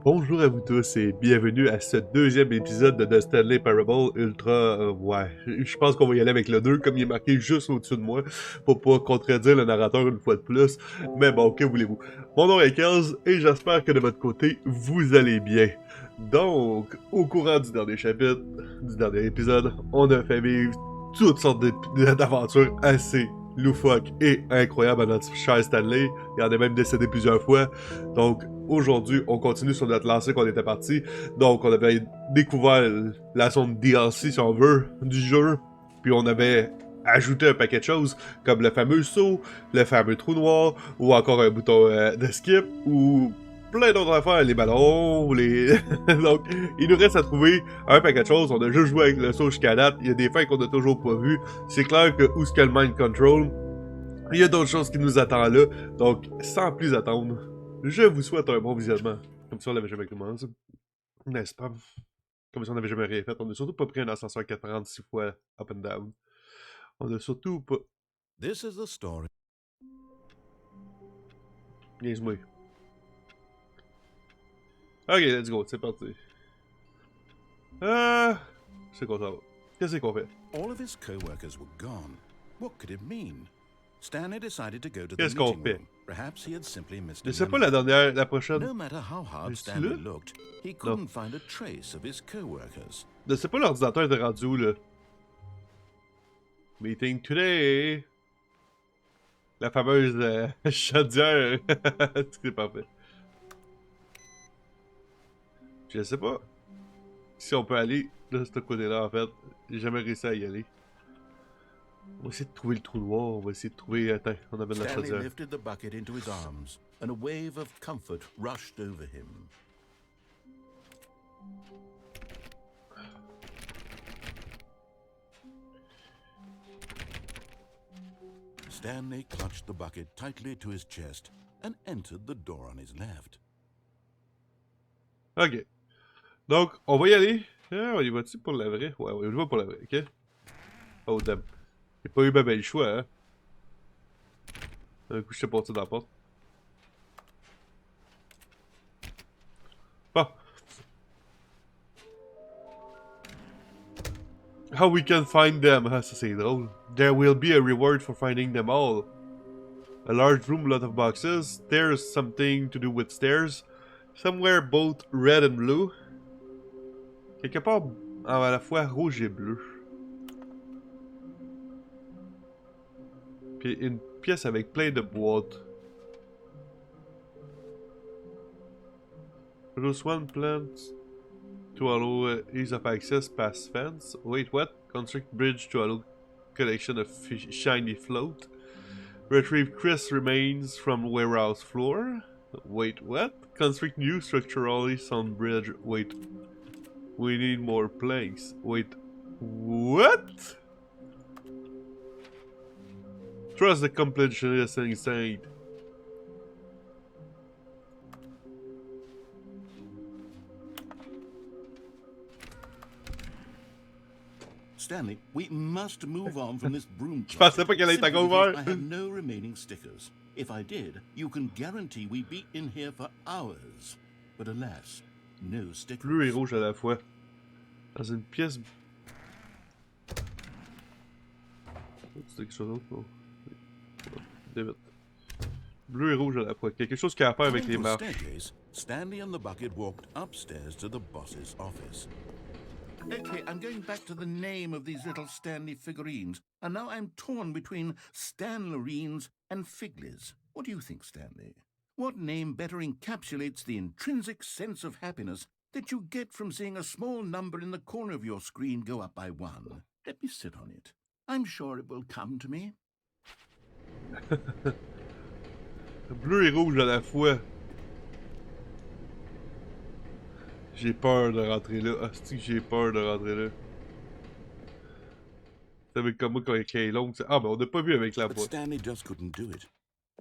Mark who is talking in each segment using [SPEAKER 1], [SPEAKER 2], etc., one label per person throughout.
[SPEAKER 1] Bonjour à vous tous et bienvenue à ce deuxième épisode de Stanley Parable Ultra. Ouais, je pense qu'on va y aller avec le 2 comme il est marqué juste au-dessus de moi pour pas contredire le narrateur une fois de plus. Mais bon, que voulez-vous. Mon nom est Kels et j'espère que de votre côté, vous allez bien. Donc, au courant du dernier chapitre, du dernier épisode, on a fait vivre toutes sortes d'aventures assez loufoques et incroyables à notre cher Stanley. Il en est même décédé plusieurs fois. Donc, aujourd'hui, on continue sur notre lancée qu'on était parti. Donc, on avait découvert la zone DLC, si on veut, du jeu. Puis on avait ajouté un paquet de choses, comme le fameux sceau, le fameux trou noir, ou encore un bouton de skip, ou plein d'autres affaires, les ballons, les... Donc, il nous reste à trouver un paquet de choses. On a juste joué avec le sceau jusqu'à date. Il y a des fins qu'on a toujours pas vues. C'est clair que où est-ce que le mind control, il y a d'autres choses qui nous attendent là. Donc, sans plus attendre, je vous souhaite un bon visionnement. Comme si on l'avait jamais commencé. N'est-ce pas? Comme si on n'avait jamais rien fait. On a surtout pas pris un ascenseur 46 fois up and down. On a surtout pas...
[SPEAKER 2] This is the story.
[SPEAKER 1] Niaise-moi. Ok, let's go, c'est parti. C'est quoi ça va? Qu'est-ce qu'on fait?
[SPEAKER 2] All of his co-workers were gone. What could it mean? Stanley decided to go to the
[SPEAKER 1] Qu'est-ce qu'on
[SPEAKER 2] meeting
[SPEAKER 1] fait?
[SPEAKER 2] room. Perhaps he had simply missed
[SPEAKER 1] Je
[SPEAKER 2] a
[SPEAKER 1] sais pas
[SPEAKER 2] memo.
[SPEAKER 1] la prochaine.
[SPEAKER 2] No matter how hard
[SPEAKER 1] Es-tu
[SPEAKER 2] Stanley
[SPEAKER 1] là?
[SPEAKER 2] looked, he couldn't find a trace of his co-workers.
[SPEAKER 1] Je sais pas l'ordinateur de rendu où, là. Meeting today. La fameuse chaudière. C'est parfait. Je sais pas si on peut aller de ce côté-là, en fait. J'ai jamais réussi à y aller. On va essayer de trouver le trou noir. On va essayer de trouver... Attends, on avait de la
[SPEAKER 2] Stanley
[SPEAKER 1] chaudière.
[SPEAKER 2] lifted the bucket into his arms, and a wave of comfort rushed over him. Stanley clutched the bucket tightly to his chest and entered the door on his left.
[SPEAKER 1] Ok. Donc, on va y aller. Ah, on y va-tu pour la vraie? Ouais, on y va pour la vraie, ok? Oh, damn. J'ai pas eu ben le choix, hein. Un coup, je suis parti dans la porte. Bon. How we can find them. Ah, ça c'est drôle. There will be a reward for finding them all. A large room, lot of boxes. There's something to do with stairs. Somewhere both red and blue. Quelque part à la fois rouge et bleu. Puis une pièce avec plein de boîtes. Just one plant to allow ease of access past fence. Wait, what? Construct bridge to allow collection of shiny float. Retrieve Chris remains from warehouse floor. Wait, what? Construct new structurally sound bridge. Wait. We need more planks. Wait. What? Trust the completionist inside.
[SPEAKER 2] Stanley, we must move on from this broom
[SPEAKER 1] Je
[SPEAKER 2] closet.
[SPEAKER 1] pensais pas qu'elle allait être
[SPEAKER 2] Simply
[SPEAKER 1] encore
[SPEAKER 2] because
[SPEAKER 1] ouverte.
[SPEAKER 2] I have no remaining stickers. If I did, you can guarantee we'd be in here for hours. But alas, no stickers.
[SPEAKER 1] Bleu et rouge à la fois. Dans une pièce. C'est quelque chose d'autre, non? David. Bleu et rouge à la fois. Quelque chose qui a à faire avec les
[SPEAKER 2] Going to a
[SPEAKER 1] marches.
[SPEAKER 2] staircase, Stanley and the bucket walked upstairs to the boss's office. Okay, I'm going back to the name of these little Stanley figurines, and now I'm torn between Stanlerines and Figlies. What do you think, Stanley? What name better encapsulates the intrinsic sense of happiness that you get from seeing a small number in the corner of your screen go up by 1? Let me sit on it. I'm sure it will come to me.
[SPEAKER 1] Bleu et rouge à la fois. J'ai peur de rentrer là. Ah, c'est que j'ai peur de rentrer là. C'est avec comme moi quand elle est longue. Ah, ben on n'a pas vu avec la
[SPEAKER 2] But
[SPEAKER 1] boîte.
[SPEAKER 2] Stanley just couldn't do it.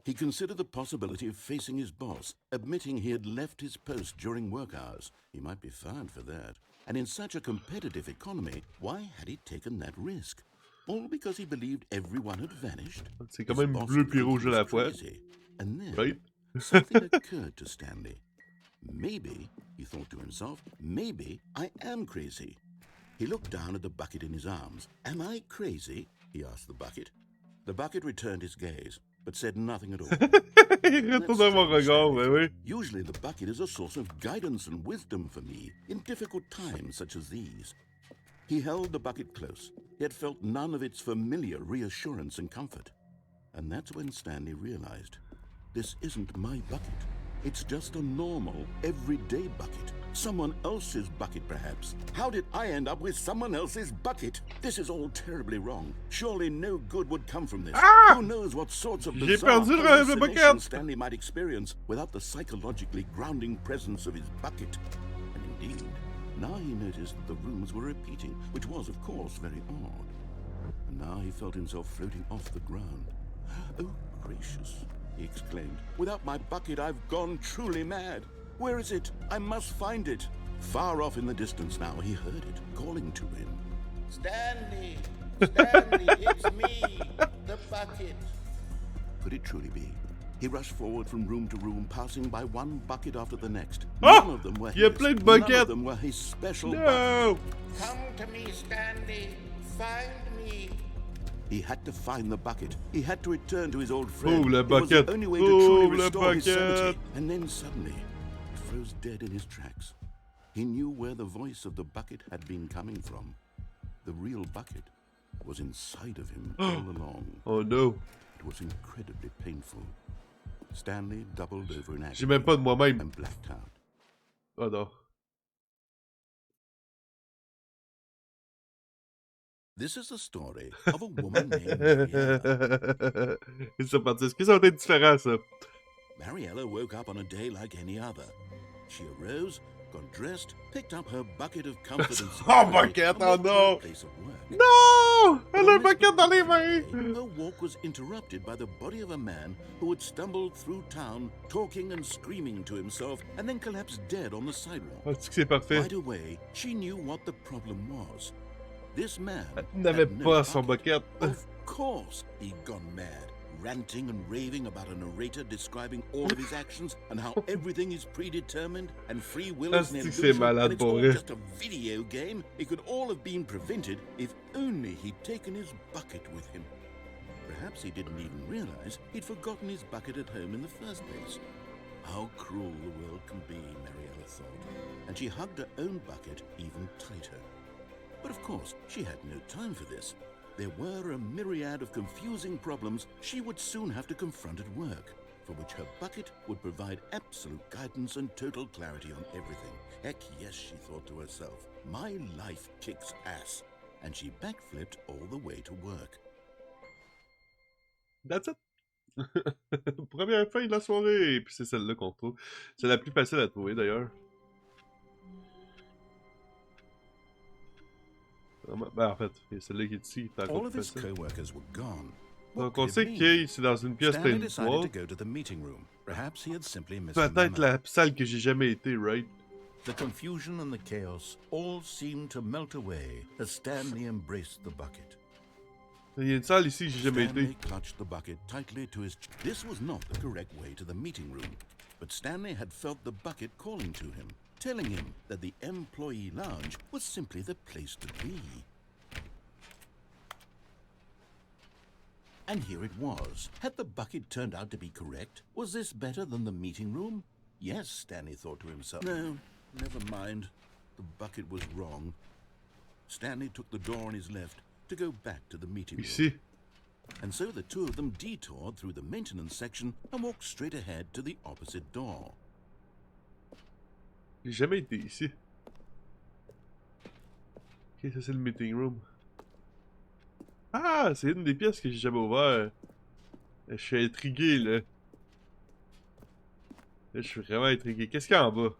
[SPEAKER 2] He considered the possibility of facing his boss, admitting he had left his post during work hours. He might be fired for that. And in such a competitive economy, why had he taken that risk? All because he believed everyone had vanished?
[SPEAKER 1] C'est quand
[SPEAKER 2] His
[SPEAKER 1] même
[SPEAKER 2] boss
[SPEAKER 1] bleu
[SPEAKER 2] would
[SPEAKER 1] puis
[SPEAKER 2] think
[SPEAKER 1] rouge
[SPEAKER 2] he
[SPEAKER 1] à la
[SPEAKER 2] was
[SPEAKER 1] fois.
[SPEAKER 2] crazy. And then
[SPEAKER 1] Right?
[SPEAKER 2] something occurred to Stanley. Maybe He thought to himself, maybe I am crazy. He looked down at the bucket in his arms. Am I crazy? He asked the bucket. The bucket returned his gaze, but said nothing at all.
[SPEAKER 1] Il retourne mon regard, mais oui.
[SPEAKER 2] Usually the bucket is a source of guidance and wisdom for me in difficult times such as these. He held the bucket close, yet felt none of its familiar reassurance and comfort. And that's when Stanley realized, this isn't my bucket. It's just a normal, everyday bucket. Someone else's bucket, perhaps. How did I end up with someone else's bucket? This is all terribly wrong. Surely no good would come from this.
[SPEAKER 1] Ah!
[SPEAKER 2] Who knows what sorts of bizarre hallucinations Stanley might experience without the psychologically grounding presence of his bucket. And indeed, now he noticed that the rooms were repeating, which was, of course, very odd. And now he felt himself floating off the ground. Oh, gracious, he exclaimed. Without my bucket, I've gone truly mad. Where is it? I must find it. Far off in the distance now, he heard it, calling to him. Stanley! Stanley, it's me, the bucket. Could it truly be? He rushed forward from room to room, passing by one bucket after the next. None of them were his. None of them were his special bucket. Come to me, Stanley. Find me. He had to find the bucket. He had to return to his old friend.
[SPEAKER 1] Le bucket.
[SPEAKER 2] It was the only way to truly restore his sanity. And then suddenly, he froze dead in his tracks. He knew where the voice of the bucket had been coming from. The real bucket was inside of him all along.
[SPEAKER 1] Oh no.
[SPEAKER 2] It was incredibly painful. Stanley doubled over in
[SPEAKER 1] J'ai même pas de moi-même.
[SPEAKER 2] and blacked out.
[SPEAKER 1] Oh non.
[SPEAKER 2] This is the story of a woman named Mariella.
[SPEAKER 1] C'est parti. Est-ce que ça va être différent, ça?
[SPEAKER 2] Mariella woke up on a day like any other. She arose, got dressed, picked up her bucket of comfort and
[SPEAKER 1] Oh,
[SPEAKER 2] security,
[SPEAKER 1] bucket,
[SPEAKER 2] and
[SPEAKER 1] oh
[SPEAKER 2] went to
[SPEAKER 1] no.
[SPEAKER 2] her place of work.
[SPEAKER 1] Non!
[SPEAKER 2] But
[SPEAKER 1] Elle a
[SPEAKER 2] on
[SPEAKER 1] un
[SPEAKER 2] this
[SPEAKER 1] bucket dans les
[SPEAKER 2] particular
[SPEAKER 1] mains!
[SPEAKER 2] day, her walk was interrupted by the body of a man who had stumbled through town, talking and screaming to himself, and then collapsed dead on the sidewalk.
[SPEAKER 1] Oh, c'est que c'est parfait.
[SPEAKER 2] Right away, she knew what the problem was. This man
[SPEAKER 1] Elle n'avait
[SPEAKER 2] had no
[SPEAKER 1] pas son
[SPEAKER 2] bucket.
[SPEAKER 1] bucket.
[SPEAKER 2] Of course, he'd gone mad, ranting and raving about a narrator describing all of his actions and how everything is predetermined and free will is an
[SPEAKER 1] C'est
[SPEAKER 2] illusion
[SPEAKER 1] malade
[SPEAKER 2] and it's
[SPEAKER 1] pour
[SPEAKER 2] all
[SPEAKER 1] vrai.
[SPEAKER 2] just a video game. It could all have been prevented if only he'd taken his bucket with him. Perhaps he didn't even realize he'd forgotten his bucket at home in the first place. How cruel the world can be, Mariella thought, and she hugged her own bucket even tighter. But of course, she had no time for this. There were a myriad of confusing problems she would soon have to confront at work, for which her bucket would provide absolute guidance and total clarity on everything. Heck yes, she thought to herself, my life kicks ass. And she backflipped all the way to work.
[SPEAKER 1] That's it. Première feuille de la soirée. Puis c'est celle-là qu'on trouve. C'est la plus facile à trouver d'ailleurs. Ben, en fait, c'est celle-là qui est ici. Qui est
[SPEAKER 2] All
[SPEAKER 1] encore
[SPEAKER 2] of
[SPEAKER 1] plus
[SPEAKER 2] his
[SPEAKER 1] facile.
[SPEAKER 2] co-workers were gone.
[SPEAKER 1] Donc on sait que c'est dans une pièce
[SPEAKER 2] Stanley
[SPEAKER 1] pleine
[SPEAKER 2] decided
[SPEAKER 1] de
[SPEAKER 2] to go to the meeting room. Perhaps he had simply missed the
[SPEAKER 1] peut-être
[SPEAKER 2] memo.
[SPEAKER 1] la salle que j'ai jamais été, right?
[SPEAKER 2] The confusion and the chaos all seemed to melt away as Stanley embraced the bucket.
[SPEAKER 1] Il y a une salle ici que j'ai jamais
[SPEAKER 2] Stanley
[SPEAKER 1] été.
[SPEAKER 2] clutched the bucket tightly to his... This was not the correct way to the meeting room, but Stanley had felt the bucket calling to him, telling him that the employee lounge was simply the place to be. And here it was. Had the bucket turned out to be correct? Was this better than the meeting room? Yes, Stanley thought to himself. No, never mind. The bucket was wrong. Stanley took the door on his left to go back to the meeting room.
[SPEAKER 1] Ici.
[SPEAKER 2] And so the two of them detoured through the maintenance section and walked straight ahead to the opposite door.
[SPEAKER 1] J'ai jamais été ici. Ok, ça c'est le meeting room. Ah, c'est une des pièces que j'ai jamais ouvert. Je suis intrigué là. Là, je suis vraiment intrigué. Qu'est-ce qu'il y a en bas?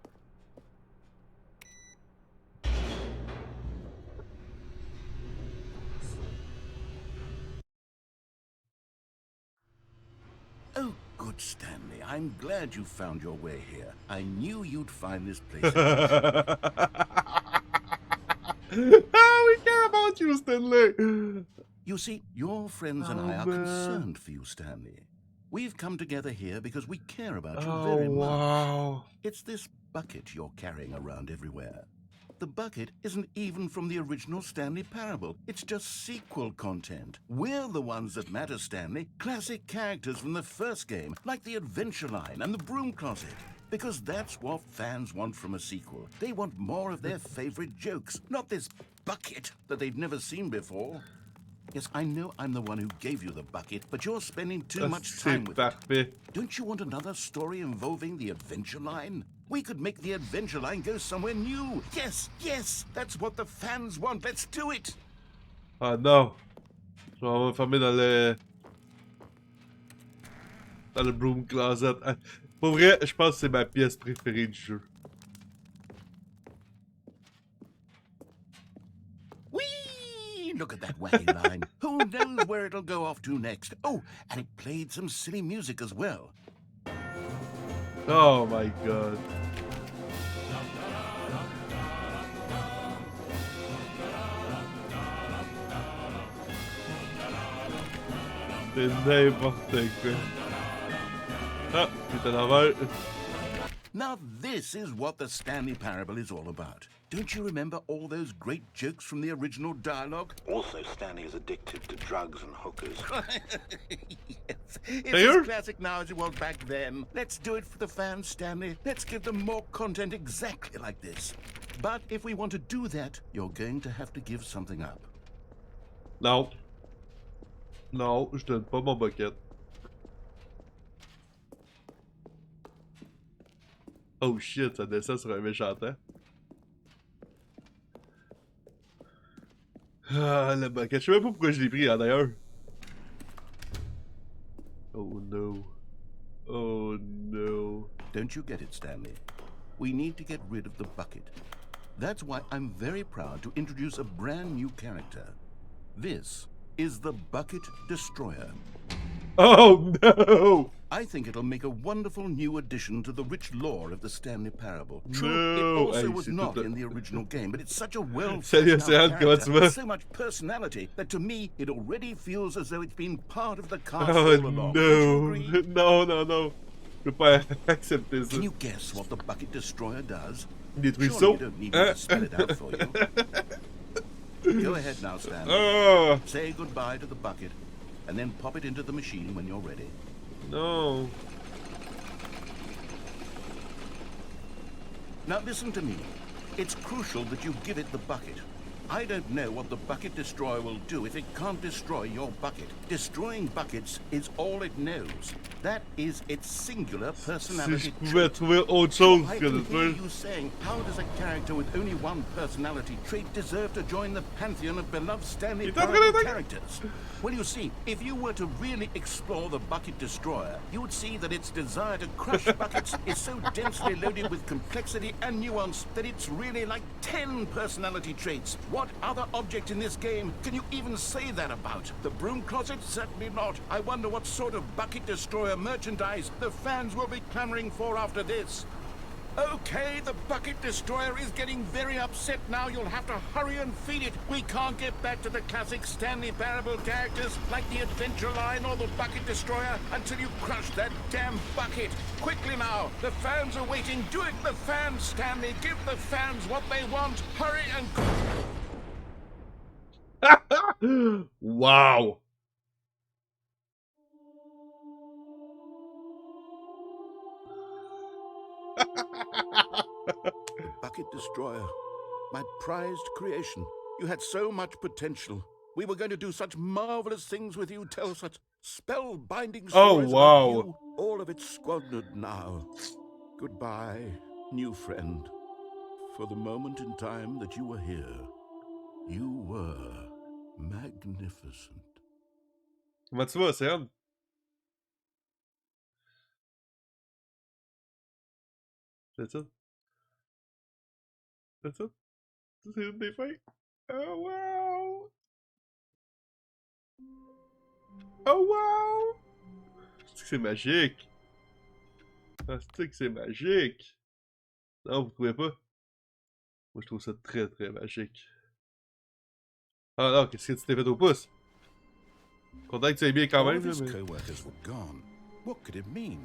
[SPEAKER 2] Oh, good Stanley. I'm glad you found your way here. I knew you'd find this place.
[SPEAKER 1] Ah, we care about you, Stanley!
[SPEAKER 2] You see, your friends and I are concerned for you, Stanley. We've come together here because we care about you very much.
[SPEAKER 1] Wow.
[SPEAKER 2] It's this bucket you're carrying around everywhere. The bucket isn't even from the original Stanley parable. It's just sequel content. We're the ones that matter, Stanley. Classic characters from the first game, like the adventure line and the broom closet. Because that's what fans want from a sequel. They want more of their favorite jokes, not this bucket that they've never seen before. Yes, I know I'm the one who gave you the bucket, but you're spending too much time with it. Don't you want another story involving the adventure line? We could make the adventure line go somewhere new. Yes, yes, that's what the fans want. Let's do it.
[SPEAKER 1] Ah non. Je vais m'enfermer dans le broom closet. Ah, pour vrai, je pense que c'est ma pièce préférée du jeu.
[SPEAKER 2] Whee! Look at that wacky line. Who knows where it'll go off to next? Oh, and it played some silly music as well.
[SPEAKER 1] Oh my god. C'est n'importe quoi. Ah, c'est à l'envers.
[SPEAKER 2] Now this is what the Stanley parable is all about. Don't you remember all those great jokes from the original dialogue?
[SPEAKER 3] Also, Stanley is addicted to drugs and hookers.
[SPEAKER 2] Yes. It's as classic now as it was back then. Let's do it for the fans, Stanley. Let's give them more content exactly like this. But if we want to do that, you're going to have to give something up.
[SPEAKER 1] Non. Non, je donne pas mon bucket. Oh shit, ça descend sur un méchant temps. Ah, le bucket. Je sais même pas pourquoi je l'ai pris, hein, d'ailleurs. Oh no. Oh no.
[SPEAKER 2] Don't you get it, Stanley? We need to get rid of the bucket. That's why I'm very proud to introduce a brand new character. This is the Bucket Destroyer.
[SPEAKER 1] Oh no!
[SPEAKER 2] I think it'll make a wonderful new addition to the rich lore of the Stanley parable. True,
[SPEAKER 1] No.
[SPEAKER 2] it also
[SPEAKER 1] Hey,
[SPEAKER 2] was
[SPEAKER 1] c'est
[SPEAKER 2] not
[SPEAKER 1] tout
[SPEAKER 2] in the original game, but it's such a well
[SPEAKER 1] Salut, Océane, comment tu vas?
[SPEAKER 2] so much personality that to me it already feels as though it's been part of the cast
[SPEAKER 1] Oh
[SPEAKER 2] all along. Don't you agree?
[SPEAKER 1] no! Non, non, non. Je peux pas accepter ça.
[SPEAKER 2] Can you guess what the Bucket Destroyer does?
[SPEAKER 1] Détruit
[SPEAKER 2] Surely
[SPEAKER 1] ça.
[SPEAKER 2] you don't need me to spell it out for you. Go ahead now, Stanley.
[SPEAKER 1] Ah!
[SPEAKER 2] Say goodbye to the bucket, and then pop it into the machine when you're ready.
[SPEAKER 1] Non.
[SPEAKER 2] Now listen to me. It's crucial that you give it the bucket. I don't know what the Bucket Destroyer will do if it can't destroy your bucket. Destroying buckets is all it knows. That is its singular
[SPEAKER 1] Si
[SPEAKER 2] personality
[SPEAKER 1] je pouvais
[SPEAKER 2] trait.
[SPEAKER 1] trouver autre chose
[SPEAKER 2] I
[SPEAKER 1] que
[SPEAKER 2] can
[SPEAKER 1] de
[SPEAKER 2] hear
[SPEAKER 1] faire.
[SPEAKER 2] you saying, how does a character with only one personality trait deserve to join the pantheon of beloved Stanley Parable characters? Well, you see, if you were to really explore the Bucket Destroyer, you would see that its desire to crush buckets is so densely loaded with complexity and nuance that it's really like 10 personality traits. What other object in this game can you even say that about? The broom closet? Certainly not. I wonder what sort of Bucket Destroyer merchandise the fans will be clamoring for after this. Okay, the Bucket Destroyer is getting very upset now. You'll have to hurry and feed it. We can't get back to the classic Stanley Parable characters like the Adventure Line or the Bucket Destroyer until you crush that damn bucket. Quickly now, the fans are waiting. Do it, the fans, Stanley. Give the fans what they want. Hurry and...
[SPEAKER 1] Wow!
[SPEAKER 2] Bucket Destroyer, my prized creation. You had so much potential. We were going to do such marvelous things with you, tell such spellbinding stories
[SPEAKER 1] wow.
[SPEAKER 2] about you. All of it squandered now. Goodbye, new friend. For the moment in time that you were here, you were magnificent.
[SPEAKER 1] Comment tu vas, Océane? C'est ça? C'est ça? Ça, c'est une des fins? Oh wow! Oh wow! C'est que c'est magique! Ah, c'est que c'est magique! Non, vous trouvez pas? Moi, je trouve ça très très magique. Ah non, qu'est-ce que tu t'es fait au pouce? Content que tu ailles bien quand
[SPEAKER 2] All
[SPEAKER 1] même,
[SPEAKER 2] of his
[SPEAKER 1] là, mais...
[SPEAKER 2] co-workers were gone. What could it mean?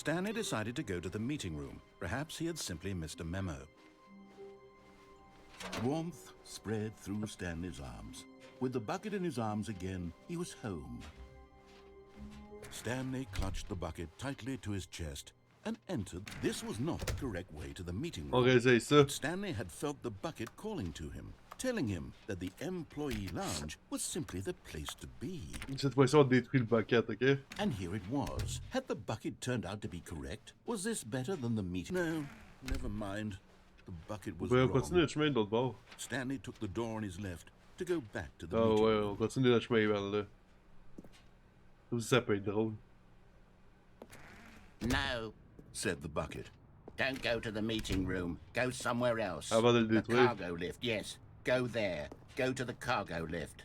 [SPEAKER 2] Stanley decided to go to the meeting room. Perhaps he had simply missed a memo. Warmth spread through Stanley's arms. With the bucket in his arms again, he was home. Stanley clutched the bucket tightly to his chest and entered. This was not the correct way to the meeting room. Stanley had felt the bucket calling to him, telling him that the employee lounge was simply the place to be.
[SPEAKER 1] Cette fois-ci, on détruit le bucket, okay?
[SPEAKER 2] And here it was. Had the bucket turned out to be correct? Was this better than the meeting? No, never mind. The bucket was wrong.
[SPEAKER 1] On continue le chemin de l'autre bord.
[SPEAKER 2] Stanley took the door on his left to go back to the
[SPEAKER 1] Oh
[SPEAKER 2] meeting
[SPEAKER 1] ouais,
[SPEAKER 2] room.
[SPEAKER 1] on continue le chemin vers là. Ça aussi, ça peut être drôle.
[SPEAKER 2] No, said the bucket. Don't go to the meeting room. Go somewhere else.
[SPEAKER 1] Avant de le
[SPEAKER 2] The
[SPEAKER 1] détruire.
[SPEAKER 2] cargo lift, yes. Go there. Go to the cargo lift.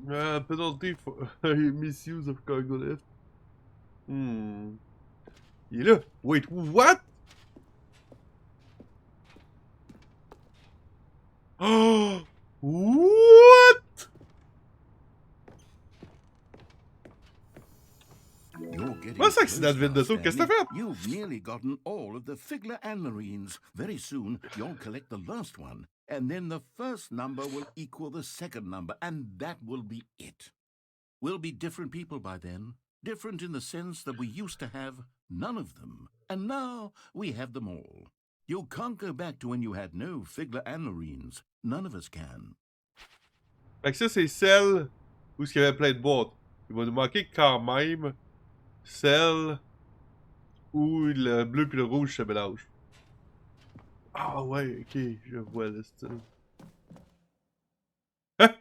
[SPEAKER 1] Penalty for misuse of cargo lift. Il est là. Wait, what? Oh! What?
[SPEAKER 2] You're getting
[SPEAKER 1] What's accident
[SPEAKER 2] close now,
[SPEAKER 1] vaisseau? Qu'est-ce que t'as
[SPEAKER 2] Stanley.
[SPEAKER 1] fait?
[SPEAKER 2] You've nearly gotten all of the Figler and Marines. Very soon, you'll collect the last one, and then the first number will equal the second number, and that will be it. We'll be different people by then. Different in the sense that we used to have none of them, and now we have them all. You can't go back to when you had no Figler and Marines. None of us can.
[SPEAKER 1] Fait que ça, c'est celle où il y avait plein de boîtes. Il va nous manquer quand même celle où le bleu puis le rouge se mélangent. Ah ouais, ok, je vois le style. Hein?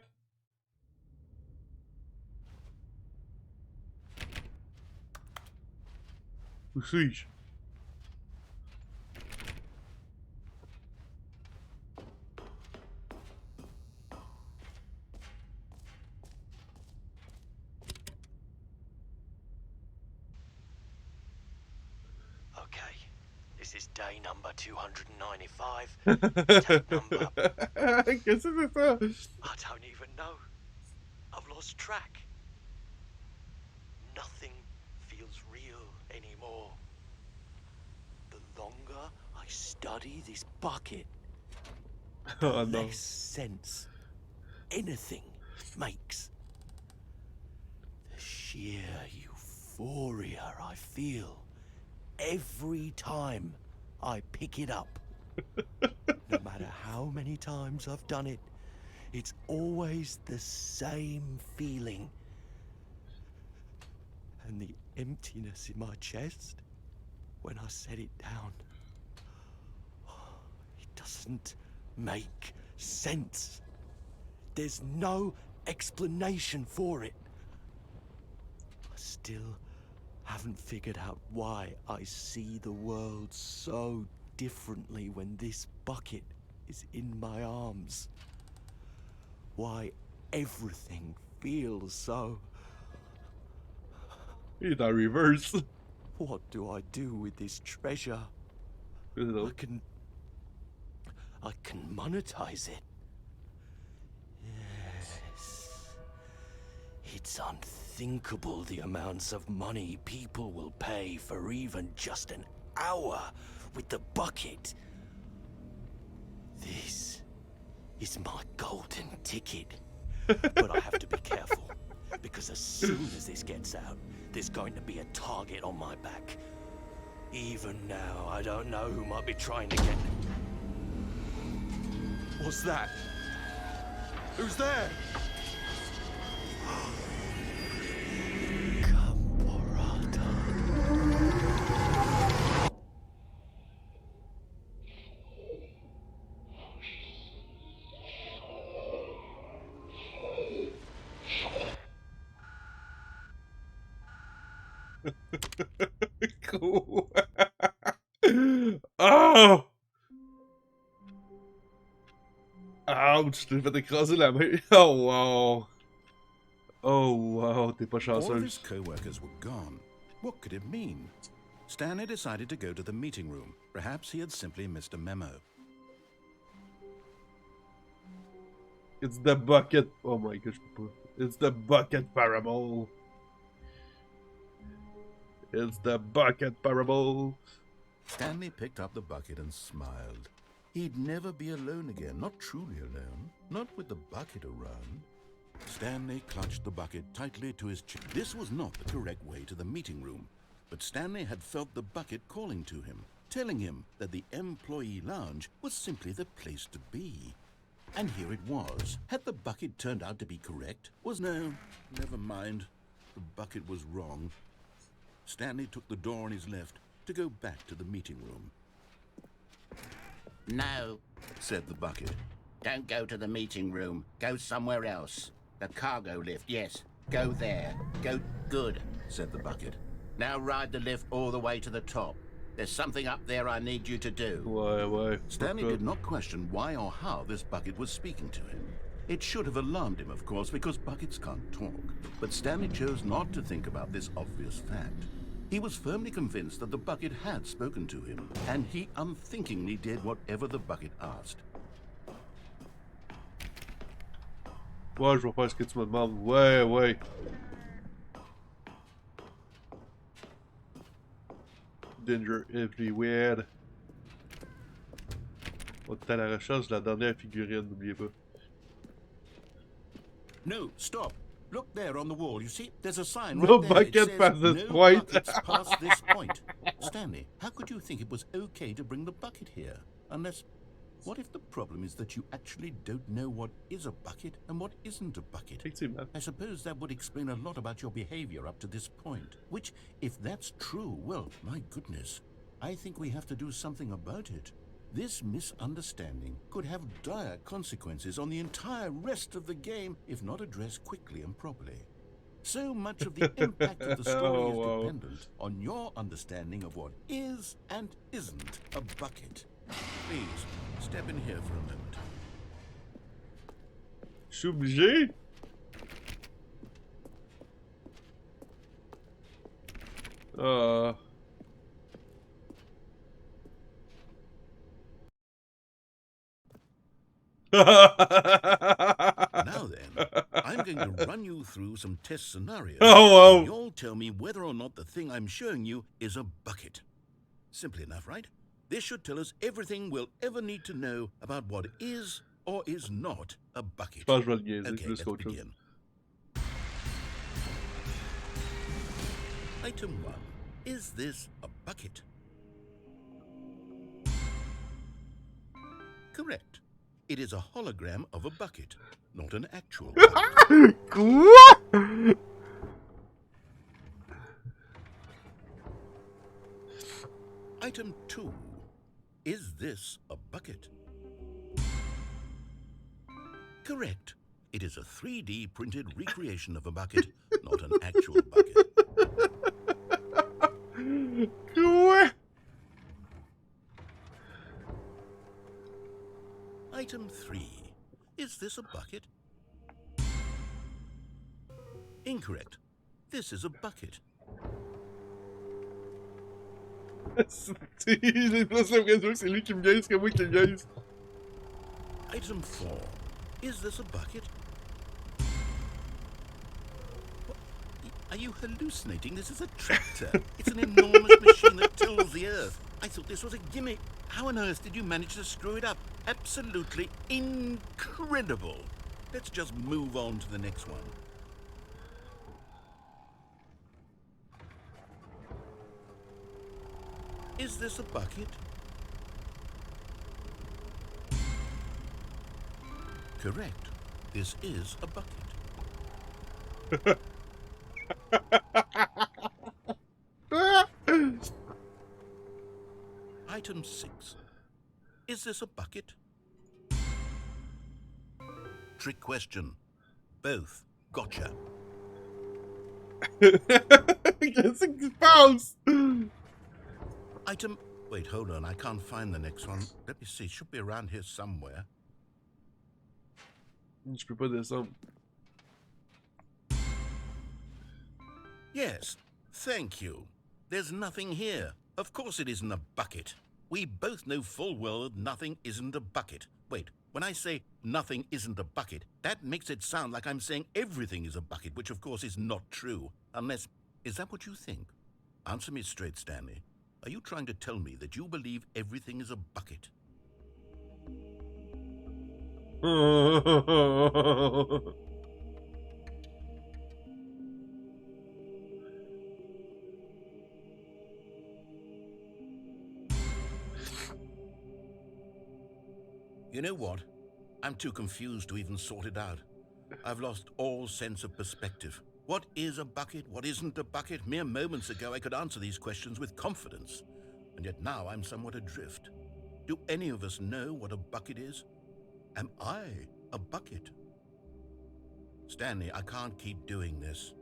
[SPEAKER 1] Où suis-je?
[SPEAKER 4] Okay, this is day number 295. Tab number.
[SPEAKER 1] Qu'est-ce que c'est ça?
[SPEAKER 4] I don't even know. I've lost track. Nothing feels real anymore. The longer I study this bucket,
[SPEAKER 1] Oh
[SPEAKER 4] the
[SPEAKER 1] non.
[SPEAKER 4] less sense anything makes. The sheer euphoria I feel every time I pick it up. No matter how many times I've done it, it's always the same feeling. And the emptiness in my chest when I set it down. It doesn't make sense. There's no explanation for it. I still haven't figured out why I see the world so differently when this bucket is in my arms. Why everything feels so.
[SPEAKER 1] Il est en reverse.
[SPEAKER 4] What do I do with this treasure?
[SPEAKER 1] Hello.
[SPEAKER 4] I can monetize it. Yes. It's unthinkable the amounts of money people will pay for even just an hour with the bucket. This is my golden ticket. But I have to be careful, because as soon as this gets out, there's going to be a target on my back. Even now, I don't know who might be trying to get... What's that? Who's there? Caporata.
[SPEAKER 1] Cool. Oh! Ouch! T'ai fait écraser la main. Oh wow! Oh wow, t'es pas
[SPEAKER 2] All of his
[SPEAKER 1] chanceuse.
[SPEAKER 2] co-workers were gone. What could it mean? Stanley decided to go to the meeting room. Perhaps he had simply missed a memo.
[SPEAKER 1] It's the bucket. Oh my gosh, je peux pas. It's the bucket parabole. It's the bucket parable.
[SPEAKER 2] Stanley picked up the bucket and smiled. He'd never be alone again, not truly alone, not with the bucket around. Stanley clutched the bucket tightly to his chin. This was not the correct way to the meeting room, but Stanley had felt the bucket calling to him, telling him that the employee lounge was simply the place to be. And here it was. Had the bucket turned out to be correct? No, never mind. The bucket was wrong. Stanley took the door on his left to go back to the meeting room.
[SPEAKER 5] No,
[SPEAKER 2] Said the bucket.
[SPEAKER 5] don't go to the meeting room. Go somewhere else. The cargo lift, yes. Go there. Go good.
[SPEAKER 2] Said the bucket.
[SPEAKER 5] Now ride the lift all the way to the top. There's something up there I need you to do.
[SPEAKER 1] Why?
[SPEAKER 2] Stanley did not question why or how this bucket was speaking to him. It should have alarmed him, of course, because buckets can't talk. But Stanley chose not to think about this obvious fact. He was firmly convinced that the bucket had spoken to him, and he unthinkingly did whatever the bucket asked.
[SPEAKER 1] Ouais, je vais faire ce que tu me demandes. Ouais. Danger everywhere. On est à la recherche de la dernière figurine, n'oubliez pas.
[SPEAKER 2] No, stop. Look there on the wall. You see, there's a sign
[SPEAKER 1] No
[SPEAKER 2] right there. It
[SPEAKER 1] bucket
[SPEAKER 2] says,
[SPEAKER 1] past this
[SPEAKER 2] no
[SPEAKER 1] point."
[SPEAKER 2] buckets past this point. Stanley, how could you think it was okay to bring the bucket here? Unless, what if the problem is that you actually don't know what is a bucket and what isn't a bucket?
[SPEAKER 1] Effectivement.
[SPEAKER 2] I suppose that would explain a lot about your behavior up to this point. Which, if that's true, well, my goodness, I think we have to do something about it. This misunderstanding could have dire consequences on the entire rest of the game if not addressed quickly and properly. So much of the impact of the story is dependent on your understanding of what is and isn't a bucket. Please, step in here for a moment.
[SPEAKER 1] Je suis obligé?
[SPEAKER 2] Now then, I'm going to run you through some test scenarios.
[SPEAKER 1] Oh,
[SPEAKER 2] And you'll tell me whether or not the thing I'm showing you is a bucket. Simple enough, right? This should tell us everything we'll ever need to know about what is or is not a bucket.
[SPEAKER 1] Je pense que je vais le niaiser
[SPEAKER 2] Okay,
[SPEAKER 1] plus
[SPEAKER 2] let's
[SPEAKER 1] qu'autre chose.
[SPEAKER 2] begin. Item 1. Is this a bucket? Correct. It is a hologram of a bucket, not an actual bucket.
[SPEAKER 1] Quoi?
[SPEAKER 2] Item 2. Is this a bucket? Correct. It is a 3D printed recreation of a bucket, not an actual bucket.
[SPEAKER 1] Quoi?
[SPEAKER 2] Item 3. Is this a bucket? Incorrect. This is a bucket.
[SPEAKER 1] J'ai plus l'impression que c'est lui qui me gaise que moi qui le gaise.
[SPEAKER 2] Item 4. Is this a bucket? What? Are you hallucinating? This is a tractor. It's an enormous machine that tills the earth. I thought this was a gimmick. How on earth did you manage to screw it up? Absolutely incredible. Let's just move on to the next one. Is this a bucket? Correct. This is a bucket. Item 6. Is this a bucket? Trick question. Both. Gotcha.
[SPEAKER 1] Qu'est-ce qui se passe?
[SPEAKER 2] Item... Wait, hold on. I can't find the next one. Let me see. It should be around here somewhere.
[SPEAKER 1] Je peux pas descendre.
[SPEAKER 2] Yes. Thank you. There's nothing here. Of course it isn't a bucket. We both know full well that nothing isn't a bucket. Wait, when I say nothing isn't a bucket, that makes it sound like I'm saying everything is a bucket, which of course is not true. Unless... Is that what you think? Answer me straight, Stanley. Are you trying to tell me that you believe everything is a bucket? You know what? I'm too confused to even sort it out. I've lost all sense of perspective. What is a bucket? What isn't a bucket? Mere moments ago, I could answer these questions with confidence. And yet now I'm somewhat adrift. Do any of us know what a bucket is? Am I a bucket? Stanley, I can't keep doing this.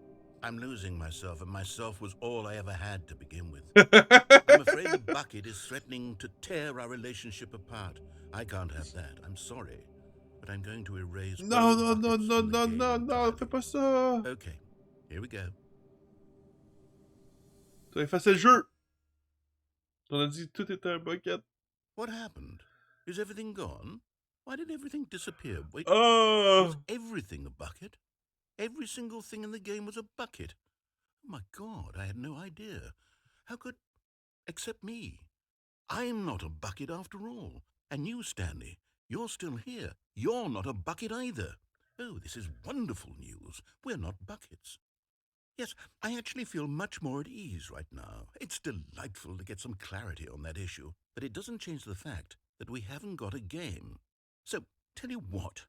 [SPEAKER 2] I'm losing myself, and myself was all I ever had to begin with. I'm afraid the bucket is threatening to tear our relationship apart. I can't have that. I'm sorry. But I'm going to erase all buckets from the game entirely.
[SPEAKER 1] Fais pas ça.
[SPEAKER 2] Okay, here we go.
[SPEAKER 1] Tu as effacé le jeu. On a dit tout était un bucket.
[SPEAKER 2] What happened? Is everything gone? Why did everything disappear? Wait,
[SPEAKER 1] Oh.
[SPEAKER 2] was everything a bucket? Every single thing in the game was a bucket. Oh my God, I had no idea. How could... Except me. I'm not a bucket after all. And you, Stanley, you're still here. You're not a bucket either. Oh, this is wonderful news. We're not buckets. Yes, I actually feel much more at ease right now. It's delightful to get some clarity on that issue, but it doesn't change the fact that we haven't got a game. So, tell you what,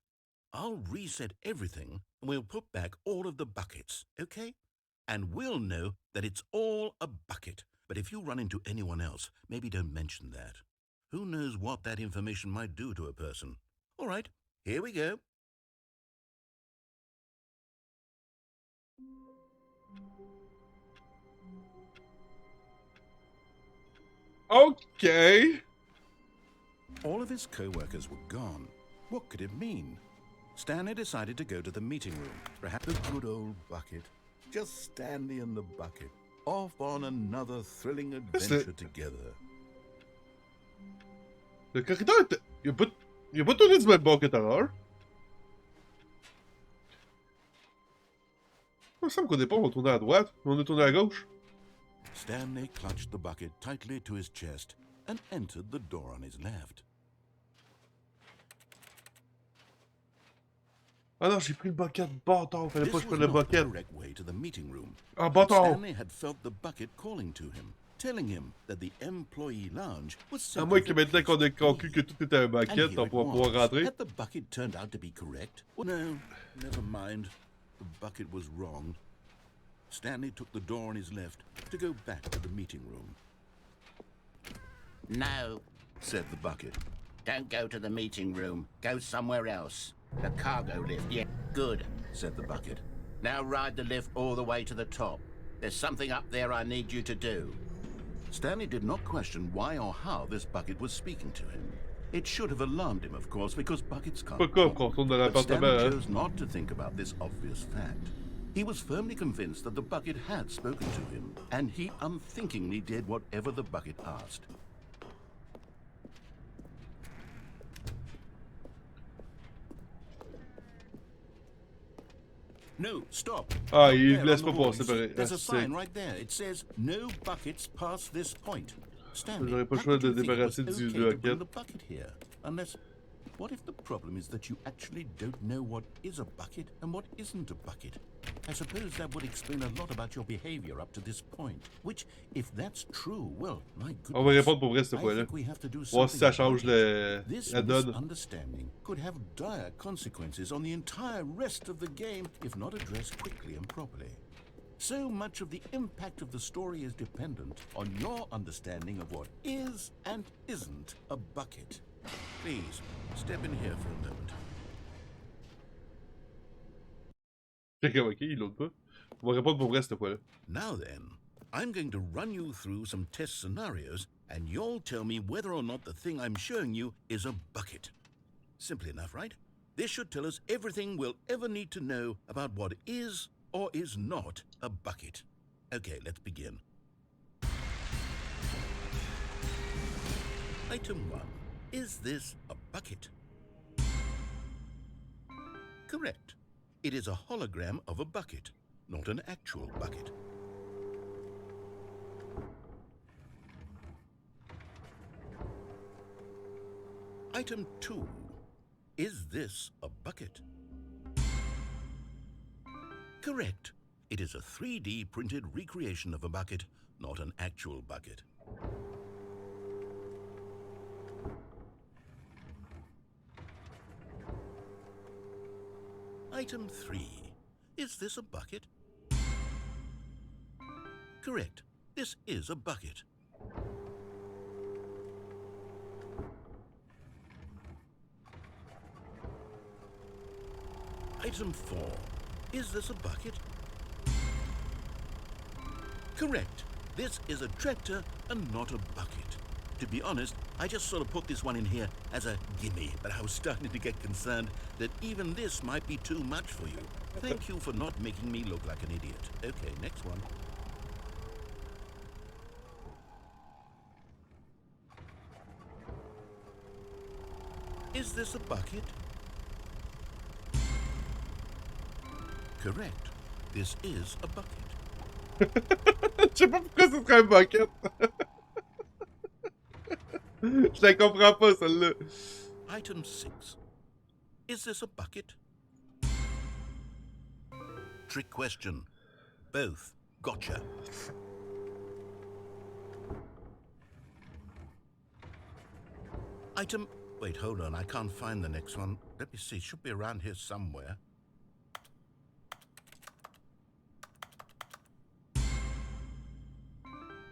[SPEAKER 2] I'll reset everything and we'll put back all of the buckets, okay? And we'll know that it's all a bucket. But if you run into anyone else, maybe don't mention that. Who knows what that information might do to a person? All right, here we go.
[SPEAKER 1] Okay.
[SPEAKER 2] All of his co-workers were gone. What could it mean? Stanley decided to go to the meeting room. Perhaps the good old bucket. Just Stanley and the bucket. Off on another thrilling adventure together.
[SPEAKER 1] Le corridor était... Il a pas tourné du même bord que tout à l'heure. Il me semble qu'au départ, on tournait à droite, mais on est tourné à gauche.
[SPEAKER 2] Stanley clutched the bucket tightly to his chest and entered the door on his left.
[SPEAKER 1] Ah non, j'ai pris le bucket, bâtard. Fallait pas que je
[SPEAKER 2] This
[SPEAKER 1] prenne
[SPEAKER 2] was
[SPEAKER 1] le
[SPEAKER 2] not the
[SPEAKER 1] bucket.
[SPEAKER 2] correct way to the meeting room.
[SPEAKER 1] Ah,
[SPEAKER 2] But
[SPEAKER 1] bâtard.
[SPEAKER 2] Stanley had felt the bucket calling to him, telling him that the employee lounge was
[SPEAKER 1] À moins
[SPEAKER 2] simply
[SPEAKER 1] que
[SPEAKER 2] the
[SPEAKER 1] maintenant qu'on
[SPEAKER 2] place
[SPEAKER 1] ait
[SPEAKER 2] to
[SPEAKER 1] conclu
[SPEAKER 2] be.
[SPEAKER 1] que tout était un
[SPEAKER 2] And
[SPEAKER 1] bucket,
[SPEAKER 2] here
[SPEAKER 1] on
[SPEAKER 2] it
[SPEAKER 1] pourra pouvoir
[SPEAKER 2] was.
[SPEAKER 1] rentrer.
[SPEAKER 2] Had the bucket turned out to be correct? Well, no, never mind. The bucket was wrong. Stanley took the door on his left to go back to the meeting room.
[SPEAKER 5] No,
[SPEAKER 2] Said the bucket.
[SPEAKER 5] don't go to the meeting room. Go somewhere else. The cargo lift, yeah, good,
[SPEAKER 2] Said the bucket.
[SPEAKER 5] Now ride the lift all the way to the top. There's something up there I need you to do.
[SPEAKER 2] Stanley did not question why or how this bucket was speaking to him. It should have alarmed him, of course, because buckets can't
[SPEAKER 1] Pourquoi
[SPEAKER 2] talk.
[SPEAKER 1] qu'on retourne dans
[SPEAKER 2] But Stanley
[SPEAKER 1] l'appartement, hein?
[SPEAKER 2] chose not to think about this obvious fact. He was firmly convinced that the bucket had spoken to him, and he unthinkingly did whatever the bucket asked. No, stop.
[SPEAKER 1] Ah,
[SPEAKER 2] Out
[SPEAKER 1] il
[SPEAKER 2] there
[SPEAKER 1] laisse
[SPEAKER 2] on the
[SPEAKER 1] pas
[SPEAKER 2] wall,
[SPEAKER 1] passer
[SPEAKER 2] you
[SPEAKER 1] par...
[SPEAKER 2] see, there's a
[SPEAKER 1] Ah,
[SPEAKER 2] sign
[SPEAKER 1] c'est...
[SPEAKER 2] right there. It says, no buckets past this point. Stanley,
[SPEAKER 1] J'aurais pas le
[SPEAKER 2] how
[SPEAKER 1] choix
[SPEAKER 2] could
[SPEAKER 1] de
[SPEAKER 2] you think it was
[SPEAKER 1] débarrasser du
[SPEAKER 2] okay to bring
[SPEAKER 1] bucket.
[SPEAKER 2] the bucket here? Unless, what if the problem is that you actually don't know what is a bucket and what isn't a bucket? I suppose that would explain a lot about your behavior up to this point. Which, if that's true, well, my goodness.
[SPEAKER 1] On va répondre pour vrai cette
[SPEAKER 2] I
[SPEAKER 1] fois-là.
[SPEAKER 2] think we have to do
[SPEAKER 1] Voir si ça
[SPEAKER 2] something
[SPEAKER 1] change
[SPEAKER 2] about it.
[SPEAKER 1] le...
[SPEAKER 2] This
[SPEAKER 1] la donne.
[SPEAKER 2] misunderstanding could have dire consequences on the entire rest of the game if not addressed quickly and properly. So much of the impact of the story is dependent on your understanding of what is and isn't a bucket. Please, step in here for a moment.
[SPEAKER 1] Ok, il l'autre pas. On va répondre pour vrai cette fois-là.
[SPEAKER 2] Now then, I'm going to run you through some test scenarios, and you'll tell me whether or not the thing I'm showing you is a bucket. Simple enough, right? This should tell us everything we'll ever need to know about what is or is not a bucket. Okay, let's begin. Item 1. Is this a bucket? Correct. It is a hologram of a bucket, not an actual bucket. Item 2. Is this a bucket? Correct. It is a 3D printed recreation of a bucket, not an actual bucket. Item 3. Is this a bucket? Correct. This is a bucket. Item 4. Is this a bucket? Correct. This is a tractor and not a bucket. To be honest, I just sort of put this one in here as a gimme, but I was starting to get concerned that even this might be too much for you. Thank you for not making me look like an idiot. Okay, next one. Is this a bucket? Correct. This is a bucket.
[SPEAKER 1] Je sais pas pourquoi ce serait un bucket. Je la comprends pas, celle-là.
[SPEAKER 2] Item 6. Is this a bucket? Trick question. Both. Gotcha. Item... Wait, hold on. I can't find the next one. Let me see. It should be around here somewhere.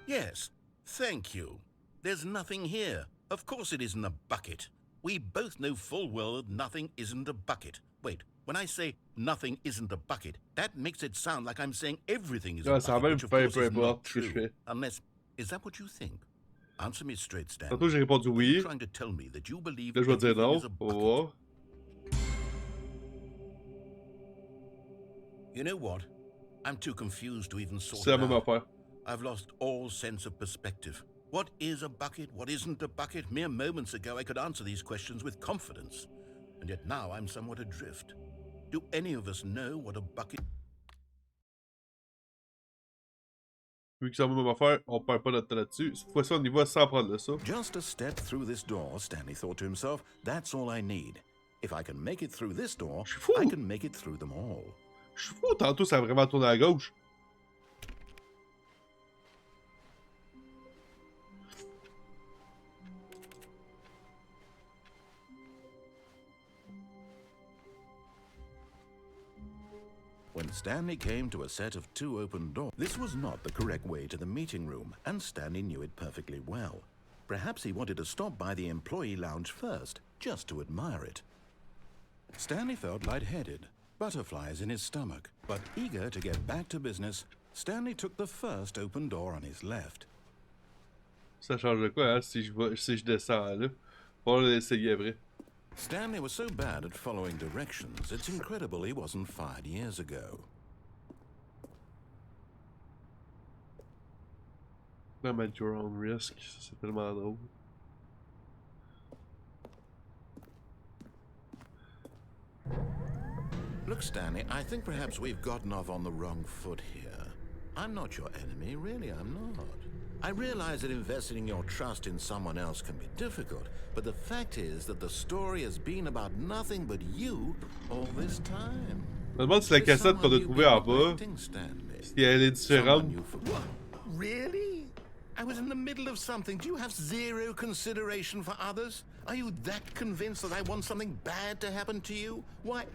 [SPEAKER 2] Yes, thank you. There's nothing here. Of course it isn't a bucket. We both know full well that nothing isn't a bucket. Wait, when I say nothing isn't a bucket, that makes it sound like I'm saying everything is a bucket, which of course is not true. Unless, is that what you think? Answer me straight, Stanley.
[SPEAKER 1] Tantôt j'ai répondu oui.
[SPEAKER 2] Trying to tell me that you believe
[SPEAKER 1] Là je vais dire non.
[SPEAKER 2] is a
[SPEAKER 1] On va
[SPEAKER 2] bucket.
[SPEAKER 1] voir.
[SPEAKER 2] You know what? I'm too confused to even sort
[SPEAKER 1] C'est la
[SPEAKER 2] it
[SPEAKER 1] même
[SPEAKER 2] out.
[SPEAKER 1] affaire.
[SPEAKER 2] I've lost all sense of perspective. What is a bucket? What isn't a bucket? Mere moments ago I could answer these questions with confidence. And yet now I'm somewhat adrift. Do any of us know what a bucket...
[SPEAKER 1] Vu que c'est la même affaire, on perd pas notre temps là-dessus. Cette fois-ci, on y va sans prendre le saut.
[SPEAKER 2] Just a step through this door, Stanley thought to himself. That's all I need. If I can make it through this door,
[SPEAKER 1] Je suis fou.
[SPEAKER 2] I can make it through them all.
[SPEAKER 1] Je suis fou, tantôt ça a vraiment tourné à gauche.
[SPEAKER 2] When Stanley came to a set of 2 open doors, this was not the correct way to the meeting room, and Stanley knew it perfectly well. Perhaps he wanted to stop by the employee lounge first, just to admire it. Stanley felt lightheaded, butterflies in his stomach, but eager to get back to business, Stanley took the first open door on his left.
[SPEAKER 1] Ça change de quoi, hein, si je descends là. On va l'essayer après.
[SPEAKER 2] Stanley was so bad at following directions, it's incredible he wasn't fired years ago.
[SPEAKER 1] Même at your own risk, c'est tellement drôle.
[SPEAKER 2] Look, Stanley, I think perhaps we've gotten off on the wrong foot here. I'm not your enemy, really, I'm not. I realize that investing your trust in someone else can be difficult, but the fact is that the story has been about nothing but you all this time.
[SPEAKER 1] Je me demande si la cassette qu'on a trouvée en bas, si elle est différente.
[SPEAKER 2] What? Really? I was in the middle of something. Do you have zero consideration for others? Are you that convinced that I want something bad to happen to you? Why,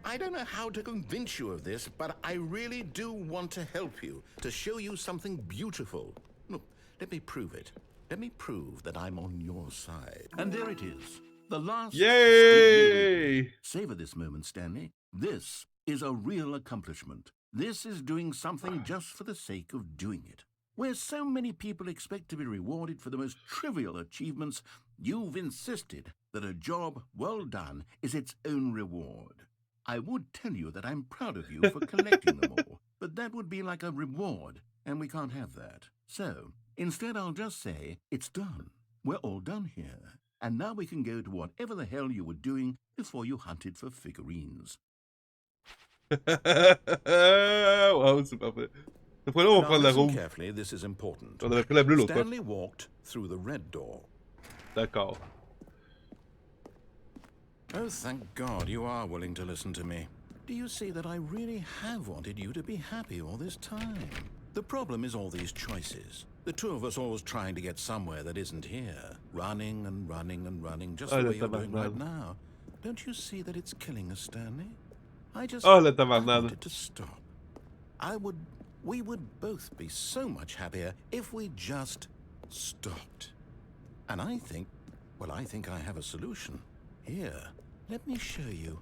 [SPEAKER 2] I don't know how to convince you of this, but I really do want to help you, to show you something beautiful. Look, let me prove it. Let me prove that I'm on your side. And there it is. The last...
[SPEAKER 1] Yay!
[SPEAKER 2] Savor this moment, Stanley. This is a real accomplishment. This is doing something just for the sake of doing it. Where so many people expect to be rewarded for the most trivial achievements, you've insisted that a job well done is its own reward. I would tell you that I'm proud of you for collecting them all, but that would be like a reward, and we can't have that. So, instead I'll just say, it's done. We're all done here. And now we can go to whatever the hell you were doing before you hunted for figurines.
[SPEAKER 1] Wow, c'est parfait. Cette fois-là, on va prendre la rouge.
[SPEAKER 2] Carefully, this is important.
[SPEAKER 1] On avait pris la bleue l'autre fois.
[SPEAKER 2] Stanley walked through the red door.
[SPEAKER 1] D'accord.
[SPEAKER 2] Oh, thank God you are willing to listen to me. Do you see that I really have wanted you to be happy all this time? The problem is all these choices. The two of us always trying to get somewhere that isn't here. Running and running and running, just the way you're doing right now. Don't you see that it's killing us, Stanley? I wanted to stop. We would both be so much happier if we just stopped. And I think I have a solution. Here, let me show you.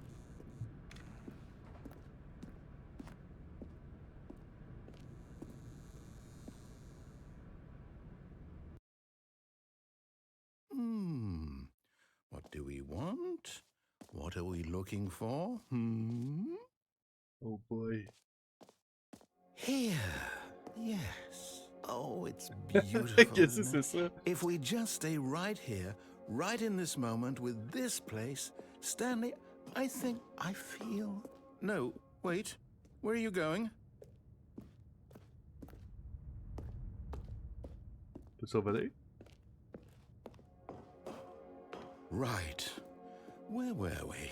[SPEAKER 2] What do we want? What are we looking for?
[SPEAKER 1] Oh boy.
[SPEAKER 2] Here. Yes. Oh, it's beautiful.
[SPEAKER 1] Qu'est-ce que c'est ça?
[SPEAKER 2] If we just stay right here, right in this moment with this place, Stanley, I feel... No, wait. Where are you going?
[SPEAKER 1] To surveiller?
[SPEAKER 2] Right. Where were we?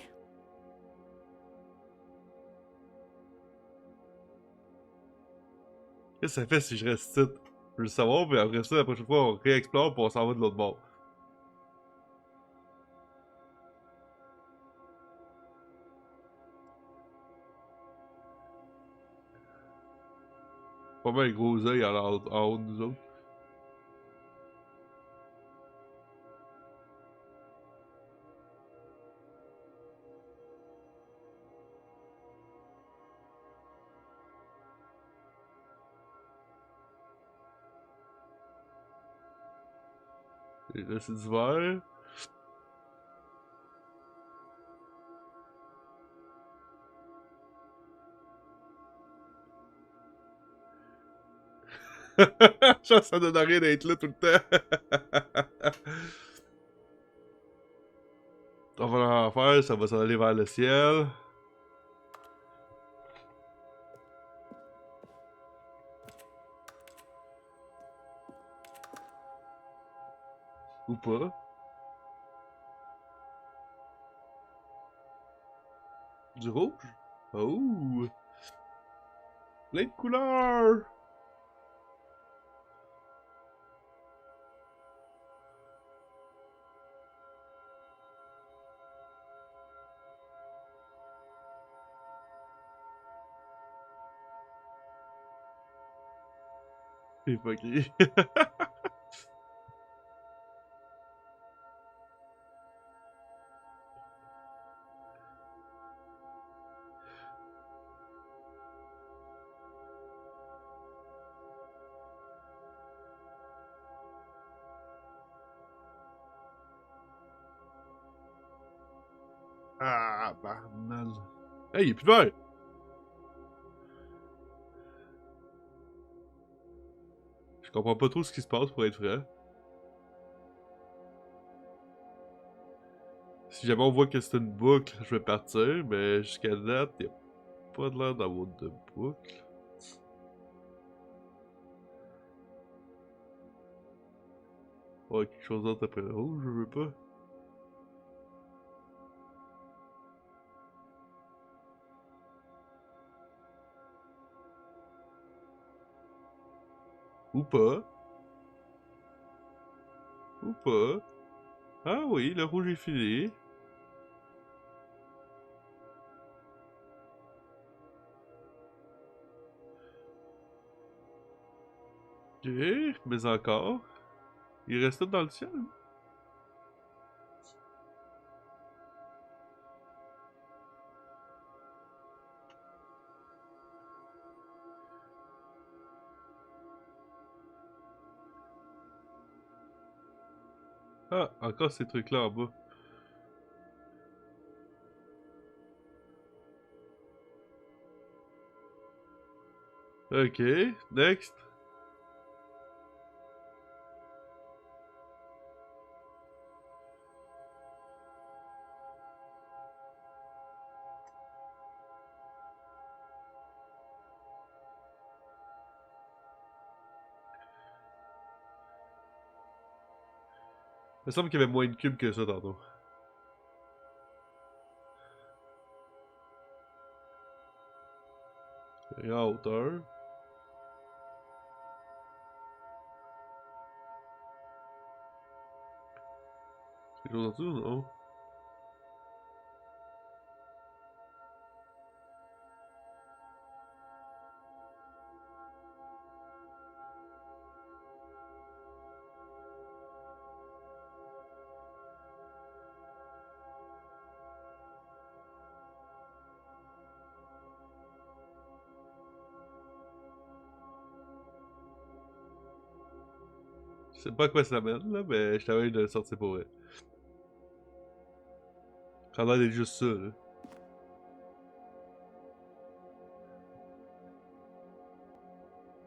[SPEAKER 1] Qu'est-ce que ça fait si je reste ici? Je veux le savoir, puis après ça, la prochaine fois, on réexplore puis on s'en va de l'autre bord. Pas mal un gros œil en haut de nous autres. Et là, c'est du vert. Genre, ça donne rien d'être là tout le temps. On va en faire, ça va s'en aller vers le ciel. Ou pas. Du rouge? Oh! Plein de couleurs! C'est fucké. Ah, banal. Hey, il est plus vert! Je comprends pas trop ce qui se passe pour être vrai. Si jamais on voit que c'est une boucle, je vais partir, mais jusqu'à date, il n'y a pas de l'air d'avoir de boucle. Ouais, quelque chose d'autre après le rouge, je veux pas. Ou pas. Ou pas. Ah oui, le rouge est fini. Ok, mais encore. Il reste tout dans le ciel. Ah, encore ces trucs-là en bas. Ok, next. Il me semble qu'il y avait moins de cubes que ça tantôt. Et en hauteur. C'est quelque chose en dessous ou non? Je sais pas à quoi ça mène, là, mais je t'avais de le sortir pour elle. Ça a l'air d'être juste ça, là.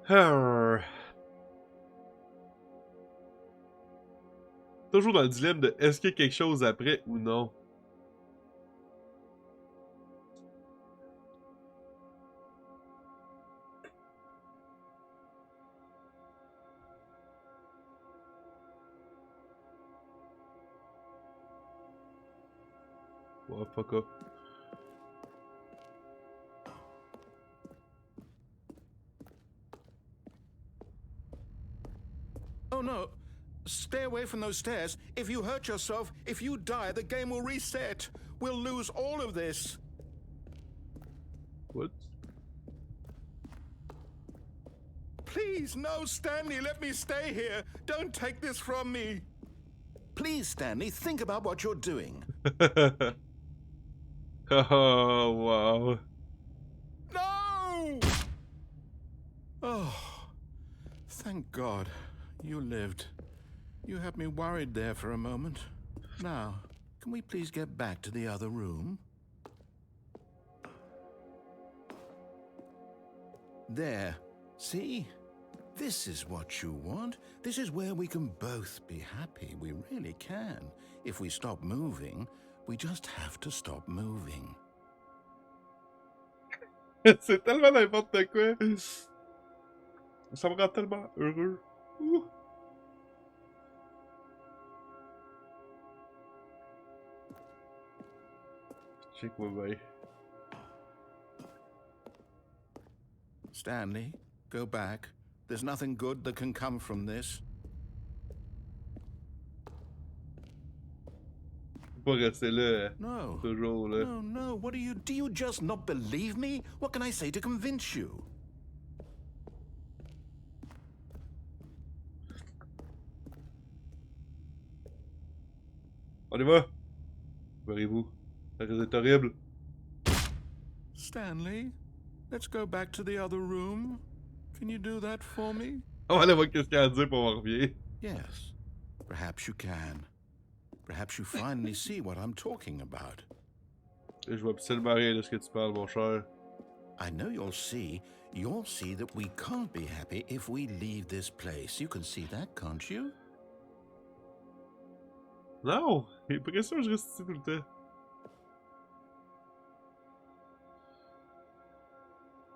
[SPEAKER 1] Ah. Toujours dans le dilemme de est-ce qu'il y a quelque chose après ou non. Oh, fuck up.
[SPEAKER 2] Oh no! Stay away from those stairs. If you hurt yourself, if you die, the game will reset. We'll lose all of this.
[SPEAKER 1] What?
[SPEAKER 2] Please, no, Stanley, let me stay here. Don't take this from me. Please, Stanley, think about what you're doing.
[SPEAKER 1] Oh, wow.
[SPEAKER 2] No! Oh, thank God. You lived. You had me worried there for a moment. Now, can we please get back to the other room? There. See? This is what you want. This is where we can both be happy. We really can. If we stop moving, we just have to stop moving.
[SPEAKER 1] C'est tellement n'importe quoi. Ça me rend tellement heureux. Ouh. Check-moi bien.
[SPEAKER 2] Stanley, go back. There's nothing good that can come from this.
[SPEAKER 1] Pas rester là.
[SPEAKER 2] No.
[SPEAKER 1] Toujours là.
[SPEAKER 2] No, no. What do you just not believe me? What can I say to convince you?
[SPEAKER 1] On y va. Verrez-vous. Ça risque d'être horrible.
[SPEAKER 2] Stanley, let's go back to the other room. Can you do that for me?
[SPEAKER 1] On va aller voir qu'est-ce qu'il y a à dire pour on revient.
[SPEAKER 2] Yes. Perhaps you can. Perhaps you finally see what I'm talking about.
[SPEAKER 1] Je vois absolument rien de ce que tu parles, mon cher.
[SPEAKER 2] I know you'll see. You'll see that we can't be happy if we leave this place. You can see that, can't you?
[SPEAKER 1] Non! J'ai l'impression que je reste ici tout le temps.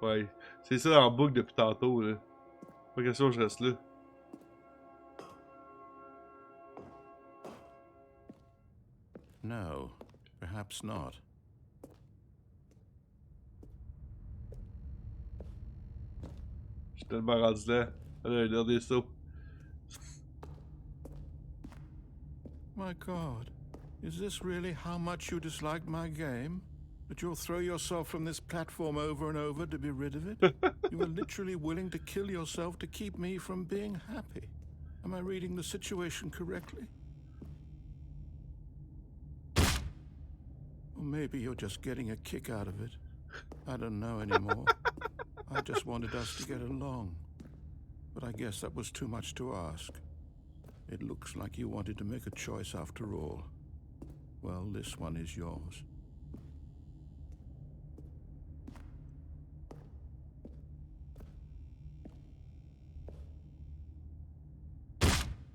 [SPEAKER 1] Ouais. C'est ça en boucle depuis tantôt, là. Pas question que je reste là.
[SPEAKER 2] No, perhaps not.
[SPEAKER 1] Je suis tellement rendu là. Allez, un dernier saut.
[SPEAKER 2] My God, is this really how much you dislike my game? That you'll throw yourself from this platform over and over to be rid of it? You were literally willing to kill yourself to keep me from being happy. Am I reading the situation correctly? Or maybe you're just getting a kick out of it. I don't know anymore. I just wanted us to get along. But I guess that was too much to ask. It looks like you wanted to make a choice after all. Well, this one is yours.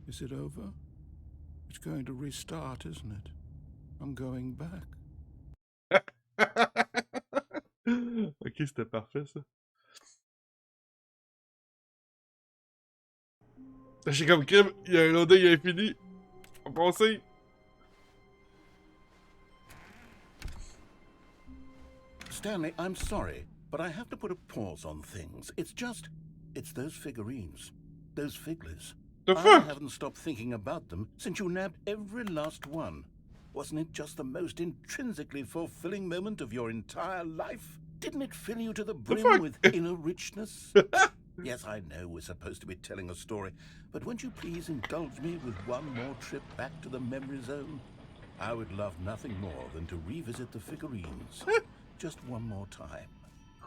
[SPEAKER 2] Is it over? It's going to restart, isn't it? I'm going back.
[SPEAKER 1] Ok, c'était parfait ça. J'ai comme crime, il y a un loading infini. On va passer.
[SPEAKER 2] Stanley, I'm sorry. but I have to put a pause on things. It's those figurines. Those figglers.
[SPEAKER 1] The
[SPEAKER 2] I
[SPEAKER 1] fuck?
[SPEAKER 2] haven't stopped thinking about them since you nabbed every last one. Wasn't it just the most intrinsically fulfilling moment of your entire life? Didn't it fill you to the brim with inner richness? Yes, I know we're supposed to be telling a story, but won't you please indulge me with one more trip back to the memory zone? I would love nothing more than to revisit the figurines. Just one more time.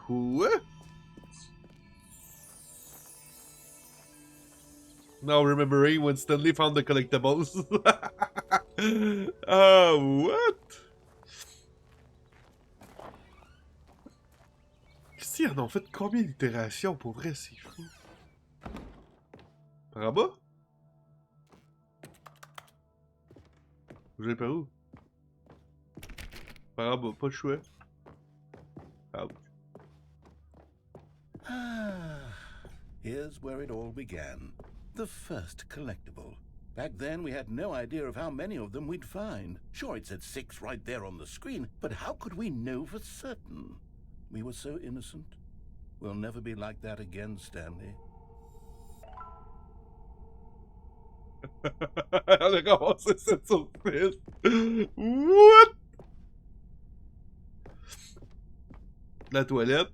[SPEAKER 1] What? Now remembering when Stanley found the collectibles. What? Qu'est-ce qu'ils en ont fait combien d'itérations pour vrai, c'est fou. Par en bas? Vous allez par où? Par en bas, pas de choix. Ouch.
[SPEAKER 2] Here's where it all began. The first collectible. Back then, we had no idea of how many of them we'd find. Sure, it said 6 right there on the screen, but how could we know for certain? We were so innocent. We'll never be like that again, Stanley.
[SPEAKER 1] On a commencé cette surprise. What? La toilette.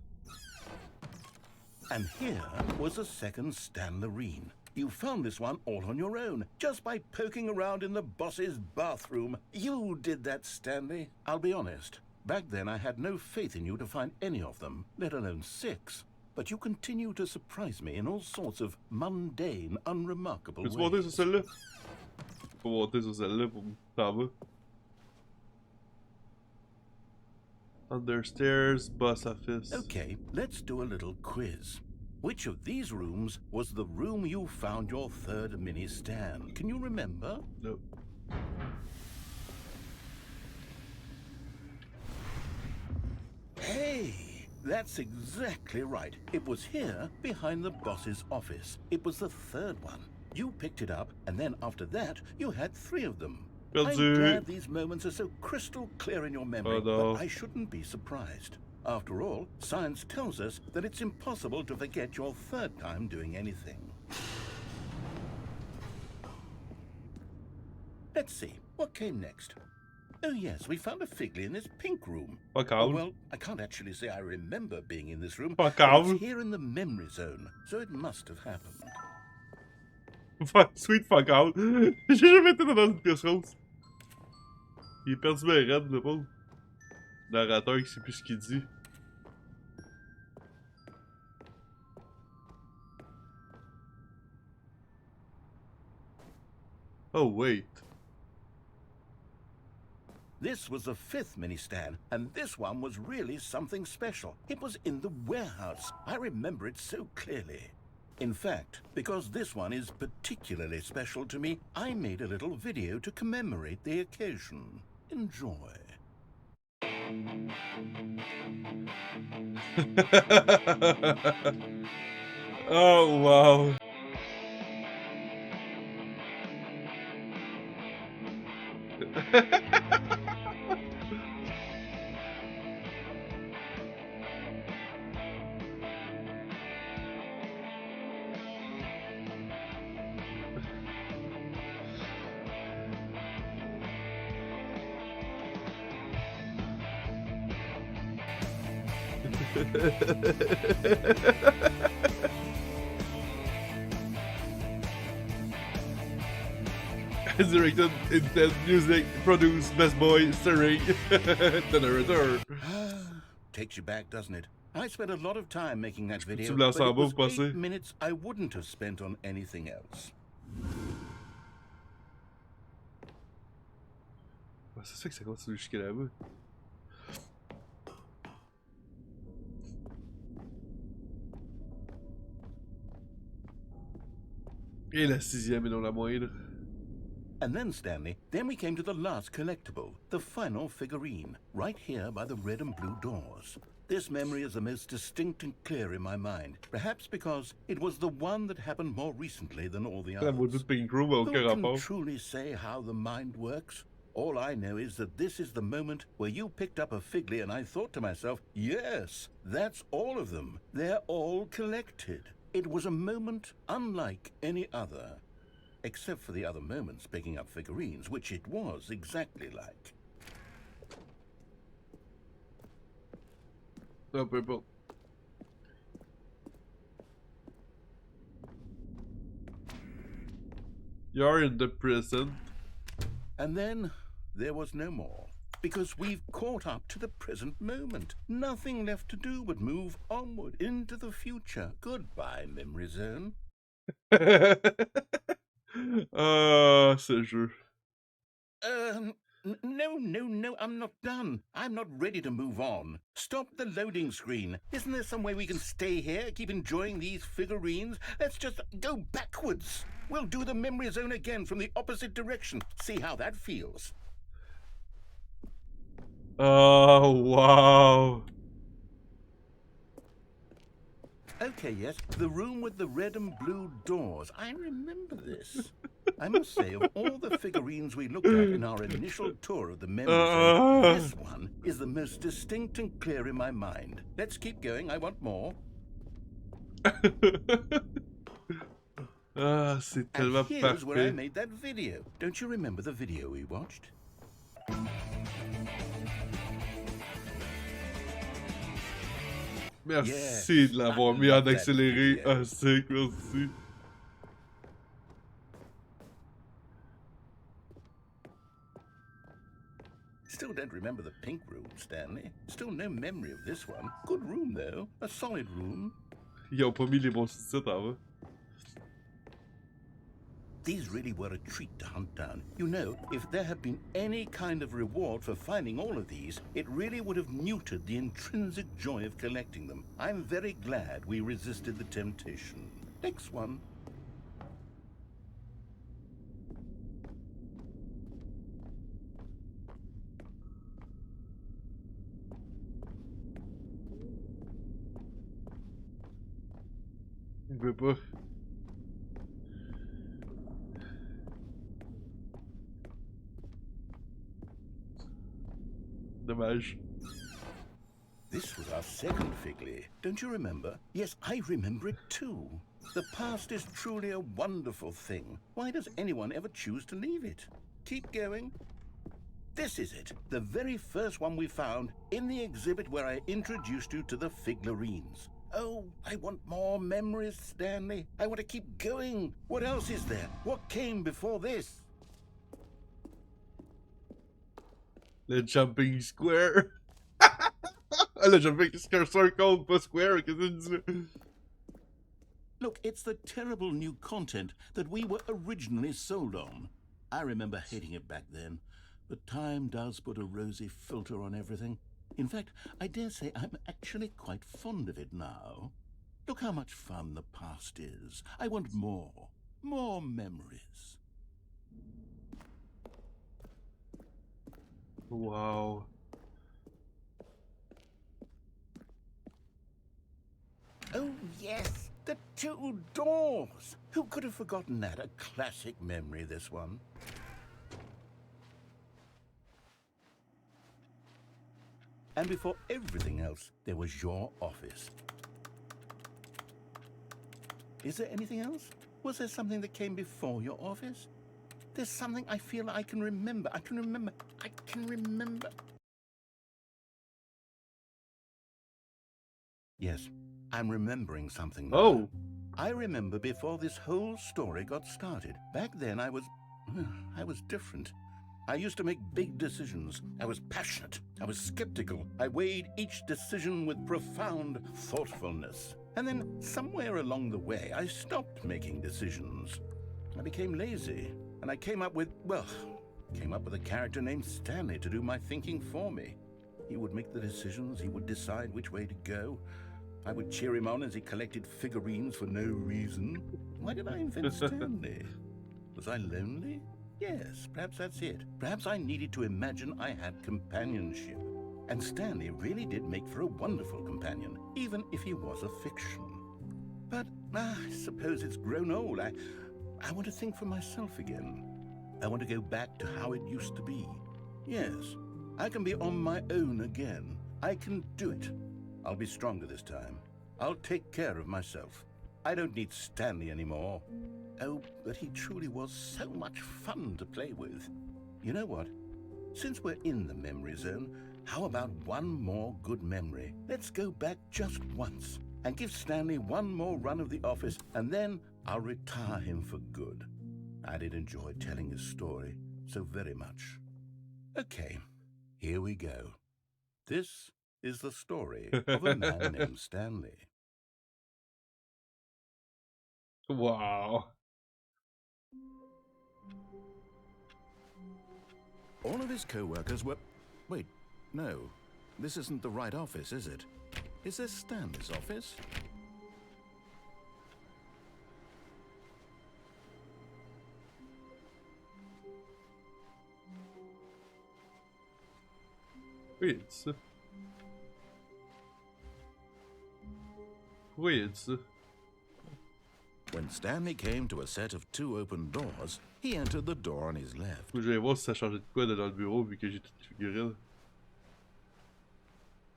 [SPEAKER 2] And here was a second Stanley. You found this one all on your own, just by poking around in the boss's bathroom. You did that, Stanley. I'll be honest. Back then, I had no faith in you to find any of them, let alone 6. But you continue to surprise me in all sorts of mundane, unremarkable ways.
[SPEAKER 1] Peux-tu monter sur celle-là? Faut monter sur celle-là pour t'en vas. Understairs, boss office.
[SPEAKER 2] Okay, let's do a little quiz. Which of these rooms was the room you found your third mini stand? Can you remember?
[SPEAKER 1] No.
[SPEAKER 2] Hey, that's exactly right. It was here, behind the boss's office. It was the third one. You picked it up, and then after that, you had 3 of them. I'm glad these moments are so crystal clear in your memory, but I shouldn't be surprised. After all, science tells us that it's impossible to forget your third time doing anything. Let's see, what came next? Oh yes, we found a figley in this pink room. Oh, well, I can't actually say I remember being in this room, but it's here in the memory zone, so it must have happened.
[SPEAKER 1] Sweet fuck out. J'ai jamais été dans une pièce rose. Il est perdu bien raide, le pauvre. Narrateur qui sait plus ce qu'il dit. Oh, wait.
[SPEAKER 2] This was the 5th mini stand, and this one was really something special. It was in the warehouse. I remember it so clearly. In fact, because this one is particularly special to me, I made a little video to commemorate the occasion. Enjoy.
[SPEAKER 1] Oh, wow. Directed, intense music, produced, best boy, starring, the narrator.
[SPEAKER 2] Takes you back, doesn't it? I spent a lot of time making that video,
[SPEAKER 1] but
[SPEAKER 2] it was 8 minutes I wouldn't have spent on anything else.
[SPEAKER 1] C'est ça que ça continue jusqu'à là-bas. Et la 6e et non la moindre.
[SPEAKER 2] And then, Stanley, then we came to the last collectible, the final figurine, right here by the red and blue doors. This memory is the most distinct and clear in my mind, perhaps because it was the one that happened more recently than all the others. Who can truly say how the mind works, All I know is that this is the moment where you picked up a Figley and I thought to myself, yes, that's all of them. They're all collected. It was a moment unlike any other. Except for the other moments picking up figurines, which it was exactly like.
[SPEAKER 1] No, people. You're in the prison.
[SPEAKER 2] And then there was no more. Because we've caught up to the present moment. Nothing left to do but move onward into the future. Goodbye, memory zone.
[SPEAKER 1] Ah, ce jeu.
[SPEAKER 2] No, I'm not done. I'm not ready to move on. Stop the loading screen. Isn't there some way we can stay here, keep enjoying these figurines? Let's just go backwards. We'll do the memory zone again from the opposite direction. See how that feels.
[SPEAKER 1] Oh, wow.
[SPEAKER 2] Okay, yes, the room with the red and blue doors. I remember this. I must say, of all the figurines we looked at in our initial tour of the memory zone, this one is the most distinct and clear in my mind. Let's keep going, I want more.
[SPEAKER 1] Ah, c'est
[SPEAKER 2] And
[SPEAKER 1] tellement
[SPEAKER 2] here's where I
[SPEAKER 1] parfait.
[SPEAKER 2] made that video. Don't you remember the video we watched?
[SPEAKER 1] Merci de l'avoir mis en accéléré. Ah, c'est merci.
[SPEAKER 2] Still don't remember the pink room, Stanley. Still no memory of this one. Good room, though. A solid room.
[SPEAKER 1] Ils ont pas mis les bons sous-titres en bas.
[SPEAKER 2] These really were a treat to hunt down. You know, if there had been any kind of reward for finding all of these, it really would have neutered the intrinsic joy of collecting them. I'm very glad we resisted the temptation. Next one.
[SPEAKER 1] Il veut pas. Dommage.
[SPEAKER 2] This was our second Figley. Don't you remember? Yes, I remember it too. The past is truly a wonderful thing. Why does anyone ever choose to leave it? Keep going. This is it, the very first one we found in the exhibit where I introduced you to the figurines. Oh, I want more memories, Stanley. I want to keep going. What else is there? What came before this?
[SPEAKER 1] Le jumping square. Le jumping circle, pas square. Qu'est-ce que tu dis là?
[SPEAKER 2] Look, it's the terrible new content that we were originally sold on. I remember hating it back then, but time does put a rosy filter on everything. In fact, I dare say I'm actually quite fond of it now. Look how much fun the past is. I want more. More memories.
[SPEAKER 1] Wow.
[SPEAKER 2] Oh, yes, the two doors. Who could have forgotten that? A classic memory, this one. And before everything else, there was your office. Is there anything else? Was there something that came before your office? There's something I feel I can remember. I can remember. Yes, I'm remembering something now.
[SPEAKER 1] Oh.
[SPEAKER 2] I remember before this whole story got started. Back then I was different. I used to make big decisions. I was passionate. I was skeptical. I weighed each decision with profound thoughtfulness. And then somewhere along the way, I stopped making decisions. I became lazy. And I came up with a character named Stanley to do my thinking for me. He would make the decisions. He would decide which way to go. I would cheer him on as he collected figurines for no reason. Why did I invent Stanley? Was I lonely? Yes, perhaps that's it. Perhaps I needed to imagine I had companionship. And Stanley really did make for a wonderful companion, even if he was a fiction. But I suppose it's grown old. I want to think for myself again. I want to go back to how it used to be. Yes, I can be on my own again. I can do it. I'll be stronger this time. I'll take care of myself. I don't need Stanley anymore. Oh, but he truly was so much fun to play with. You know what? Since we're in the memory zone, how about one more good memory? Let's go back just once and give Stanley one more run of the office, and then I'll retire him for good. I did enjoy telling his story so very much. Okay, here we go. This is the story of a man named Stanley.
[SPEAKER 1] Wow.
[SPEAKER 2] All of his co-workers were... Wait, no. This isn't the right office, is it? Is this Stanley's office?
[SPEAKER 1] Oui, il dit ça. Pourquoi il a dit ça?
[SPEAKER 2] When Stanley came to a set of 2 open doors, he entered the door on his left.
[SPEAKER 1] Faut que j'aille voir si ça changeait de quoi dans le bureau vu que j'ai toutes les figurines.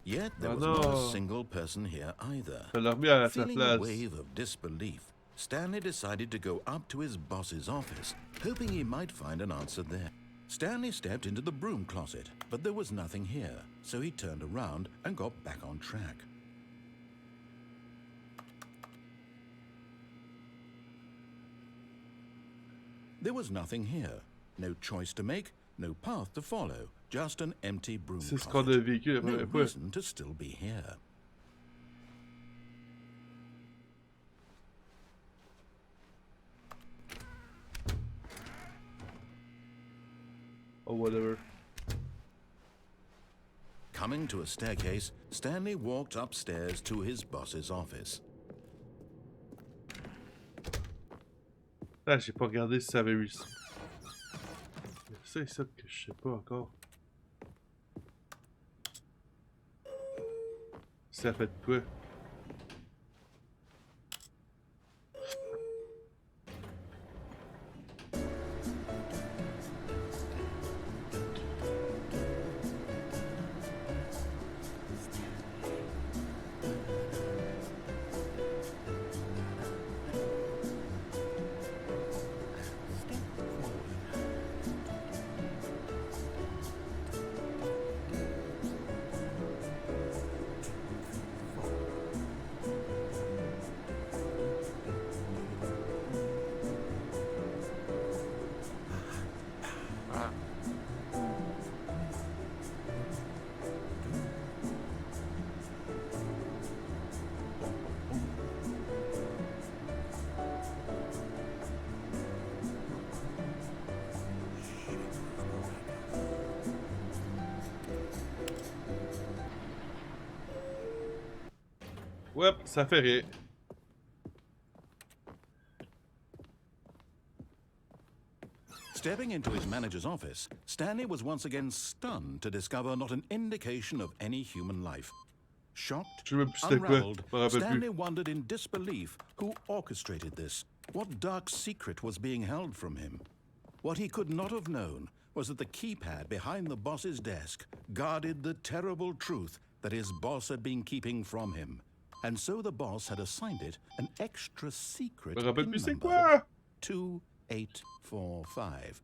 [SPEAKER 2] Yet there
[SPEAKER 1] Oh,
[SPEAKER 2] was not
[SPEAKER 1] no.
[SPEAKER 2] a single person here either.
[SPEAKER 1] Ça l'a remis à sa
[SPEAKER 2] Feeling a
[SPEAKER 1] place.
[SPEAKER 2] wave of disbelief, Stanley decided to go up to his boss's office, hoping he might find an answer there. Stanley stepped into the broom closet, but there was nothing here, so he turned around and got back on track. There was nothing here. No choice to make, no path to follow, just an empty broom
[SPEAKER 1] C'est ce qu'on a
[SPEAKER 2] closet.
[SPEAKER 1] vécu la
[SPEAKER 2] No
[SPEAKER 1] première fois.
[SPEAKER 2] reason to still be here.
[SPEAKER 1] Oh, whatever.
[SPEAKER 2] Coming to a staircase, Stanley walked upstairs to his boss's office.
[SPEAKER 1] Ah, j'ai pas regardé si ça avait réussi. C'est ça que je sais pas encore. Ça fait de quoi? Ouais, ça fait rire.
[SPEAKER 2] Stepping into his manager's office, Stanley was once again stunned to discover not an indication of any human life. Shocked,
[SPEAKER 1] Je sais même plus c'était quoi.
[SPEAKER 2] unraveled,
[SPEAKER 1] Je me rappelle
[SPEAKER 2] Stanley
[SPEAKER 1] plus.
[SPEAKER 2] wondered in disbelief who orchestrated this. What dark secret was being held from him? What he could not have known was that the keypad behind the boss's desk guarded the terrible truth that his boss had been keeping from him. And so the boss had assigned it an extra secret
[SPEAKER 1] Je me rappelle
[SPEAKER 2] PIN
[SPEAKER 1] plus c'est
[SPEAKER 2] number,
[SPEAKER 1] quoi.
[SPEAKER 2] 2845.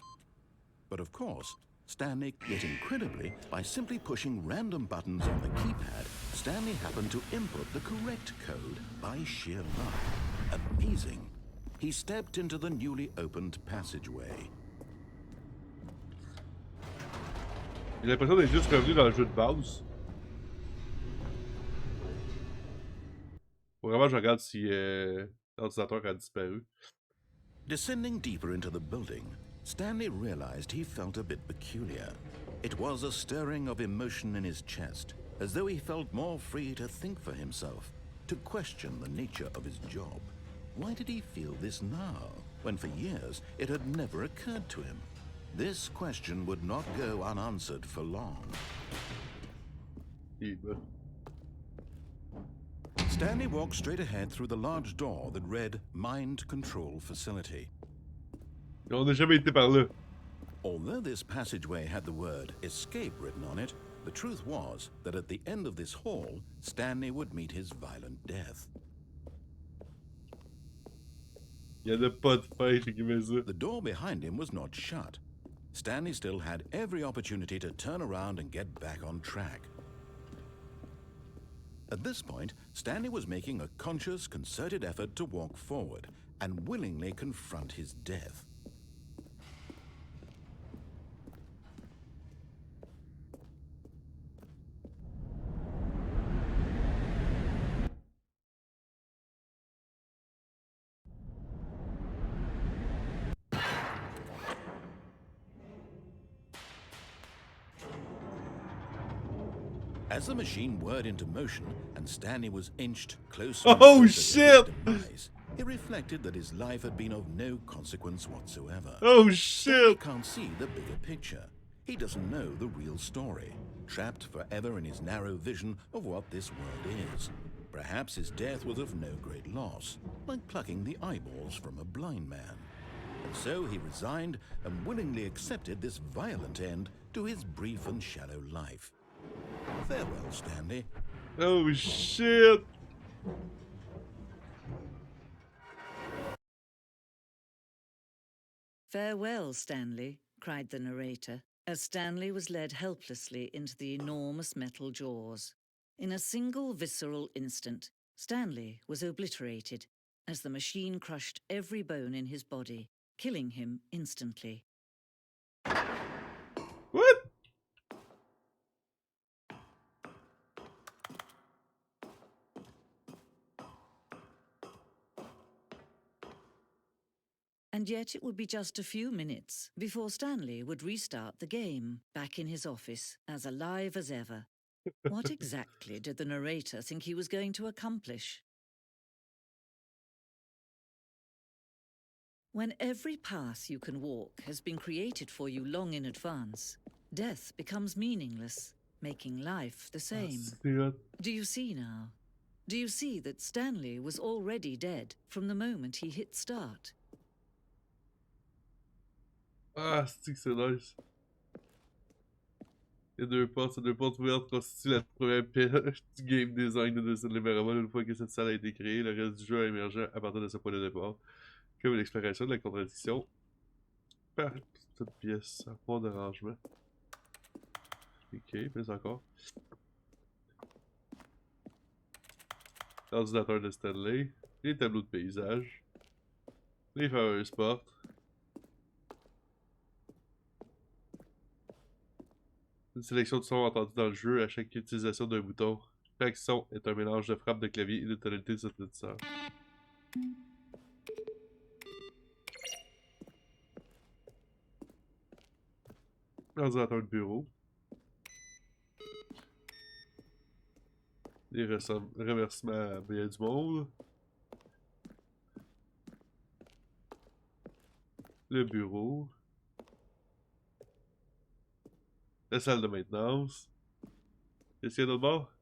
[SPEAKER 2] But of course, Stanley, yet incredibly, by simply pushing random buttons on the keypad, Stanley happened to input the correct code by sheer luck. Amazing. He stepped into the newly opened passageway.
[SPEAKER 1] J'ai l'impression d'être juste revenu dans le jeu de base. Faut vraiment que je regarde si l'ordinateur a disparu.
[SPEAKER 2] Descending deeper into the building, Stanley realized he felt a bit peculiar. It was a stirring of emotion in his chest, as though he felt more free to think for himself, to question the nature of his job. Why did he feel this now, when for years it had never occurred to him? This question would not go unanswered for long. Stanley walked straight ahead through the large door that read Mind Control Facility.
[SPEAKER 1] On n'a jamais été par là.
[SPEAKER 2] Although this passageway had the word escape written on it, the truth was that at the end of this hall, Stanley would meet his violent death.
[SPEAKER 1] Il y en a pas de fin, j'ai écrit ça.
[SPEAKER 2] The door behind him was not shut. Stanley still had every opportunity to turn around and get back on track. At this point, Stanley was making a conscious, concerted effort to walk forward and willingly confront his death. As the machine whirred into motion and Stanley was inched closer and
[SPEAKER 1] Oh,
[SPEAKER 2] closer to
[SPEAKER 1] shit!
[SPEAKER 2] his demise, he reflected that his life had been of no consequence whatsoever.
[SPEAKER 1] Oh
[SPEAKER 2] He
[SPEAKER 1] shit!
[SPEAKER 2] can't see the bigger picture. He doesn't know the real story, trapped forever in his narrow vision of what this world is. Perhaps his death was of no great loss, like plucking the eyeballs from a blind man. And so he resigned and willingly accepted this violent end to his brief and shallow life. Farewell, Stanley.
[SPEAKER 1] Oh shit!
[SPEAKER 6] "Farewell, Stanley," cried the narrator, as Stanley was led helplessly into the enormous metal jaws. In a single visceral instant, Stanley was obliterated as the machine crushed every bone in his body, killing him instantly.
[SPEAKER 1] What?
[SPEAKER 6] And yet it would be just a few minutes before Stanley would restart the game, back in his office, as alive as ever. What exactly did the narrator think he was going to accomplish? When every path you can walk has been created for you long in advance, death becomes meaningless, making life the same. Do you see now? Do you see that Stanley was already dead from the moment he hit start?
[SPEAKER 1] Ah, c'est nice. Les deux portes ouvertes constituent la première pierre du game design de Stanley Parable. Une fois que cette salle a été créée, le reste du jeu a émergé à partir de ce point de départ. Comme une exploration de la contradiction. Par toute pièce, à fond de rangement. Ok, plus encore. L'ordinateur de Stanley. Les tableaux de paysage. Les fameuses portes. Une sélection de sons entendus dans le jeu à chaque utilisation d'un bouton. Chaque son est un mélange de frappe de clavier et de tonalité de synthétiseur. Ordinateur de bureau. Les remerciements à bien du monde. Le bureau. La salle de maintenance. Qu'est-ce qu'il y a d'autre bord?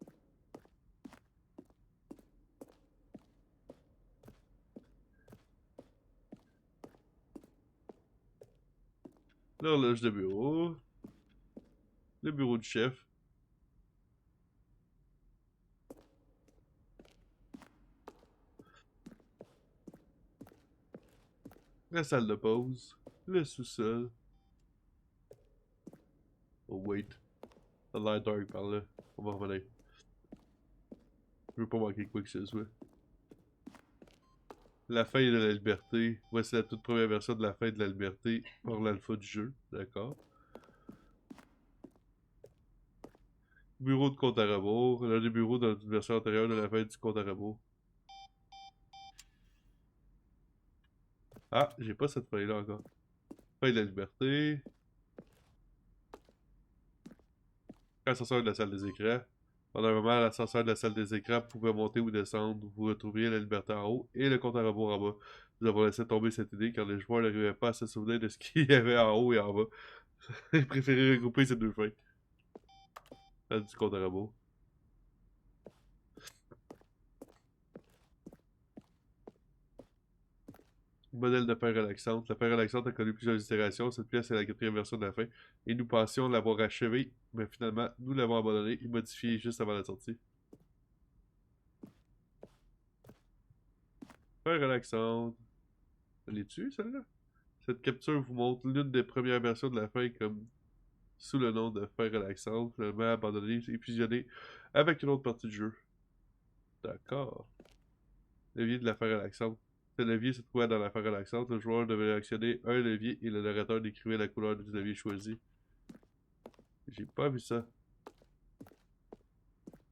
[SPEAKER 1] L'horloge de bureau. Le bureau du chef. La salle de pause. Le sous-sol. Oh wait. Ça a l'air dark par là. On va revenir. Je veux pas manquer quoi que ce soit. La fin de la liberté. Voici la toute première version de la fin de la liberté par l'alpha du jeu. D'accord. Bureau de compte à rebours. L'un des bureaux dans une version antérieure de la fin du compte à rebours. Ah, j'ai pas cette feuille-là encore. Fin de la liberté. Ascenseur de la salle des écrans. Pendant un moment, l'ascenseur de la salle des écrans pouvait monter ou descendre. Vous retrouviez la liberté en haut et le compte à rebours en bas. Nous avons laissé tomber cette idée car les joueurs n'arrivaient pas à se souvenir de ce qu'il y avait en haut et en bas. Ils préféraient regrouper ces deux fins. Là, du compte à rebours. Modèle de pain relaxante. La pain relaxante a connu plusieurs itérations. Cette pièce est la 4e version de la fin. Et nous pensions l'avoir achevée, mais finalement, nous l'avons abandonnée et modifiée juste avant la sortie. Pain relaxante. Elle est-tu, celle-là? Cette capture vous montre l'une des premières versions de la fin comme sous le nom de fin relaxante, finalement abandonnée et fusionnée avec une autre partie du jeu. D'accord. Levier de la fin relaxante. Ce levier se trouvait dans la fin relaxante. Le joueur devait actionner un levier et le narrateur décrivait la couleur du levier choisi. J'ai pas vu ça.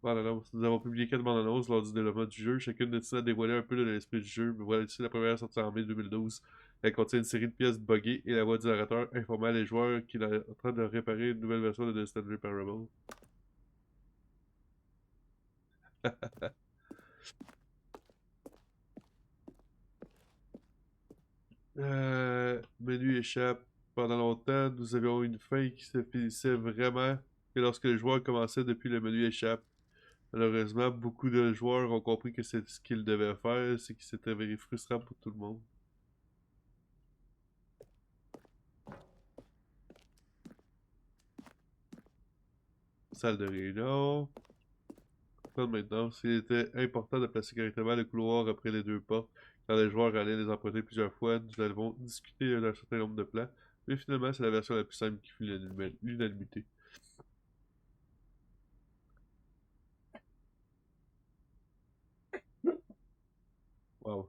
[SPEAKER 1] Bande-annonce. Nous avons publié 4 bandes annonces lors du développement du jeu. Chacune destinées à dévoiler un peu de l'esprit du jeu. Mais voilà ici la première sortie en mai 2012. Elle contient une série de pièces buggées et la voix du narrateur informait les joueurs qu'il est en train de réparer une nouvelle version de Stanley Parable. Menu échappe. Pendant longtemps, nous avions une fin qui se finissait vraiment que lorsque les joueurs commençaient depuis le menu échappe. Malheureusement, beaucoup de joueurs ont compris que c'est ce qu'ils devaient faire, c'est que c'était very frustrant pour tout le monde. Salle de réunion. Plan de maintenance. Il était important de placer correctement le couloir après les 2 portes. Quand les joueurs allaient les emprunter plusieurs fois, nous avons discuté d'un certain nombre de plans. Mais finalement, c'est la version la plus simple qui fut l'unanimité. Wow.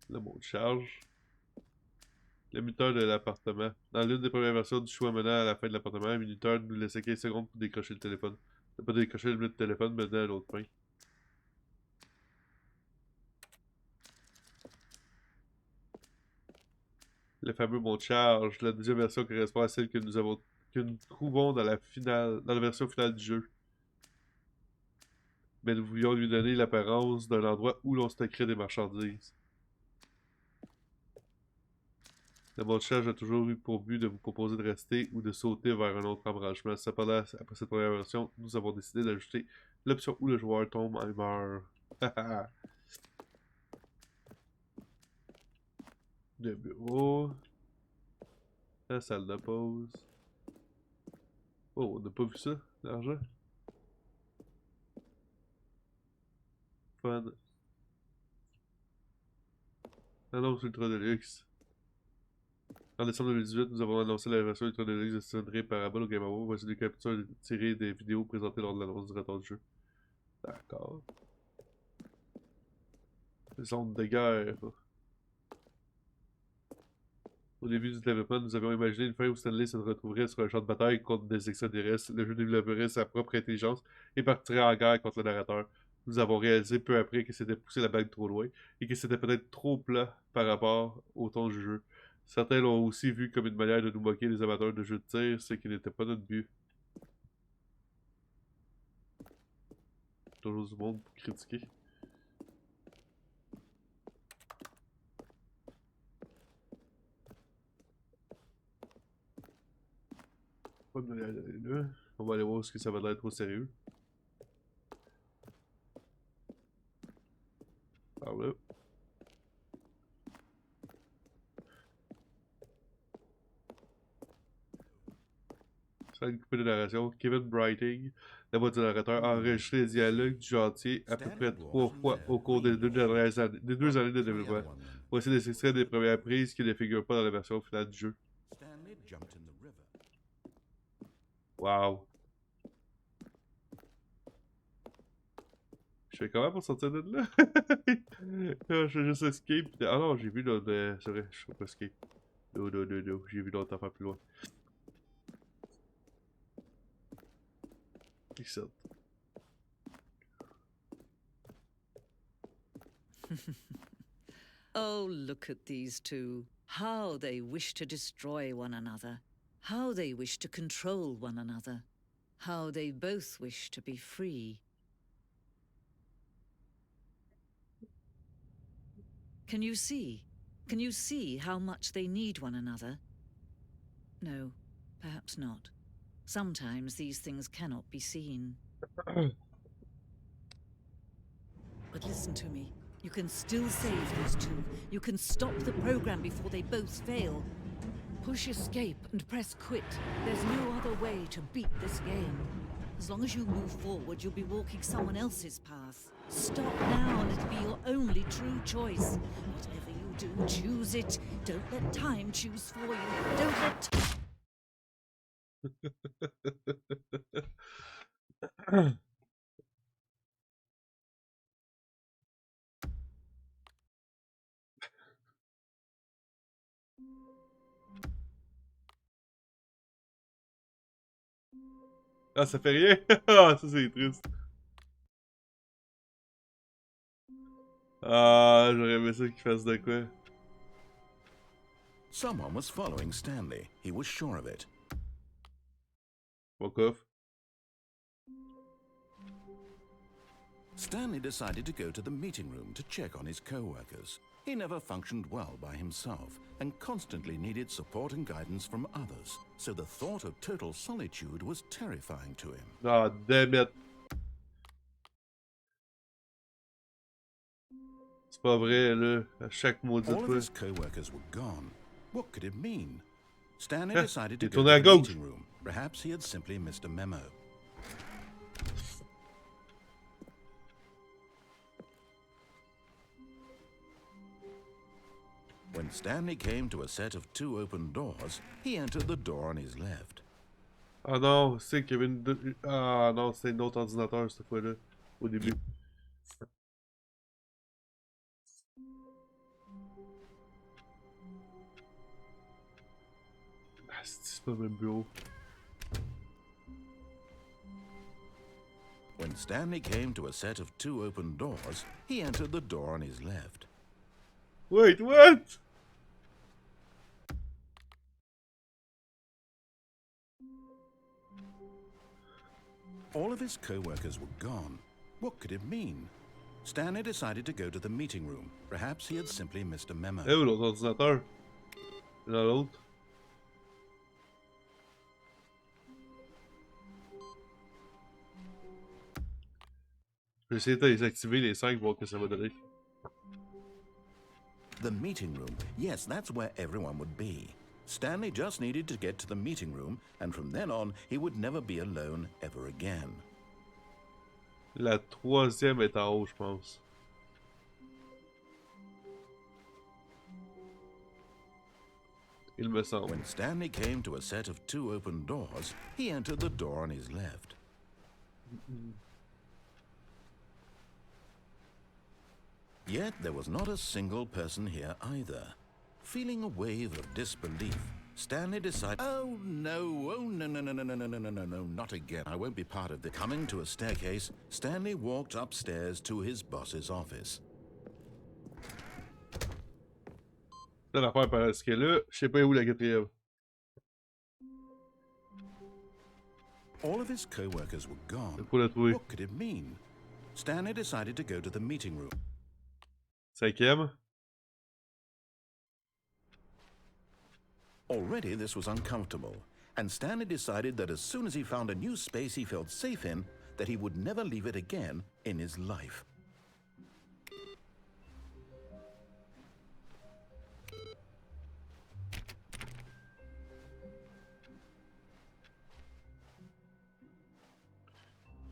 [SPEAKER 1] Le mot de charge. Le minuteur de l'appartement. Dans l'une des premières versions du choix menant à la fin de l'appartement, le minuteur nous laissait 15 secondes pour décrocher le téléphone. Ne pas décrocher le téléphone menant à l'autre fin. Le fameux mot de charge. La deuxième version correspond à celle que nous trouvons dans la version finale du jeu. Mais nous voulions lui donner l'apparence d'un endroit où l'on stockerait des marchandises. Le mot de charge a toujours eu pour but de vous proposer de rester ou de sauter vers un autre embranchement. Cependant, après cette première version, nous avons décidé d'ajouter l'option où le joueur tombe et meurt. Le bureau. La salle de pause. Oh, on n'a pas vu ça, l'argent. Fun. Annonce Ultra Deluxe. En décembre 2018, nous avons annoncé la version Ultra Deluxe de Stanley Parabole au Game Over. Voici des captures tirées des vidéos présentées lors de l'annonce du retour du jeu. D'accord. Zone de guerre. Au début du développement, nous avions imaginé une fin où Stanley se retrouverait sur un champ de bataille contre des extraterrestres. Le jeu développerait sa propre intelligence et partirait en guerre contre le narrateur. Nous avons réalisé peu après que c'était poussé la blague trop loin et que c'était peut-être trop plat par rapport au ton du jeu. Certains l'ont aussi vu comme une manière de nous moquer des amateurs de jeux de tir, ce qui n'était pas notre but. Toujours du monde pour critiquer. Pas de manière d'aller là. On va aller voir ce que ça va être au sérieux. Par là. Ça une coupée de narration. Kevin Brighting, la voix du narrateur, a enregistré les dialogues du gentil à peu près 3 fois au cours des 2 dernières années, des 2 années de développement. Voici des extraits des premières prises qui ne figurent pas dans la version finale du jeu. Wow. Je fais comment pour sortir de là? Je fais juste escape. Ah non, j'ai vu l'autre. C'est vrai, je fais pas escape. No. J'ai vu l'autre affaire plus loin. Excellent.
[SPEAKER 6] Oh, look at these two. How they wish to destroy one another. How they wish to control one another. How they both wish to be free. Can you see? Can you see how much they need one another? No, perhaps not. Sometimes these things cannot be seen. But listen to me. You can still save these two. You can stop the program before they both fail. Push escape and press quit. There's no other way to beat this game. As long as you move forward, you'll be walking someone else's path. Stop now and it'll be your only true choice. Whatever you do, choose it. Don't let time choose for you. Don't let...
[SPEAKER 1] Ah, ça fait rien? Ah, ça c'est triste. Ah, j'aurais aimé ça qu'il fasse de quoi.
[SPEAKER 2] Someone was following Stanley. He was sure of it.
[SPEAKER 1] Fuck off.
[SPEAKER 2] Stanley decided to go to the meeting room to check on his co-workers. He never functioned well by himself and constantly needed support and guidance from others, so the thought of total solitude was terrifying to him.
[SPEAKER 1] Ah, damn it. C'est pas vrai, là. À chaque maudite
[SPEAKER 2] All of
[SPEAKER 1] fois.
[SPEAKER 2] his co-workers were gone. What could it mean? Stanley decided to
[SPEAKER 1] Il
[SPEAKER 2] go
[SPEAKER 1] tournait à
[SPEAKER 2] to the
[SPEAKER 1] gauche.
[SPEAKER 2] meeting room. Perhaps he had simply missed a memo. When Stanley came to a set of 2 open doors, he entered the door on his left.
[SPEAKER 1] Ah non, c'est qu'il y avait une... Ah non, c'était un autre ordinateur cette fois-là, au début. Ah, c'est pas le même bureau.
[SPEAKER 2] When Stanley came to a set of 2 open doors, he entered the door on his left.
[SPEAKER 1] Wait, what?
[SPEAKER 2] All of his co-workers were gone. What could it mean? Stanley decided to go to the meeting room. Perhaps he had simply missed a memo.
[SPEAKER 1] Eh, où l'autre ordinateur? Dans l'autre. Je vais essayer de désactiver les 5, voir ce que ça va donner.
[SPEAKER 2] The meeting room. Yes, that's where everyone would be. Stanley just needed to get to the meeting room, and from then on, he would never be alone ever again.
[SPEAKER 1] La troisième est en haut, je pense. Il me semble.
[SPEAKER 2] When Stanley came to a set of 2 open doors, he entered the door on his left. Yet there was not a single person here either. Feeling a wave of disbelief, Stanley decided, oh no, not again. I won't be part of this. Coming to a staircase, Stanley walked upstairs to his boss's office.
[SPEAKER 1] C'est l'affaire parce que là, je sais pas où la quatrième.
[SPEAKER 2] All of his co-workers were gone.
[SPEAKER 1] Faut la trouver.
[SPEAKER 2] What could it mean? Stanley decided to go to the meeting room.
[SPEAKER 1] Cinquième.
[SPEAKER 2] Already this was uncomfortable, and Stanley decided that as soon as he found a new space he felt safe in, that he would never leave it again in his life.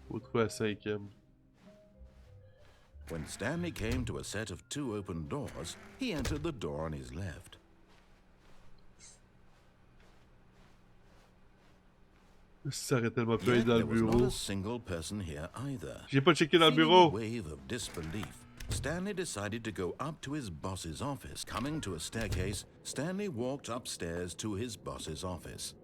[SPEAKER 1] Faut trouver la cinquième.
[SPEAKER 2] When Stanley came to a set of 2 open doors, he entered the door on his left.
[SPEAKER 1] Ça aurait tellement pu
[SPEAKER 2] Yet
[SPEAKER 1] être dans le
[SPEAKER 2] there was not
[SPEAKER 1] bureau.
[SPEAKER 2] a single person here either.
[SPEAKER 1] J'ai pas checké dans le
[SPEAKER 2] Feeling
[SPEAKER 1] bureau.
[SPEAKER 2] a wave of disbelief, Stanley decided to go up to his boss's office. Coming to a staircase, Stanley walked upstairs to his boss's office.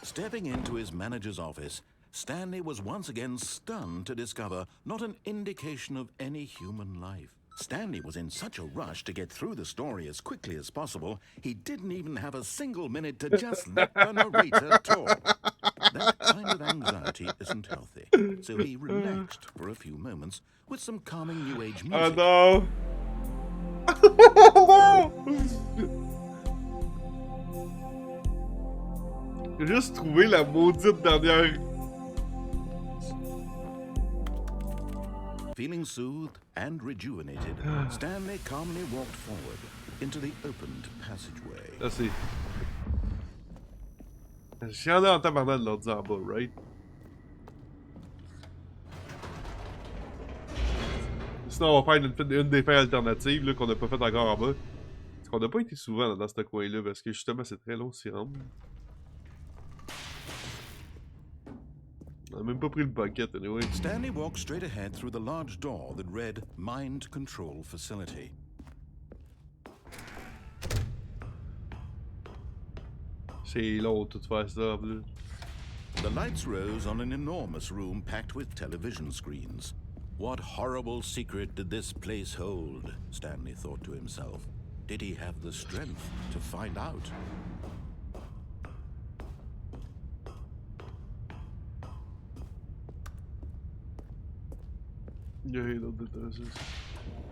[SPEAKER 2] Stepping into his manager's office, Stanley was once again stunned to discover not an indication of any human life. Stanley was in such a rush to get through the story as quickly as possible, he didn't even have a single minute to just let the narrator talk. That kind of anxiety isn't healthy, so he relaxed for a few moments with some calming New Age music.
[SPEAKER 1] Oh no! J'ai juste trouvé la maudite dernière.
[SPEAKER 2] Feeling soothed and rejuvenated, Stanley calmly walked forward into the opened passageway.
[SPEAKER 1] Là, c'est. J'y en ai en tabarnak de l'ordi en bas, right? Sinon, on va faire une des fins alternatives là, qu'on n'a pas fait encore en bas. Parce qu'on n'a pas été souvent dans ce coin-là, parce que justement, c'est très long de s'y rendre. On n'a même pas pris le bucket, anyway.
[SPEAKER 2] Stanley walked straight ahead through the large door that read Mind Control Facility.
[SPEAKER 1] C'est long tout faire ça, en plus.
[SPEAKER 2] The lights rose on an enormous room packed with television screens. What horrible secret did this place hold? Stanley thought to himself. Did he have the strength to find out?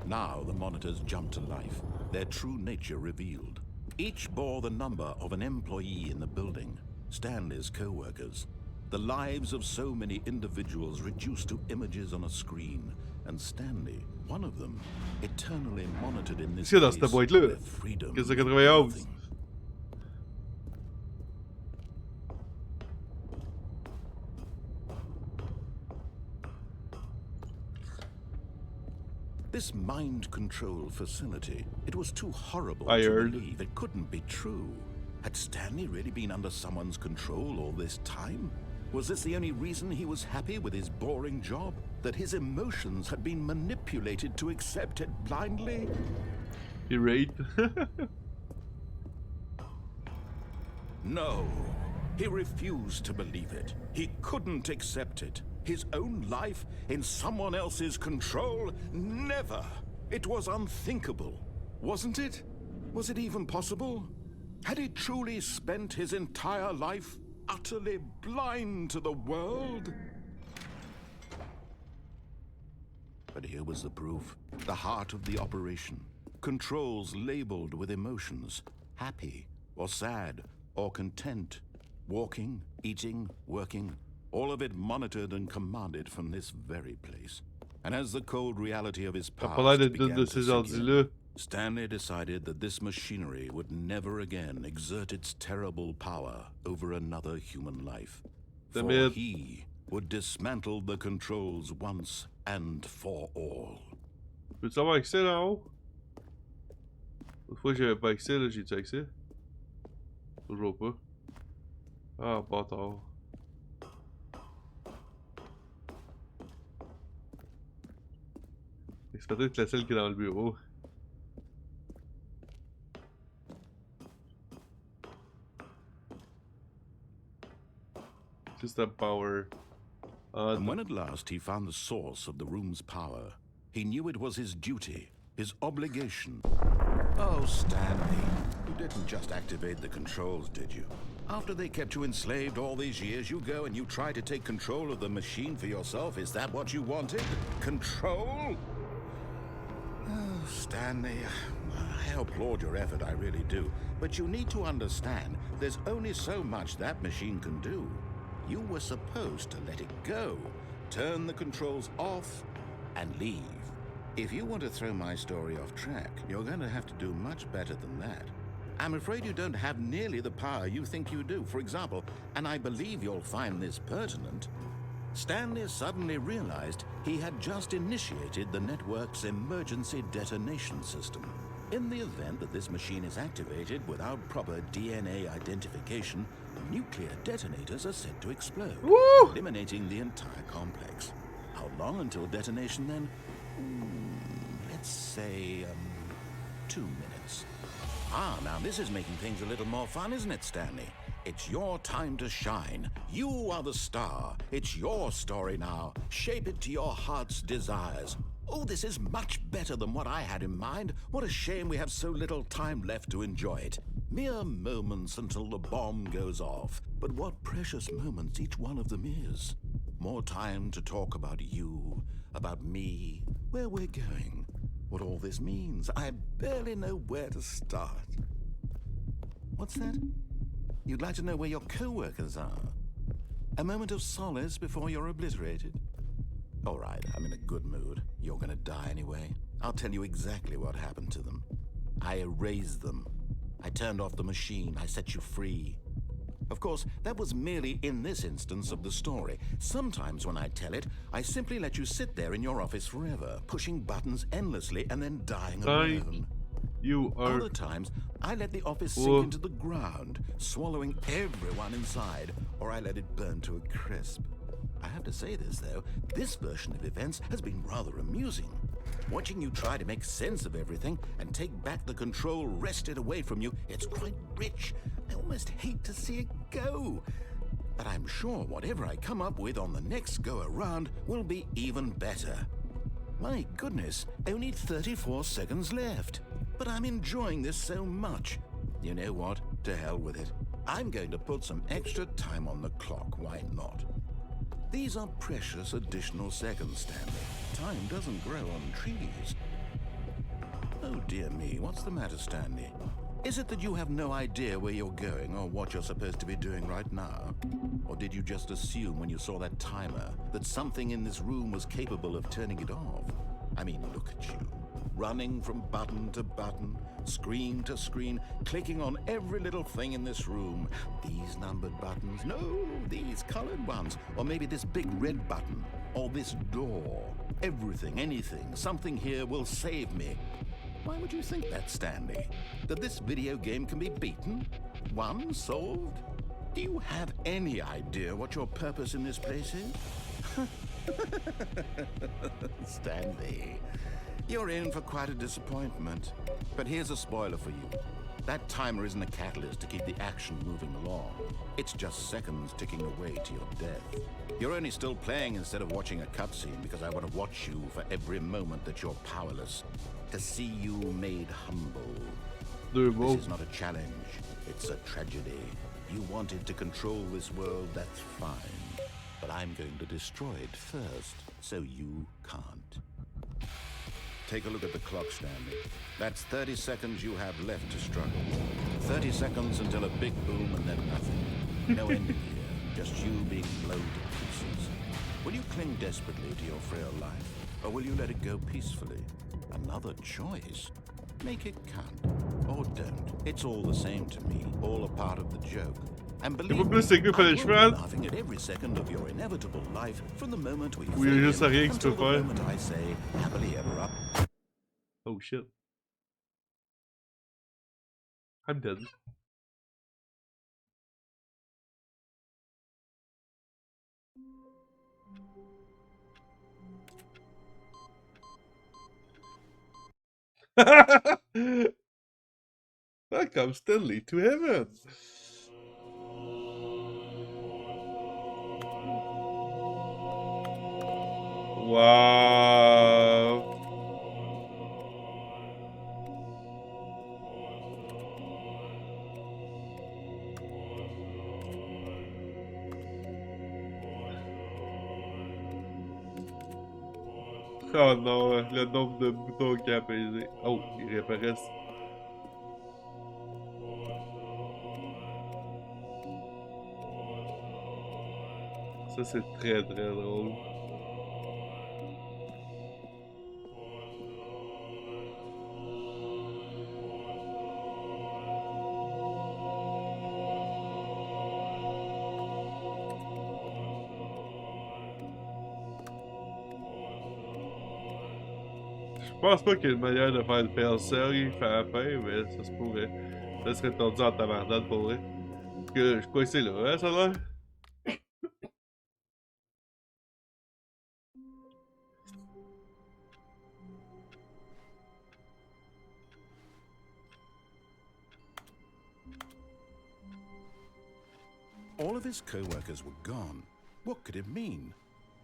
[SPEAKER 2] Now the monitors jumped to life, their true nature revealed. Each bore the number of an employee in the building, Stanley's co-workers. The lives of so many individuals reduced to images on a screen, and Stanley, one of them, eternally monitored in this place where freedom meant nothing. This mind control facility, it was too horrible to believe. It couldn't be true. Had Stanley really been under someone's control all this time? Was this the only reason he was happy with his boring job? That his emotions had been manipulated to accept it blindly?
[SPEAKER 1] You're right.
[SPEAKER 2] No. He refused to believe it. He couldn't accept it. His own life in someone else's control? Never! It was unthinkable. Wasn't it? Was it even possible? Had he truly spent his entire life utterly blind to the world? But here was the proof. The heart of the operation. Controls labeled with emotions. Happy, or sad, or content. Walking, eating, working. All of it monitored and commanded from this very place. And as the cold reality of his past began to sink in, Stanley decided that this machinery would never again exert its terrible power over another human life. For he would dismantle the controls once and for all.
[SPEAKER 1] Peux-tu avoir accès là-haut? L'autre fois que j'avais pas accès, là, j'ai-tu accès? Toujours pas. Ah, bâtard. C'est peut-être la celle qui est dans le bureau. System power.
[SPEAKER 2] And when at last he found the source of the room's power, he knew it was his duty, his obligation. Oh, Stanley, you didn't just activate the controls, did you? After they kept you enslaved all these years, you go and you try to take control of the machine for yourself. Is that what you wanted? Control? Oh, Stanley, I applaud your effort, I really do. But you need to understand, there's only so much that machine can do. You were supposed to let it go, turn the controls off, and leave. If you want to throw my story off track, you're going to have to do much better than that. I'm afraid you don't have nearly the power you think you do. For example, and I believe you'll find this pertinent, Stanley suddenly realized he had just initiated the network's emergency detonation system. In the event that this machine is activated without proper DNA identification, nuclear detonators are said to explode, eliminating the entire complex. How long until detonation then? Let's say, 2 minutes. Ah, now this is making things a little more fun, isn't it, Stanley? It's your time to shine. You are the star. It's your story now. Shape it to your heart's desires. Oh, this is much better than what I had in mind. What a shame we have so little time left to enjoy it. Mere moments until the bomb goes off. But what precious moments each one of them is. More time to talk about you, about me, where we're going, what all this means. I barely know where to start. What's that? You'd like to know where your co-workers are? A moment of solace before you're obliterated? All right, I'm in a good mood. You're gonna die anyway. I'll tell you exactly what happened to them. I erased them. I turned off the machine. I set you free. Of course, that was merely in this instance of the story. Sometimes when I tell it, I simply let you sit there in your office forever, pushing buttons endlessly and then dying alone.
[SPEAKER 1] You are...
[SPEAKER 2] Other times, I let the office sink into the ground, swallowing everyone inside, or I let it burn to a crisp. I have to say this, though, this version of events has been rather amusing. Watching you try to make sense of everything and take back the control wrested away from you, it's quite rich. I almost hate to see it go. But I'm sure whatever I come up with on the next go-around will be even better. My goodness, only 34 seconds left. But I'm enjoying this so much. You know what? To hell with it. I'm going to put some extra time on the clock, why not? These are precious additional seconds, Stanley. Time doesn't grow on trees. Oh dear me, what's the matter, Stanley? Is it that you have no idea where you're going or what you're supposed to be doing right now? Or did you just assume when you saw that timer that something in this room was capable of turning it off? I mean, look at you. Running from button to button, screen to screen, clicking on every little thing in this room. These numbered buttons, no, these colored ones, or maybe this big red button, or this door. Everything, anything, something here will save me. Why would you think that, Stanley? That this video game can be beaten? Won? Solved? Do you have any idea what your purpose in this place is? Stanley, you're in for quite a disappointment. But here's a spoiler for you. That timer isn't a catalyst to keep the action moving along. It's just seconds ticking away to your death. You're only still playing instead of watching a cutscene because I want to watch you for every moment that you're powerless. To see you made humble. This is not a challenge. It's a tragedy. You wanted to control this world, that's fine. But I'm going to destroy it first, so you can't. Take a look at the clock, Stanley. That's 30 seconds you have left to struggle. 30 seconds until a big boom and then nothing. No ending here, just you being blown to pieces. Will you cling desperately to your frail life, or will you let it go peacefully? Another choice. Make it count, or don't. It's all the same to me, all a part of the joke. And believe me, I will be laughing at every second of your inevitable life from the moment we fade in until the moment I say happily ever up.
[SPEAKER 1] Oh shit. I'm dead. Welcome, Stanley, to heaven. Wow. Oh non, le nombre de boutons qu'il a pesé. Oh, ils réapparaissent. Ça, c'est très très drôle. Je pense pas qu'il y ait une manière de faire une fail save à la fin, mais ça se pourrait. Ça serait tordu en tabarnade pour vrai. Que je crois que c'est là, hein, ça va?
[SPEAKER 2] All of his co-workers were gone. What could it mean?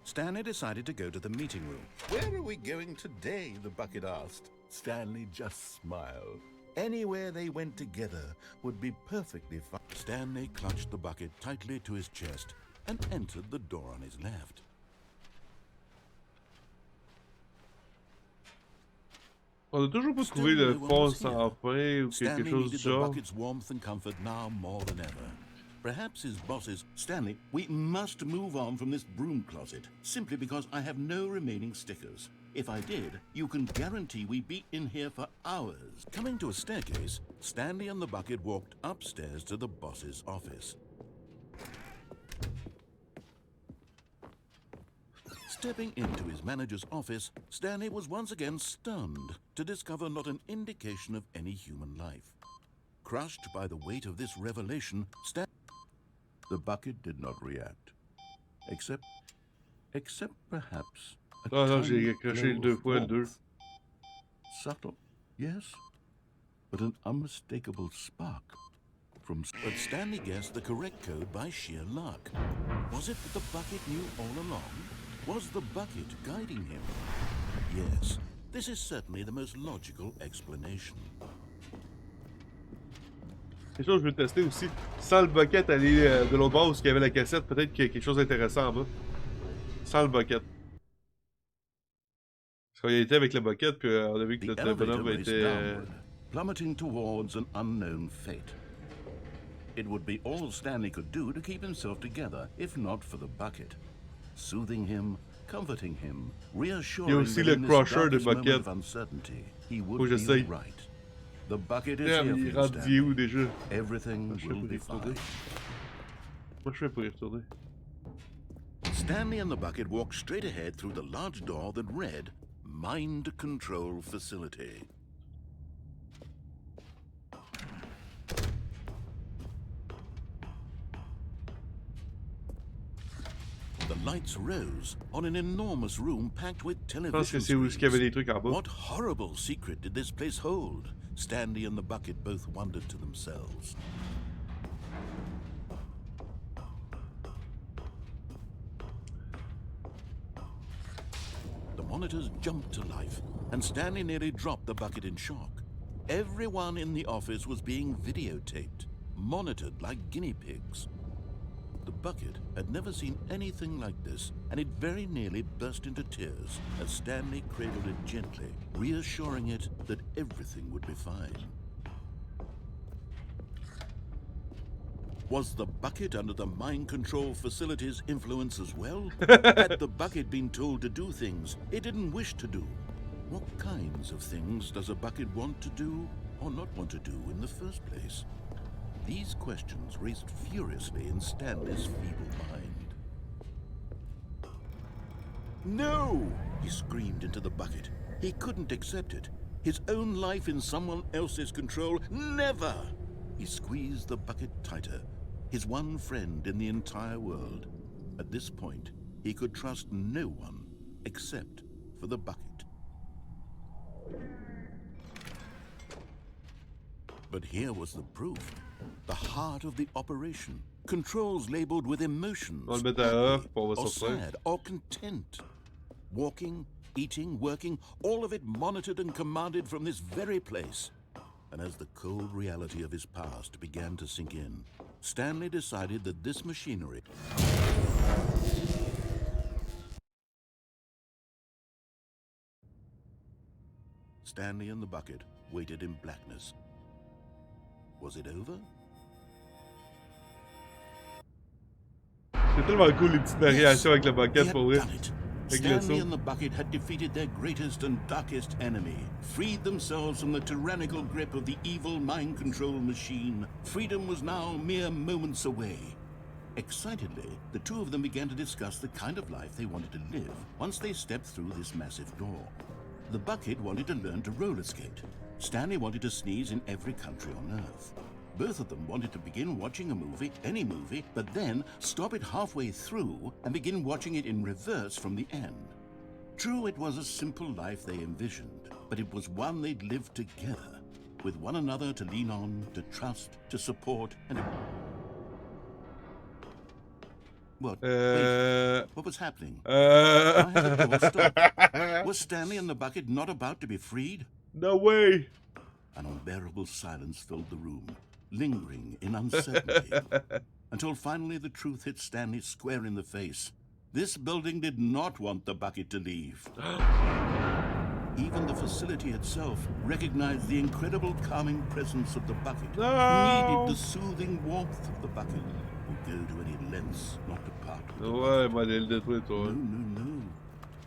[SPEAKER 2] Stanley decided to go to the meeting room. Where are we going today? The bucket asked. Stanley just smiled. Anywhere they went together would be perfectly fine. Stanley clutched the bucket tightly to his chest and entered the door on his left.
[SPEAKER 1] On a toujours pas trouvé le fond sans fin ou quelque chose du genre.
[SPEAKER 2] The bucket's warmth and comfort now more than ever. Perhaps his bosses, Stanley, we must move on from this broom closet, simply because I have no remaining stickers. If I did, you can guarantee we'd be in here for hours. Coming to a staircase, Stanley and the bucket walked upstairs to the boss's office. Stepping into his manager's office, Stanley was once again stunned to discover not an indication of any human life. Crushed by the weight of this revelation, the bucket did not react. Except perhaps a
[SPEAKER 1] non, j'ai
[SPEAKER 2] tiny
[SPEAKER 1] accroché
[SPEAKER 2] glow
[SPEAKER 1] deux
[SPEAKER 2] of
[SPEAKER 1] fois le 2.
[SPEAKER 2] warmth. Subtle, yes, but an unmistakable spark from... But Stanley guessed the correct code by sheer luck. Was it that the bucket knew all along? Was the bucket guiding him? Yes, this is certainly the most logical explanation.
[SPEAKER 1] Quelque chose que je veux tester aussi. Sans le bucket, aller de l'autre bord où il y avait la cassette, peut-être qu'il y a quelque chose d'intéressant en bas. Sans le bucket. Parce qu'on y était avec le bucket, puis on a vu que
[SPEAKER 2] The
[SPEAKER 1] notre
[SPEAKER 2] elevator
[SPEAKER 1] bonhomme
[SPEAKER 2] raced
[SPEAKER 1] était...
[SPEAKER 2] downward, plummeting towards an unknown fate. It would be all Stanley could do to keep himself together, if not for the bucket. Soothing him, comforting him, reassuring him
[SPEAKER 1] aussi
[SPEAKER 2] that
[SPEAKER 1] le
[SPEAKER 2] in this
[SPEAKER 1] crusher de
[SPEAKER 2] darkest moment
[SPEAKER 1] bucket.
[SPEAKER 2] of uncertainty, he
[SPEAKER 1] Faut
[SPEAKER 2] would
[SPEAKER 1] que
[SPEAKER 2] be
[SPEAKER 1] j'essaye.
[SPEAKER 2] right. The bucket is
[SPEAKER 1] Yeah,
[SPEAKER 2] here
[SPEAKER 1] il
[SPEAKER 2] for you,
[SPEAKER 1] rentre vieux où
[SPEAKER 2] Stanley.
[SPEAKER 1] déjà?
[SPEAKER 2] Everything
[SPEAKER 1] Je sais
[SPEAKER 2] will
[SPEAKER 1] pas
[SPEAKER 2] be
[SPEAKER 1] y retourner.
[SPEAKER 2] fine.
[SPEAKER 1] Moi, je fais pour y retourner.
[SPEAKER 2] Stanley and the bucket walked straight ahead through the large door that read, Mind Control Facility. The lights rose on an enormous room packed with
[SPEAKER 1] Je pense que
[SPEAKER 2] television
[SPEAKER 1] c'est où il y avait des
[SPEAKER 2] screens.
[SPEAKER 1] trucs en bas.
[SPEAKER 2] What horrible secret did this place hold? Stanley and the bucket both wondered to themselves. The monitors jumped to life, and Stanley nearly dropped the bucket in shock. Everyone in the office was being videotaped, monitored like guinea pigs. The bucket had never seen anything like this, and it very nearly burst into tears as Stanley cradled it gently, reassuring it that everything would be fine. Was the bucket under the mind control facility's influence as well? Had the bucket been told to do things it didn't wish to do? What kinds of things does a bucket want to do or not want to do in the first place? These questions raced furiously in Stanley's feeble mind. No! He screamed into the bucket. He couldn't accept it. His own life in someone else's control, never! He squeezed the bucket tighter. His one friend in the entire world. At this point, he could trust no one except for the bucket. But here was the proof. The heart of the operation. Controls labeled with emotions.
[SPEAKER 1] On va le mettre à off,
[SPEAKER 2] happy,
[SPEAKER 1] puis on va
[SPEAKER 2] or
[SPEAKER 1] sortir.
[SPEAKER 2] sad, or content. Walking, eating, working, all of it monitored and commanded from this very place. And as the cold reality of his past began to sink in, Stanley decided that this machinery... Stanley and the bucket waited in blackness. Was it over?
[SPEAKER 1] C'est tellement cool les petites variations avec le
[SPEAKER 2] He
[SPEAKER 1] bucket
[SPEAKER 2] had
[SPEAKER 1] pour vrai.
[SPEAKER 2] done it.
[SPEAKER 1] Avec le
[SPEAKER 2] Stanley
[SPEAKER 1] saut.
[SPEAKER 2] and the bucket had defeated their greatest and darkest enemy, freed themselves from the tyrannical grip of the evil mind control machine. Freedom was now mere moments away. Excitedly, the two of them began to discuss the kind of life they wanted to live once they stepped through this massive door. The bucket wanted to learn to roller skate. Stanley wanted to sneeze in every country on Earth. Both of them wanted to begin watching a movie, any movie, but then stop it halfway through and begin watching it in reverse from the end. True, it was a simple life they envisioned, but it was one they'd lived together, with one another to lean on, to trust, to support, and to... What? Wait, what was happening? Why had the door stopped? Was Stanley and the bucket not about to be freed?
[SPEAKER 1] No way!
[SPEAKER 2] An unbearable silence filled the room, lingering in uncertainty, until finally the truth hit Stanley square in the face. This building did not want the bucket to leave. Even the facility itself recognized the incredible calming presence of the bucket,
[SPEAKER 1] No!
[SPEAKER 2] needed the soothing warmth of the bucket, would go to any lengths not to part with the
[SPEAKER 1] Ouais,
[SPEAKER 2] bucket.
[SPEAKER 1] mais allez le détruire, toi.
[SPEAKER 2] No.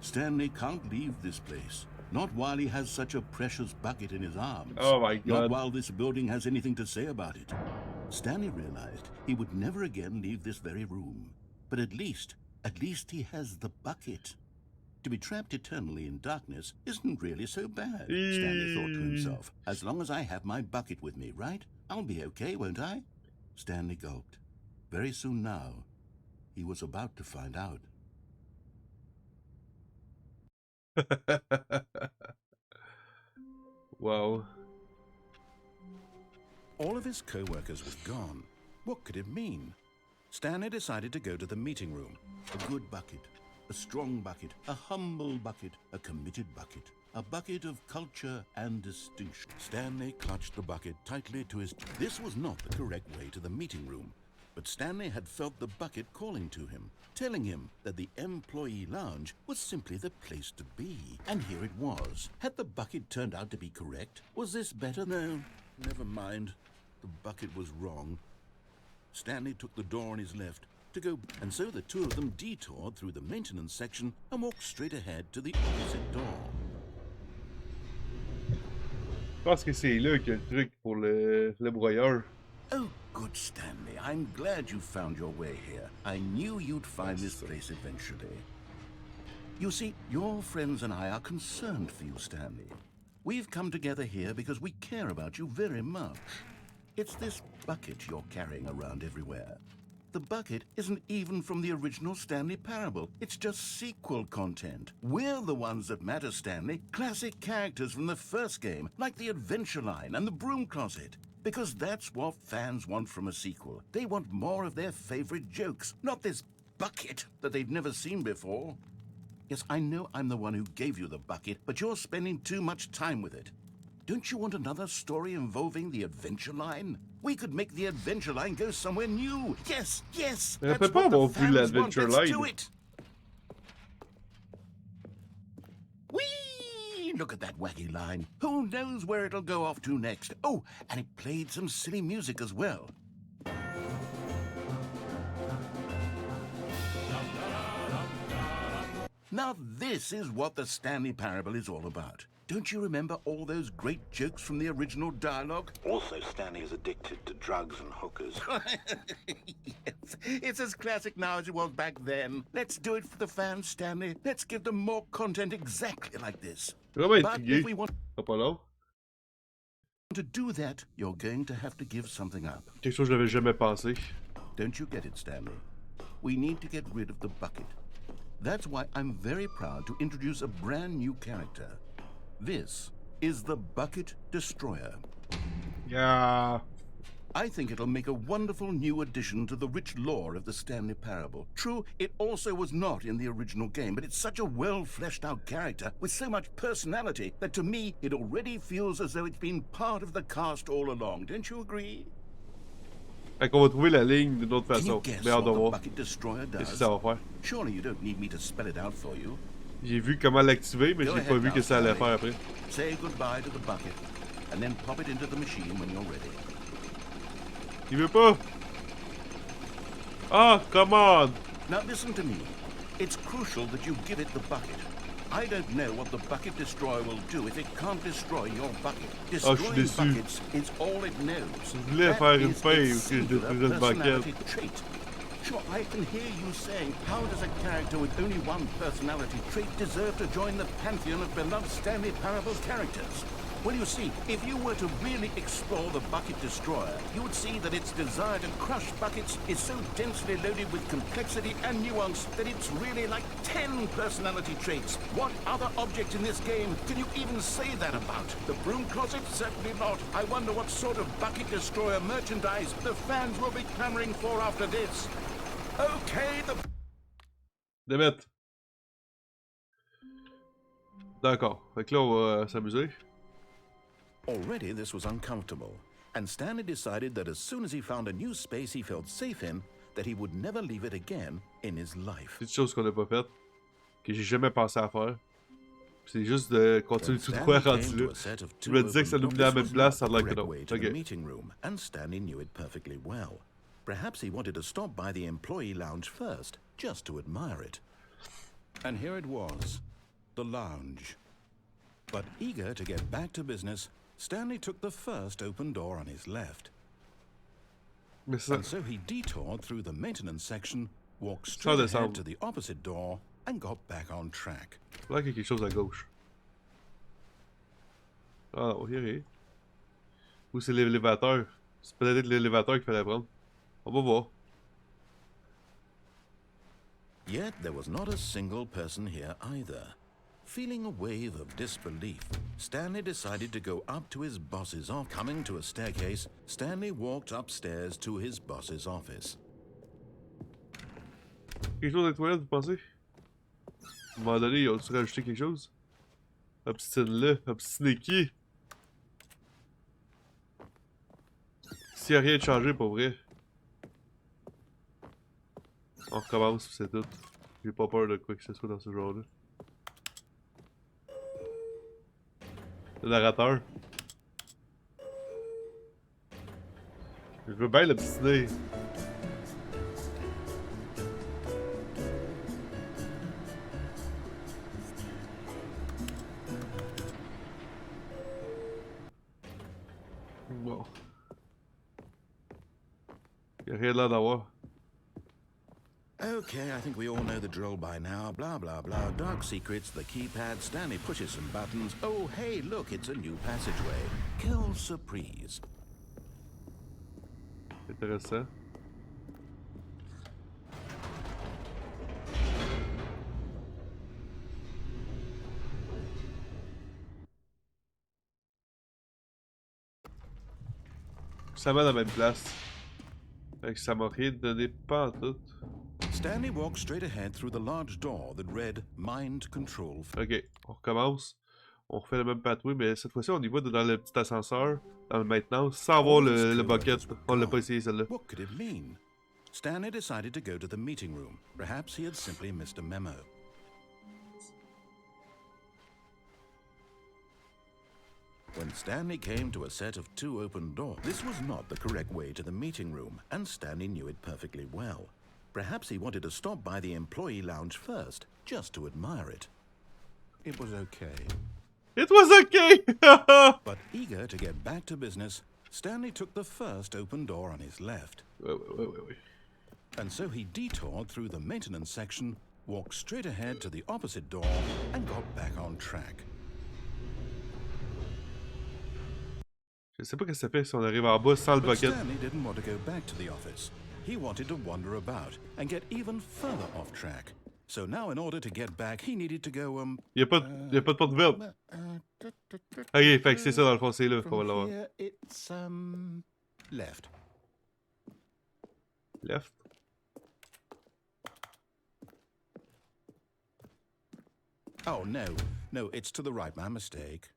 [SPEAKER 2] Stanley can't leave this place. Not while he has such a precious bucket in his arms.
[SPEAKER 1] Oh my
[SPEAKER 2] Not
[SPEAKER 1] God.
[SPEAKER 2] while this building has anything to say about it. Stanley realized he would never again leave this very room. But at least he has the bucket. To be trapped eternally in darkness isn't really so bad, Stanley thought to himself. As long as I have my bucket with me, right? I'll be okay, won't I? Stanley gulped. Very soon now, he was about to find out.
[SPEAKER 1] Wow.
[SPEAKER 2] All of his co-workers were gone. What could it mean? Stanley decided to go to the meeting room. A good bucket, a strong bucket, a humble bucket, a committed bucket, a bucket of culture and distinction. Stanley clutched the bucket tightly to his... This was not the correct way to the meeting room, but Stanley had felt the bucket calling to him, telling him that the employee lounge was simply the place to be. And here it was. Had the bucket turned out to be correct? Was this better? No, never mind. The bucket was wrong. Stanley took the door on his left to go, and so the two of them detoured through the maintenance section and walked straight ahead to the opposite door.
[SPEAKER 1] Je pense que c'est là qu'il y a le truc pour le broyeur.
[SPEAKER 2] Oh, good Stanley. I'm glad you found your way here. I knew you'd find this place eventually. You see, your friends and I are concerned for you, Stanley. We've come together here because we care about you very much. It's this bucket you're carrying around everywhere. The bucket isn't even from the original Stanley Parable. It's just sequel content. We're the ones that matter, Stanley. Classic characters from the first game, like the Adventure Line and the Broom Closet. Because that's what fans want from a sequel. They want more of their favorite jokes, not this bucket that they've never seen before. Yes, I know I'm the one who gave you the bucket, but you're spending too much time with it. Don't you want another story involving the Adventure Line? We could make the Adventure Line go somewhere new. Yes.
[SPEAKER 1] Mais
[SPEAKER 2] That's
[SPEAKER 1] peut pas
[SPEAKER 2] what the
[SPEAKER 1] avoir vu
[SPEAKER 2] fans want.
[SPEAKER 1] l'Adventure
[SPEAKER 2] Let's
[SPEAKER 1] Line.
[SPEAKER 2] do it. Whee! Look at that wacky line. Who knows where it'll go off to next? Oh, and it played some silly music as well. Now this is what the Stanley Parable is all about. Don't you remember all those great jokes from the original dialogue?
[SPEAKER 3] Also, Stanley is addicted to drugs and hookers.
[SPEAKER 2] Yes, it's as classic now as it was back then. Let's do it for the fans, Stanley. Let's give them more content exactly like this.
[SPEAKER 1] Vraiment
[SPEAKER 2] But
[SPEAKER 1] intrigué.
[SPEAKER 2] if we want
[SPEAKER 1] C'est pas long.
[SPEAKER 2] to do that, you're going to have to give something up.
[SPEAKER 1] Quelque chose que j'avais jamais pensé.
[SPEAKER 2] Don't you get it, Stanley? We need to get rid of the bucket. That's why I'm very proud to introduce a brand new character. This is the Bucket Destroyer.
[SPEAKER 1] Yeah.
[SPEAKER 2] I think it'll make a wonderful new addition to the rich lore of the Stanley Parable. True, it also was not in the original game, but it's such a well-fleshed-out character with so much personality that to me, it already feels as though it's been part of the cast all along. Don't you agree?
[SPEAKER 1] Fait qu'on va trouver la ligne d'une autre
[SPEAKER 2] Can you
[SPEAKER 1] façon.
[SPEAKER 2] guess
[SPEAKER 1] Mais hâte
[SPEAKER 2] what
[SPEAKER 1] de
[SPEAKER 2] the
[SPEAKER 1] voir
[SPEAKER 2] Bucket Destroyer
[SPEAKER 1] qu'est-ce que
[SPEAKER 2] does?
[SPEAKER 1] ça va faire.
[SPEAKER 2] Surely you don't need me to spell it out for you.
[SPEAKER 1] J'ai vu comment l'activer, mais
[SPEAKER 2] Go
[SPEAKER 1] j'ai
[SPEAKER 2] ahead
[SPEAKER 1] pas vu
[SPEAKER 2] now,
[SPEAKER 1] que ça allait
[SPEAKER 2] Stanley.
[SPEAKER 1] faire après.
[SPEAKER 2] Say goodbye to the bucket, and then pop it into the machine when you're ready.
[SPEAKER 1] Il veut pas. Ah, come on.
[SPEAKER 2] Now listen to me. It's crucial that you give it the bucket. I don't know what the Bucket Destroyer will do if it can't destroy your bucket.
[SPEAKER 1] je suis
[SPEAKER 2] Destroying
[SPEAKER 1] déçu.
[SPEAKER 2] buckets is all it knows.
[SPEAKER 1] Je voulais
[SPEAKER 2] That
[SPEAKER 1] faire une
[SPEAKER 2] is
[SPEAKER 1] fin
[SPEAKER 2] its
[SPEAKER 1] où que je
[SPEAKER 2] singular
[SPEAKER 1] détruisais le bucket.
[SPEAKER 2] personality trait. Sure, I can hear you saying, how does a character with only one personality trait deserve to join the pantheon of beloved Stanley Parable characters? Well, you see, if you were to really explore the Bucket Destroyer, you would see that its desire to crush buckets is so densely loaded with complexity and nuance that it's really like 10 personality traits. What other object in this game can you even say that about? The Broom Closet? Certainly not. I wonder what sort of Bucket Destroyer merchandise the fans will be clamoring for after this. Okay, the...
[SPEAKER 1] Démette. D'accord. Fait que là, on va s'amuser.
[SPEAKER 2] Already this was uncomfortable, and Stanley decided that as soon as he found a new space he felt safe in, that he would never leave it again in his life.
[SPEAKER 1] C'est une chose qu'on n'a pas faite. Que j'ai jamais pensé à faire. C'est juste de continuer tout droit rendu là. Je me disais que ça nous menait à la même place, ça a l'air que non. Ok.
[SPEAKER 2] Meeting room, and Stanley knew it perfectly well. Perhaps he wanted to stop by the employee lounge first, just to admire it. And here it was, the lounge. But eager to get back to business, Stanley took the first open door on his left.
[SPEAKER 1] Mais ça...
[SPEAKER 2] And so he detoured through the maintenance section, walked straight ahead to the opposite door, and got back on track.
[SPEAKER 1] Là, il y a quelque chose à gauche. Ah, on y est. Ou c'est l'élévateur. C'est peut-être l'élévateur qu'il fallait prendre. On va voir.
[SPEAKER 2] Yet there was not a single person here either. Feeling a wave of disbelief, Stanley decided to go up to his boss's office. Coming to a staircase, Stanley walked upstairs to his boss's office.
[SPEAKER 1] Quelque chose dans les toilettes, vous pensez? À un moment donné, ils ont-tu rajouté quelque chose? Obstine-le. Obstiné qui? S'il n'y a rien de changé, pour vrai. On recommence, c'est tout. J'ai pas peur de quoi que ce soit dans ce genre-là. Le narrateur. Je veux bien l'obstiner. Bon. Y'a rien l'air d'avoir.
[SPEAKER 2] Okay, I think we all know the drill by now. Blah, blah, blah. Dark secrets, the keypad. Stanley pushes some buttons. Oh, hey, look, it's a new passageway. Quelle surprise.
[SPEAKER 1] Intéressant. Ça va dans la même place. Fait que ça m'a rien donné pas en tout.
[SPEAKER 2] Stanley walked straight ahead through the large door that read Mind Control.
[SPEAKER 1] Ok, on recommence. On refait le même pathway, mais cette fois-ci on y va dans le petit ascenseur, dans le maintenance, sans avoir le bucket. On l'a pas essayé celle-là.
[SPEAKER 2] What could it mean? Stanley decided to go to the meeting room. Perhaps he had simply missed a memo. When Stanley came to a set of 2 open doors, this was not the correct way to the meeting room, and Stanley knew it perfectly well. Perhaps he wanted to stop by the employee lounge first, just to admire it. It was okay.
[SPEAKER 1] It was okay!
[SPEAKER 2] But eager to get back to business, Stanley took the first open door on his left.
[SPEAKER 1] Ouais.
[SPEAKER 2] And so he detoured through the maintenance section, walked straight ahead to the opposite door, and got back on track.
[SPEAKER 1] Je sais pas qu'est-ce que ça fait si on arrive en bas sans le
[SPEAKER 2] But
[SPEAKER 1] bucket.
[SPEAKER 2] Stanley didn't want to go back to the office. He wanted to wander about and get even further off track. So now in order to get back, he needed to go,
[SPEAKER 1] Y'a pas de porte ouverte. Ok, fait que c'est ça dans le fond, c'est là. On va l'avoir.
[SPEAKER 2] Here it's, left.
[SPEAKER 1] Left.
[SPEAKER 2] Oh, no, it's to the right, my mistake.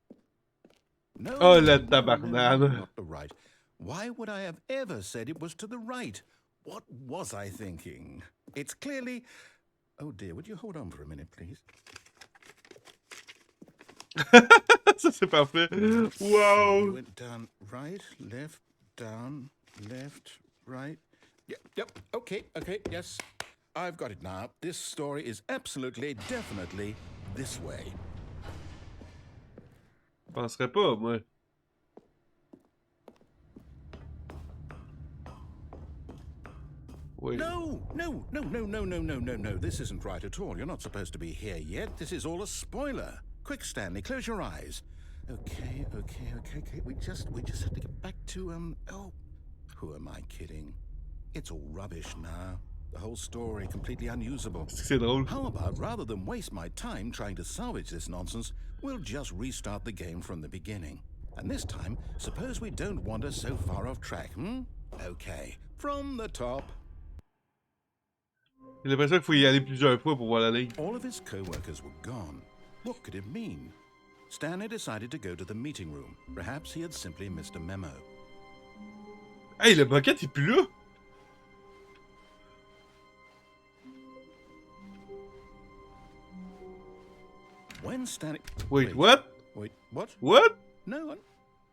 [SPEAKER 2] No,
[SPEAKER 1] Oh, la
[SPEAKER 2] no,
[SPEAKER 1] tabarnane.
[SPEAKER 2] not the right. Why would I have ever said it was to the right? What was I thinking? It's clearly... Oh dear, would you hold on for a minute, please?
[SPEAKER 1] Ça, c'est parfait.
[SPEAKER 2] You
[SPEAKER 1] Wow!
[SPEAKER 2] went down, right, left, down, left, right. Yep, okay, yes. I've got it now. This story is absolutely, definitely this way.
[SPEAKER 1] Je penserais pas, moi. Wait.
[SPEAKER 2] No. This isn't right at all. You're not supposed to be here yet. This is all a spoiler. Quick, Stanley, close your eyes. Okay. We just have to get back to, oh, who am I kidding? It's all rubbish now. The whole story completely unusable.
[SPEAKER 1] C'est drôle.
[SPEAKER 2] How about, rather than waste my time trying to salvage this nonsense, we'll just restart the game from the beginning. And this time, suppose we don't wander so far off track, Okay, from the top.
[SPEAKER 1] J'ai l'impression qu'il faut y aller plusieurs fois pour voir la ligne.
[SPEAKER 2] All of his co-workers were gone. What could it mean? Stanley decided to go to the meeting room. Perhaps he had simply missed a memo.
[SPEAKER 1] Hey, le bucket est plus là!
[SPEAKER 2] When Stanley...
[SPEAKER 1] Wait, what?
[SPEAKER 2] Wait, what?
[SPEAKER 1] What?
[SPEAKER 2] No,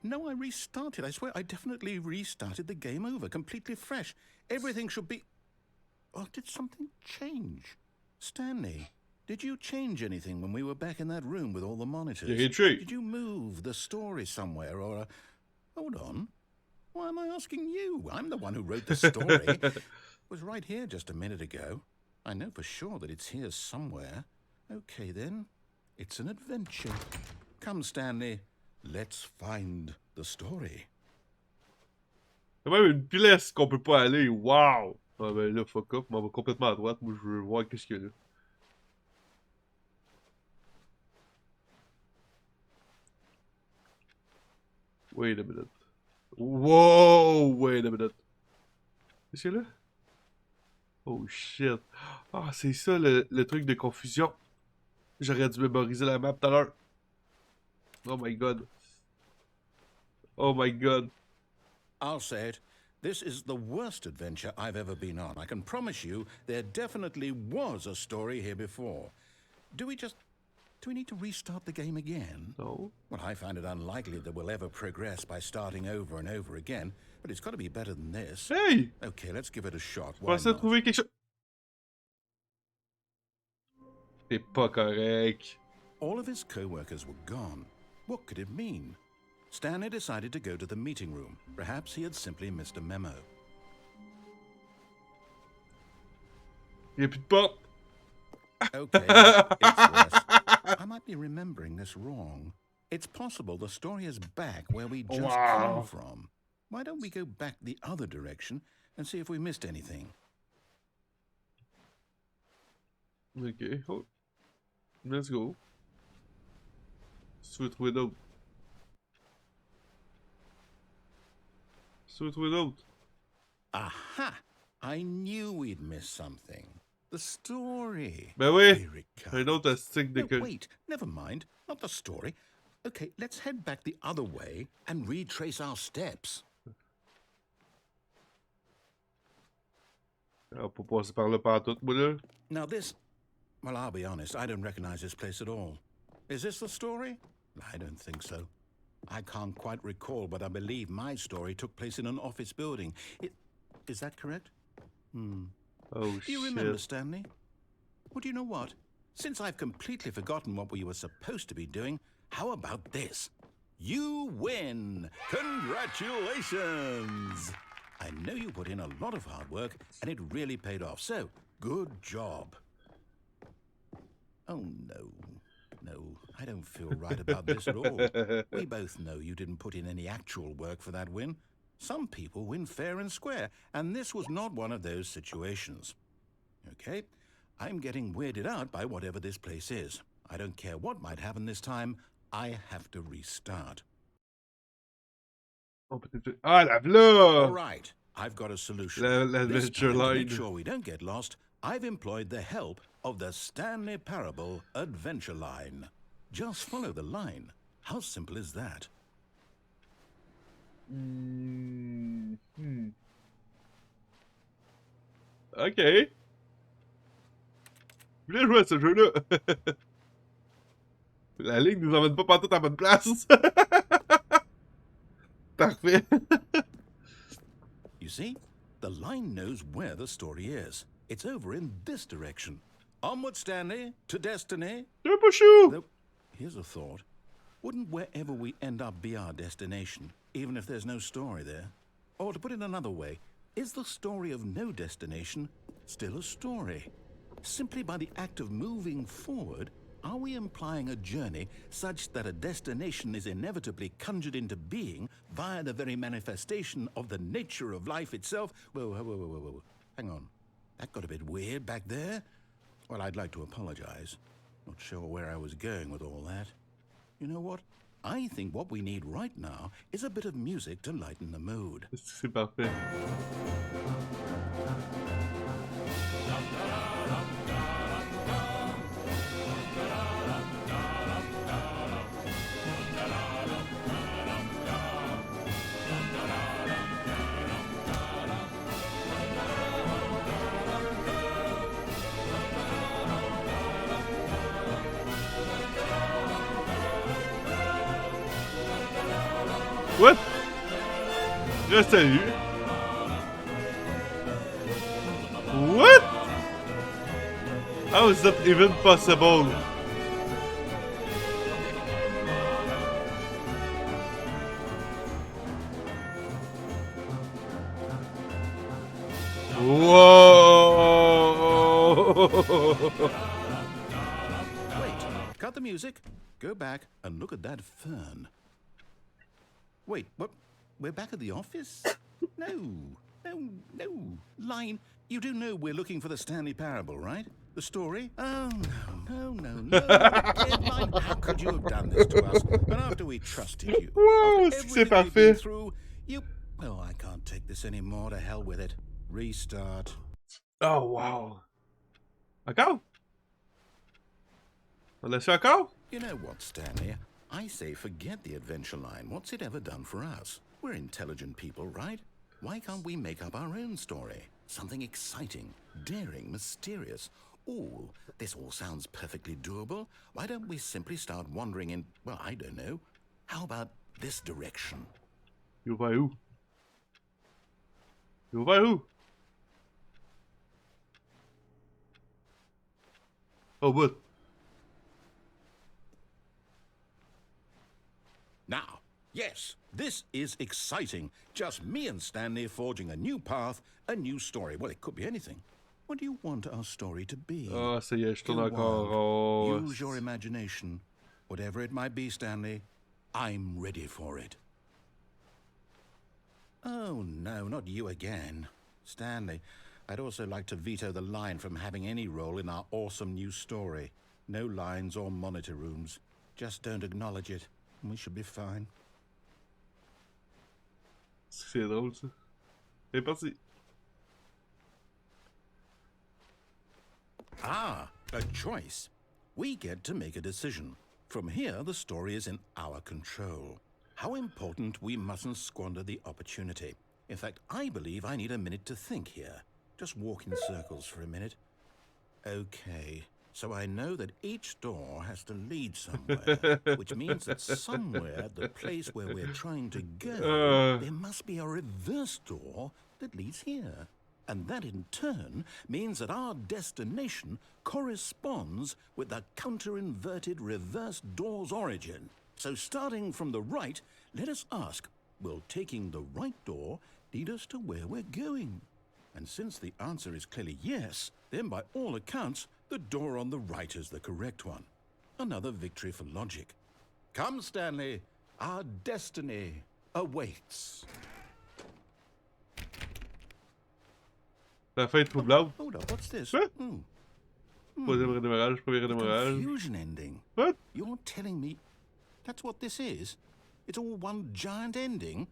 [SPEAKER 2] no, I restarted. I swear, I definitely restarted the game over, completely fresh. Everything should be... Oh, did something change? Stanley, did you change anything when we were back in that room with all the monitors?
[SPEAKER 1] J'ai rien touché.
[SPEAKER 2] Did you move the story somewhere, or... Hold on. Why am I asking you? I'm the one who wrote the story. It was right here just a minute ago. I know for sure that it's here somewhere. Okay, then. It's an adventure. Come, Stanley. Let's find the story.
[SPEAKER 1] Il y a même une pièce qu'on peut pas aller. Wow! Ah ben là, fuck up. On va complètement à droite. Moi, je veux voir qu'est-ce qu'il y a là. Wait a minute. Wow! Wait a minute. Qu'est-ce qu'il y a là? Oh shit. Ah, c'est ça le truc de confusion. J'aurais dû mémoriser la map tout à l'heure. Oh my god. Oh my god.
[SPEAKER 2] I'll say it. This is the worst adventure I've ever been on. I can promise you there definitely was a story here before. Do we need to restart the game again?
[SPEAKER 1] No.
[SPEAKER 2] Well, I find it unlikely that we'll ever progress by starting over and over again, but it's got to be better than this.
[SPEAKER 1] Hey!
[SPEAKER 2] Okay, let's give it a shot.
[SPEAKER 1] Je
[SPEAKER 2] Why
[SPEAKER 1] pensais
[SPEAKER 2] not?
[SPEAKER 1] trouver quelque chose. C'est pas correct.
[SPEAKER 2] All of his co-workers were gone. What could it mean? Stanley decided to go to the meeting room. Perhaps he had simply missed a memo.
[SPEAKER 1] Y'a plus de porte.
[SPEAKER 2] Okay, it's worse. I might be remembering this wrong. It's possible the story is back where we just came from. Why don't we go back the other direction and see if we missed anything?
[SPEAKER 1] Ok, oh. Let's go. Si tu veux trouver d'autres. Si tu veux trouver d'autres.
[SPEAKER 2] Aha! I knew we'd missed something. The story.
[SPEAKER 1] Ben oui!
[SPEAKER 2] Here it comes.
[SPEAKER 1] Un autre stick de
[SPEAKER 2] No,
[SPEAKER 1] queue.
[SPEAKER 2] wait, never mind. Not the story. Okay, let's head back the other way and retrace our steps.
[SPEAKER 1] On peut passer par là partout, moi là.
[SPEAKER 2] Now this... Well, I'll be honest, I don't recognize this place at all. Is this the story? I don't think so. I can't quite recall, but I believe my story took place in an office building. Is that correct?
[SPEAKER 1] Oh
[SPEAKER 2] Do you remember, Stanley? Well, do you know what? Since I've completely forgotten what we were supposed to be doing, how about this? You win! Congratulations! I know you put in a lot of hard work, and it really paid off, so good job. Oh, no. No, I don't feel right about this at all. We both know you didn't put in any actual work for that win. Some people win fair and square, and this was not one of those situations. Okay, I'm getting weirded out by whatever this place is. I don't care what might happen this time, I have to restart.
[SPEAKER 1] On peut peut-être... Ah, la v'là!
[SPEAKER 2] All right, I've got a solution.
[SPEAKER 1] La
[SPEAKER 2] This
[SPEAKER 1] adventure
[SPEAKER 2] time, to
[SPEAKER 1] line.
[SPEAKER 2] make sure we don't get lost, I've employed the help of the Stanley Parable Adventure Line. Just follow the line. How simple is that?
[SPEAKER 1] Ok. Je voulais jouer à ce jeu-là. La ligne nous emmène pas partout à la bonne place. Parfait.
[SPEAKER 2] You see, the line knows where the story is. It's over in this direction. Onward, Stanley, to destiny.
[SPEAKER 1] Un peu chou.
[SPEAKER 2] Though, here's a thought. Wouldn't wherever we end up be our destination, even if there's no story there? Or to put it another way, is the story of no destination still a story? Simply by the act of moving forward, are we implying a journey such that a destination is inevitably conjured into being via the very manifestation of the nature of life itself? Whoa. Hang on. That got a bit weird back there. Well, I'd like to apologize. Not sure where I was going with all that. You know what? I think what we need right now is a bit of music to lighten the mood.
[SPEAKER 1] C'est parfait. What? Reste à lui. What? How is that even possible? Whoa!
[SPEAKER 2] Wait, cut the music, go back and look at that fern. Wait, what? We're back at the office? No. Line, you do know we're looking for the Stanley parable, right? The story? Oh, no. Line, how could you have done this to us? And after we trusted you,
[SPEAKER 1] Wow,
[SPEAKER 2] after
[SPEAKER 1] c'est
[SPEAKER 2] everything we've
[SPEAKER 1] parfait.
[SPEAKER 2] been through, you... Oh, I can't take this anymore. To hell with it. Restart.
[SPEAKER 1] Oh, wow. Encore? On l'a fait encore?
[SPEAKER 2] You know what, Stanley? I say forget the adventure line. What's it ever done for us? We're intelligent people, right? Why can't we make up our own story? Something exciting, daring, mysterious. Ooh, this all sounds perfectly doable. Why don't we simply start wandering in, well, I don't know. How about this direction?
[SPEAKER 1] Il va où? Il va où? Oh, what?
[SPEAKER 2] Now, yes, this is exciting. Just me and Stanley forging a new path, a new story. Well, it could be anything. What do you want our story to be?
[SPEAKER 1] Ah, ça y est, je tourne
[SPEAKER 2] Go
[SPEAKER 1] encore.
[SPEAKER 2] on.
[SPEAKER 1] Oh.
[SPEAKER 2] Use your imagination. Whatever it might be, Stanley, I'm ready for it. Oh, no, not you again. Stanley, I'd also like to veto the line from having any role in our awesome new story. No lines or monitor rooms. Just don't acknowledge it, and we should be fine.
[SPEAKER 1] C'est drôle, ça. C'est parti.
[SPEAKER 2] Ah, a choice. We get to make a decision. From here, the story is in our control. How important we mustn't squander the opportunity. In fact, I believe I need a minute to think here. Just walk in circles for a minute. Okay, so I know that each door has to lead somewhere, which means that somewhere at the place where we're trying to go, there must be a reverse door that leads here. And that in turn means that our destination corresponds with the counter-inverted reverse door's origin. So starting from the right, let us ask, will taking the right door lead us to where we're going? And since the answer is clearly yes, then by all accounts, the door on the right is the correct one. Another victory for logic. Come, Stanley, our destiny awaits.
[SPEAKER 1] La fin est troublante.
[SPEAKER 2] Hold up, what's this?
[SPEAKER 1] What? Premier redémarrage.
[SPEAKER 2] Confusion ending.
[SPEAKER 1] What?
[SPEAKER 2] You're telling me that's what this is? It's all one giant ending?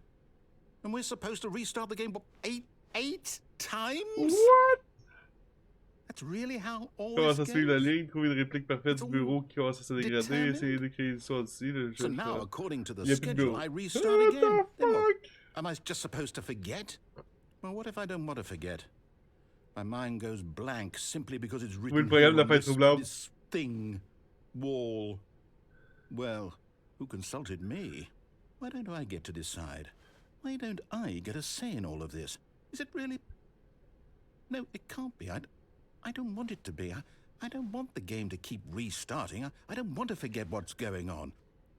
[SPEAKER 2] And we're supposed to restart the game, what, eight times?
[SPEAKER 1] What?
[SPEAKER 2] That's really how all
[SPEAKER 1] Commence
[SPEAKER 2] this
[SPEAKER 1] à suivre la
[SPEAKER 2] goes?
[SPEAKER 1] ligne, trouver une réplique parfaite du
[SPEAKER 2] It's
[SPEAKER 1] bureau qui commence à se dégrader,
[SPEAKER 2] determined.
[SPEAKER 1] essayer de créer l'histoire d'ici.
[SPEAKER 2] So now, according to the
[SPEAKER 1] Il y a plus de
[SPEAKER 2] schedule,
[SPEAKER 1] bureau.
[SPEAKER 2] I restart
[SPEAKER 1] What
[SPEAKER 2] again.
[SPEAKER 1] the
[SPEAKER 2] Then what?
[SPEAKER 1] fuck?
[SPEAKER 2] Am I just supposed to forget? Well, what if I don't want to forget? My mind goes blank simply because it's
[SPEAKER 1] Oui,
[SPEAKER 2] written
[SPEAKER 1] le programme
[SPEAKER 2] here
[SPEAKER 1] de la
[SPEAKER 2] on
[SPEAKER 1] fête troublante.
[SPEAKER 2] this thing, wall. Well, who consulted me? Why don't I get to decide? Why don't I get a say in all of this? Is it really? No, it can't be. I don't want it to be. I don't want the game to keep restarting. I don't want to forget what's going on.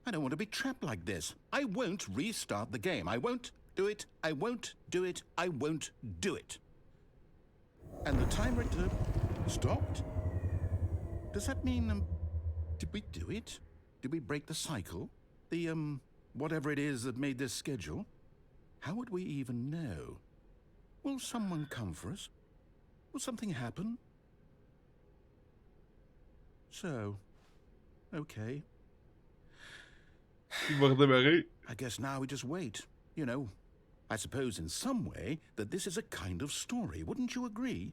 [SPEAKER 2] I don't want to be trapped like this. I won't restart the game. I won't do it. I won't do it. I won't do it. And the timer stopped? Does that mean, did we do it? Did we break the cycle? The, whatever it is that made this schedule? How would we even know? Will someone come for us? Will something happen? So, okay.
[SPEAKER 1] Il va redémarrer.
[SPEAKER 2] I guess now we just wait. You know, I suppose in some way that this is a kind of story, wouldn't you agree?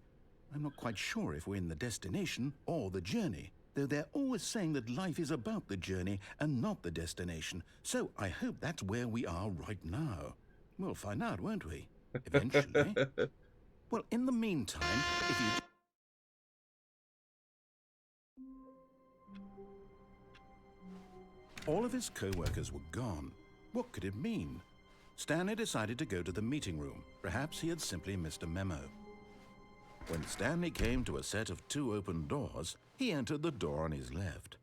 [SPEAKER 2] I'm not quite sure if we're in the destination or the journey, though they're always saying that life is about the journey and not the destination. So I hope that's where we are right now. We'll find out, won't we? Eventually. Well, in the meantime, if you... All of his co-workers were gone. What could it mean? Stanley decided to go to the meeting room. Perhaps he had simply missed a memo. When Stanley came to a set of 2 open doors, he entered the door on his left.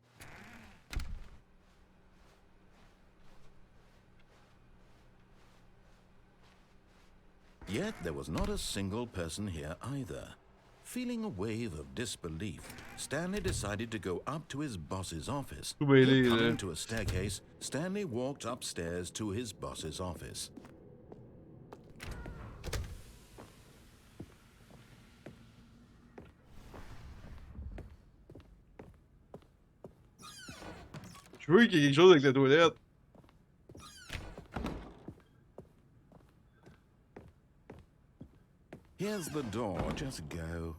[SPEAKER 2] Yet there was not a single person here either. Feeling a wave of disbelief, Stanley decided to go up to his boss's office. Coming to a staircase, Stanley walked upstairs to his boss's office.
[SPEAKER 1] Je veux qu'il y ait quelque chose avec la toilette.
[SPEAKER 2] Here's the door, just go.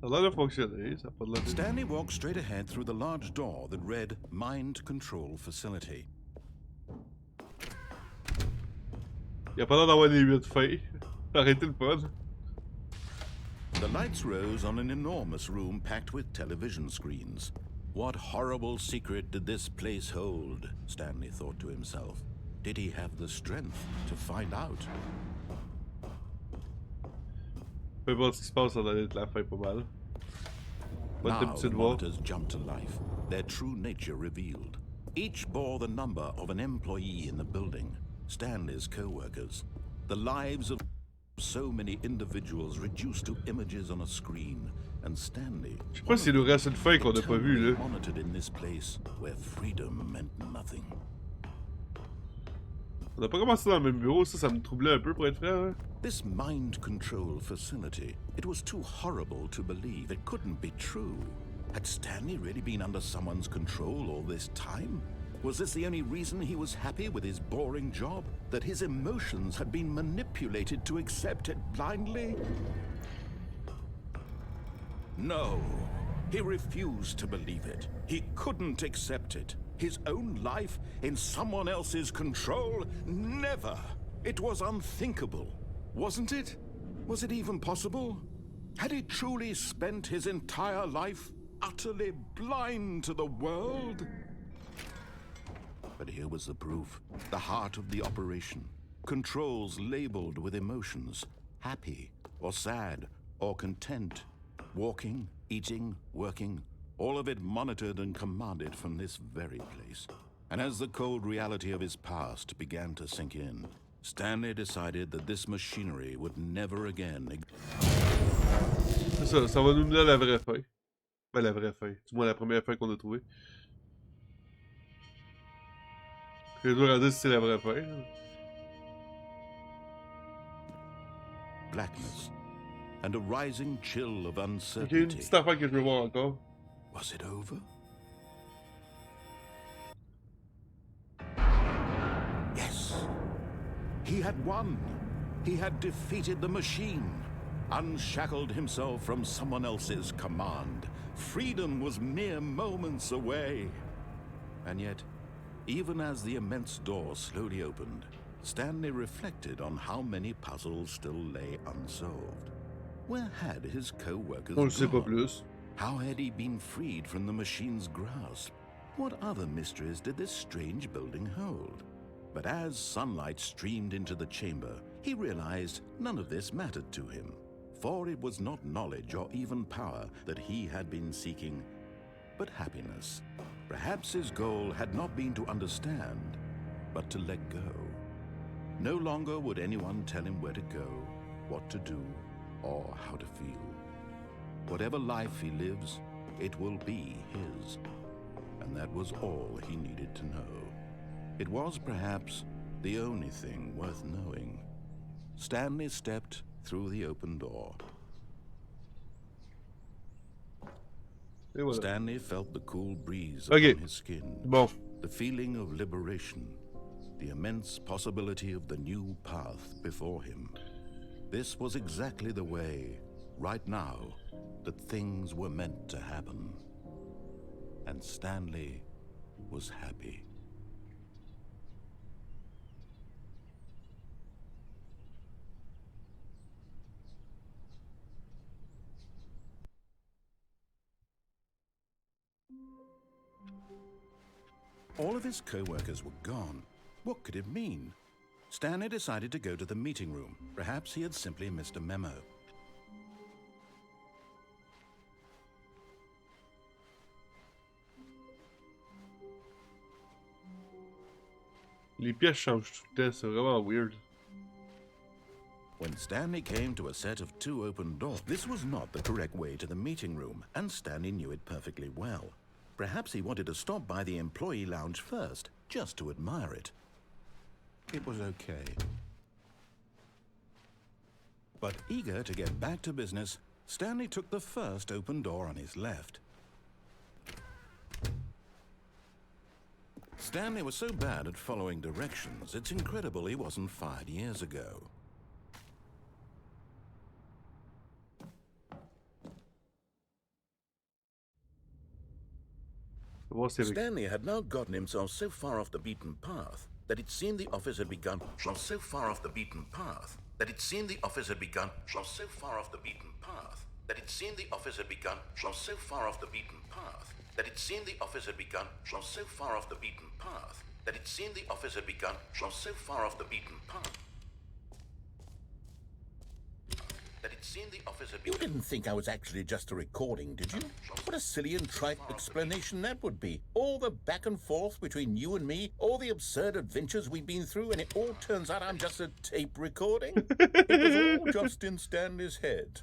[SPEAKER 1] Ça a l'air de fonctionner, ça a pas de l'air.
[SPEAKER 2] Stanley walked straight ahead through the large door that read Mind Control Facility.
[SPEAKER 1] Il a pas l'air d'avoir des 8 fins. Arrêtez le pod.
[SPEAKER 2] The lights rose on an enormous room packed with television screens. What horrible secret did this place hold? Stanley thought to himself. Did he have the strength to find out?
[SPEAKER 1] Peu importe ce qui se passe, ça doit être la fin pas mal.
[SPEAKER 2] Now the monitors jumped to life, their true nature revealed. Each bore the number of an employee in the building, Stanley's co-workers. The lives of so many individuals reduced to images on a screen, and Stanley,
[SPEAKER 1] Je sais pas s'il nous reste une fin qu'on n'a pas vue là.
[SPEAKER 2] monitored in this place where freedom meant nothing.
[SPEAKER 1] On n'a pas commencé dans le même bureau, ça me troublait un peu pour être franc. Hein?
[SPEAKER 2] This mind control facility, it was too horrible to believe. It couldn't be true. Had Stanley really been under someone's control all this time? Was this the only reason he was happy with his boring job? That his emotions had been manipulated to accept it blindly? No, he refused to believe it. He couldn't accept it. His own life in someone else's control? Never! It was unthinkable, wasn't it? Was it even possible? Had he truly spent his entire life utterly blind to the world? But here was the proof, the heart of the operation. Controls labeled with emotions, happy or sad or content. Walking, eating, working, all of it monitored and commanded from this very place. And as the cold reality of his past began to sink in, Stanley decided that this machinery would never again...
[SPEAKER 1] C'est ça, ça va nous mener à la vraie fin. Ben, la vraie fin. Du moins, la première fin qu'on a trouvée. Je dois dire si c'est la vraie fin.
[SPEAKER 2] Blackness and a rising chill of
[SPEAKER 1] Ok, une
[SPEAKER 2] uncertainty.
[SPEAKER 1] petite affaire que je veux voir encore.
[SPEAKER 2] Was it over? Yes. He had won. He had defeated the machine, unshackled himself from someone else's command. Freedom was mere moments away. And yet, even as the immense door slowly opened, Stanley reflected on how many puzzles still lay unsolved. Where had his co-workers
[SPEAKER 1] On le sait pas
[SPEAKER 2] gone?
[SPEAKER 1] plus.
[SPEAKER 2] How had he been freed from the machine's grasp? What other mysteries did this strange building hold? But as sunlight streamed into the chamber, he realized none of this mattered to him, for it was not knowledge or even power that he had been seeking, but happiness. Perhaps his goal had not been to understand, but to let go. No longer would anyone tell him where to go, what to do, or how to feel. Whatever life he lives, it will be his. And that was all he needed to know. It was perhaps the only thing worth knowing. Stanley stepped through the open door.
[SPEAKER 1] Et voilà.
[SPEAKER 2] Stanley felt the cool breeze
[SPEAKER 1] Ok.
[SPEAKER 2] upon his skin.
[SPEAKER 1] Bon.
[SPEAKER 2] The feeling of liberation, the immense possibility of the new path before him. This was exactly the way, right now, that things were meant to happen. And Stanley was happy. All of his co-workers were gone. What could it mean? Stanley decided to go to the meeting room. Perhaps he had simply missed a memo.
[SPEAKER 1] Les pièces changent tout le temps, c'est vraiment weird.
[SPEAKER 2] When Stanley came to a set of 2 open doors, this was not the correct way to the meeting room, and Stanley knew it perfectly well. Perhaps he wanted to stop by the employee lounge first, just to admire it. It was okay. But eager to get back to business, Stanley took the first open door on his left. Stanley was so bad at following directions, it's incredible he wasn't fired years ago. Stanley had now gotten himself so far off the beaten path that it seemed the office had begun. So far off the beaten path that it seemed the office had begun. So far off the beaten path that it seemed the office had begun. So far off the beaten path that it seemed the office had begun. So far off the beaten path that it seemed the office had begun. So far off the beaten path that it seemed the office had begun. You didn't think I was actually just a recording, did you? What a silly and trite explanation that would be. All the back and forth between you and me, all the absurd adventures we've been through, and it all turns out I'm just a tape recording? It was all just in Stanley's head.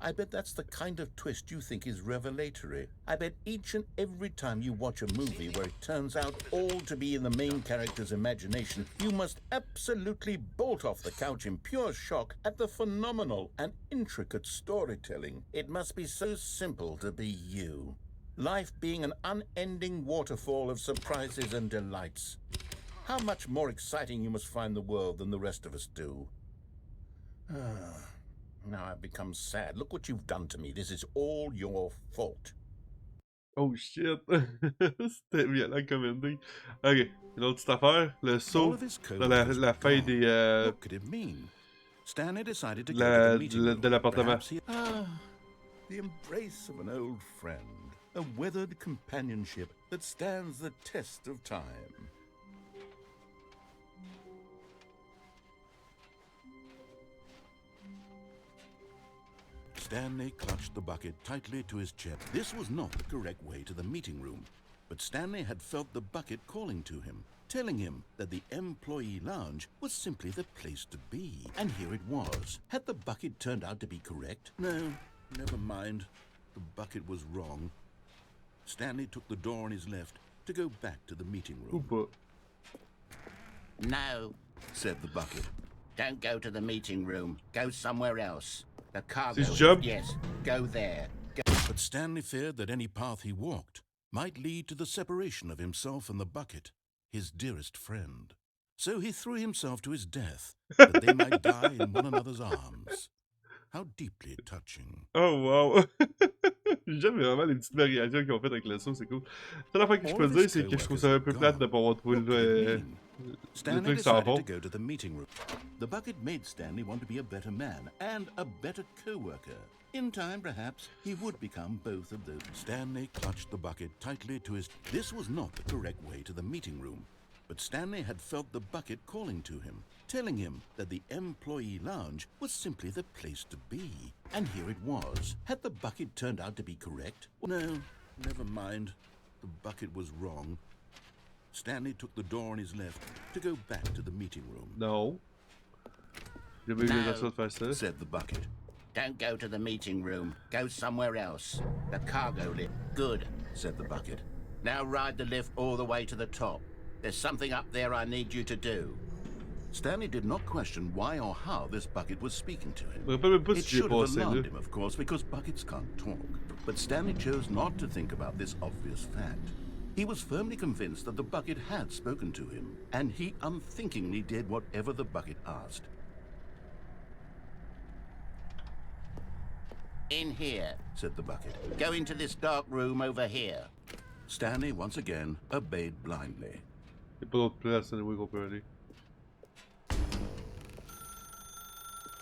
[SPEAKER 2] I bet that's the kind of twist you think is revelatory. I bet each and every time you watch a movie where it turns out all to be in the main character's imagination, you must absolutely bolt off the couch in pure shock at the phenomenal and intricate storytelling. It must be so simple to be you. Life being an unending waterfall of surprises and delights. How much more exciting you must find the world than the rest of us do. Now I've become sad. Look what you've done to me. This is all your fault.
[SPEAKER 1] Oh shit. C'était violent comme ending. Ok, une autre petite affaire. Le saut dans la fin des.
[SPEAKER 2] What could it mean? Stanley decided to go to the meeting room.
[SPEAKER 1] De l'appartement.
[SPEAKER 2] The embrace of an old friend. A weathered companionship that stands the test of time. Stanley clutched the bucket tightly to his chest. This was not the correct way to the meeting room, but Stanley had felt the bucket calling to him, telling him that the employee lounge was simply the place to be. And here it was. Had the bucket turned out to be correct? No, never mind. The bucket was wrong. Stanley took the door on his left to go back to the meeting room.
[SPEAKER 5] No,
[SPEAKER 2] said the bucket.
[SPEAKER 5] don't go to the meeting room. Go somewhere else. The cargo.
[SPEAKER 1] His job?
[SPEAKER 5] Yes, go there.
[SPEAKER 2] But Stanley feared that any path he walked might lead to the separation of himself and the bucket, his dearest friend. So he threw himself to his death, that they might die in one another's arms. How deeply touching.
[SPEAKER 1] Oh wow! J'aime vraiment les petites variations qu'ils ont faites avec le saut, c'est cool. La seule affaire que je peux dire, c'est que je trouve ça un peu plate de pas avoir trouvé le
[SPEAKER 2] Stanley
[SPEAKER 1] truc sans
[SPEAKER 2] decided
[SPEAKER 1] fond.
[SPEAKER 2] to go to the meeting room. The bucket made Stanley want to be a better man and a better co-worker. In time, perhaps, he would become both of those. Stanley clutched the bucket tightly to his... This was not the correct way to the meeting room, but Stanley had felt the bucket calling to him, telling him that the employee lounge was simply the place to be. And here it was. Had the bucket turned out to be correct? No, never mind. The bucket was wrong. Stanley took the door on his left to go back to the meeting room.
[SPEAKER 1] Non. J'ai jamais vu personne faire ça.
[SPEAKER 2] Said the bucket.
[SPEAKER 5] Don't go to the meeting room. Go somewhere else. The cargo lift. Good, said the bucket. Now ride the lift all the way to the top. There's something up there I need you to do.
[SPEAKER 2] Stanley did not question why or how this bucket was speaking to him.
[SPEAKER 1] Je me rappelle même pas
[SPEAKER 2] It
[SPEAKER 1] si j'ai
[SPEAKER 2] should have
[SPEAKER 1] passé là.
[SPEAKER 2] alarmed him, of course, because buckets can't talk. But Stanley chose not to think about this obvious fact. He was firmly convinced that the bucket had spoken to him, and he unthinkingly did whatever the bucket asked.
[SPEAKER 5] In here,
[SPEAKER 2] said the bucket.
[SPEAKER 5] go into this dark room over here.
[SPEAKER 2] Stanley once again obeyed blindly.
[SPEAKER 1] Y'a pas d'autre place anyway qu'on peut aller.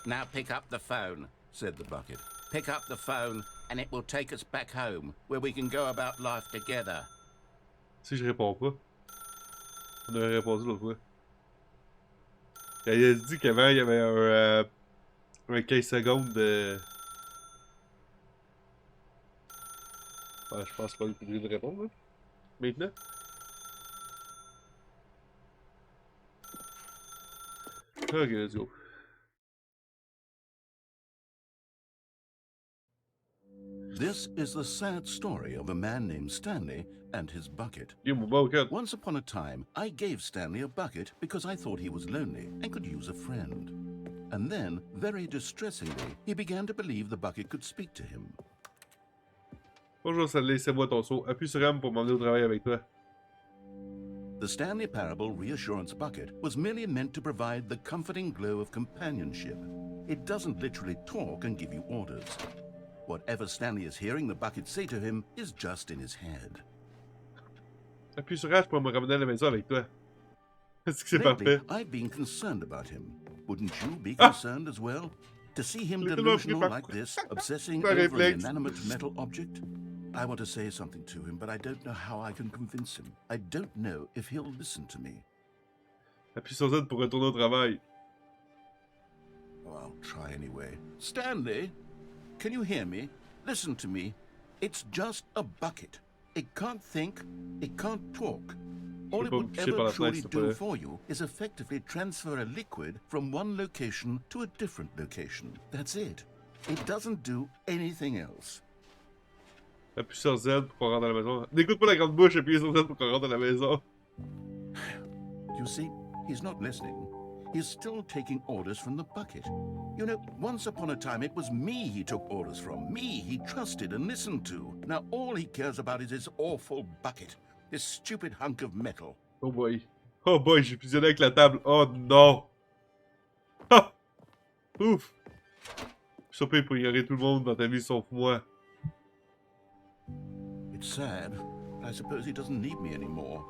[SPEAKER 5] Now pick up the phone,
[SPEAKER 2] said the bucket.
[SPEAKER 5] pick up the phone, and it will take us back home, where we can go about life together.
[SPEAKER 1] Si je réponds pas. On avait répondu l'autre fois. Il a dit qu'avant, il y avait un 15 secondes de... Ouais, je pense pas qu'il est obligé de répondre, là. Maintenant. Ok, let's go.
[SPEAKER 2] This is the sad story of a man named Stanley and his bucket.
[SPEAKER 1] Yo, mon bucket.
[SPEAKER 2] Once upon a time, I gave Stanley a bucket because I thought he was lonely and could use a friend. And then, very distressingly, he began to believe the bucket could speak to him.
[SPEAKER 1] Bonjour Stanley, c'est moi ton seau. Appuie sur M pour m'emmener au travail avec toi.
[SPEAKER 2] The Stanley Parable Reassurance Bucket was merely meant to provide the comforting glow of companionship. It doesn't literally talk and give you orders. Whatever Stanley is hearing the bucket say to him is just in his head.
[SPEAKER 1] Appuie sur H pour me ramener à la maison avec toi. Est-ce que c'est
[SPEAKER 2] Lately,
[SPEAKER 1] parfait?
[SPEAKER 2] I've been concerned about him. Wouldn't you be concerned as well? To see him delusional like this, obsessing over an inanimate metal object? I want to say something to him, but I don't know how I can convince him. I don't know if he'll listen to me.
[SPEAKER 1] Appuie sur Z pour retourner au travail.
[SPEAKER 2] Oh, I'll try anyway. Stanley, can you hear me? Listen to me. It's just a bucket. It can't think, it can't talk. All it would ever truly do for you is effectively transfer a liquid from one location to a different location. That's it. It doesn't do anything else.
[SPEAKER 1] Appuie sur Z pour qu'on rentre à la maison. N'écoute pas la grande bouche, appuie sur Z pour qu'on rentre à la maison.
[SPEAKER 2] You see, he's not listening. He's still taking orders from the bucket. You know, once upon a time it was me he took orders from. Me he trusted and listened to. Now all he cares about is his awful bucket. This stupid hunk of metal.
[SPEAKER 1] Oh boy. Oh boy, j'ai fusionné avec la table. Oh non. Ha! Ouf. Je suis surpris pour ignorer tout le monde dans ta vie sauf moi.
[SPEAKER 2] It's sad, but I suppose he doesn't need me anymore.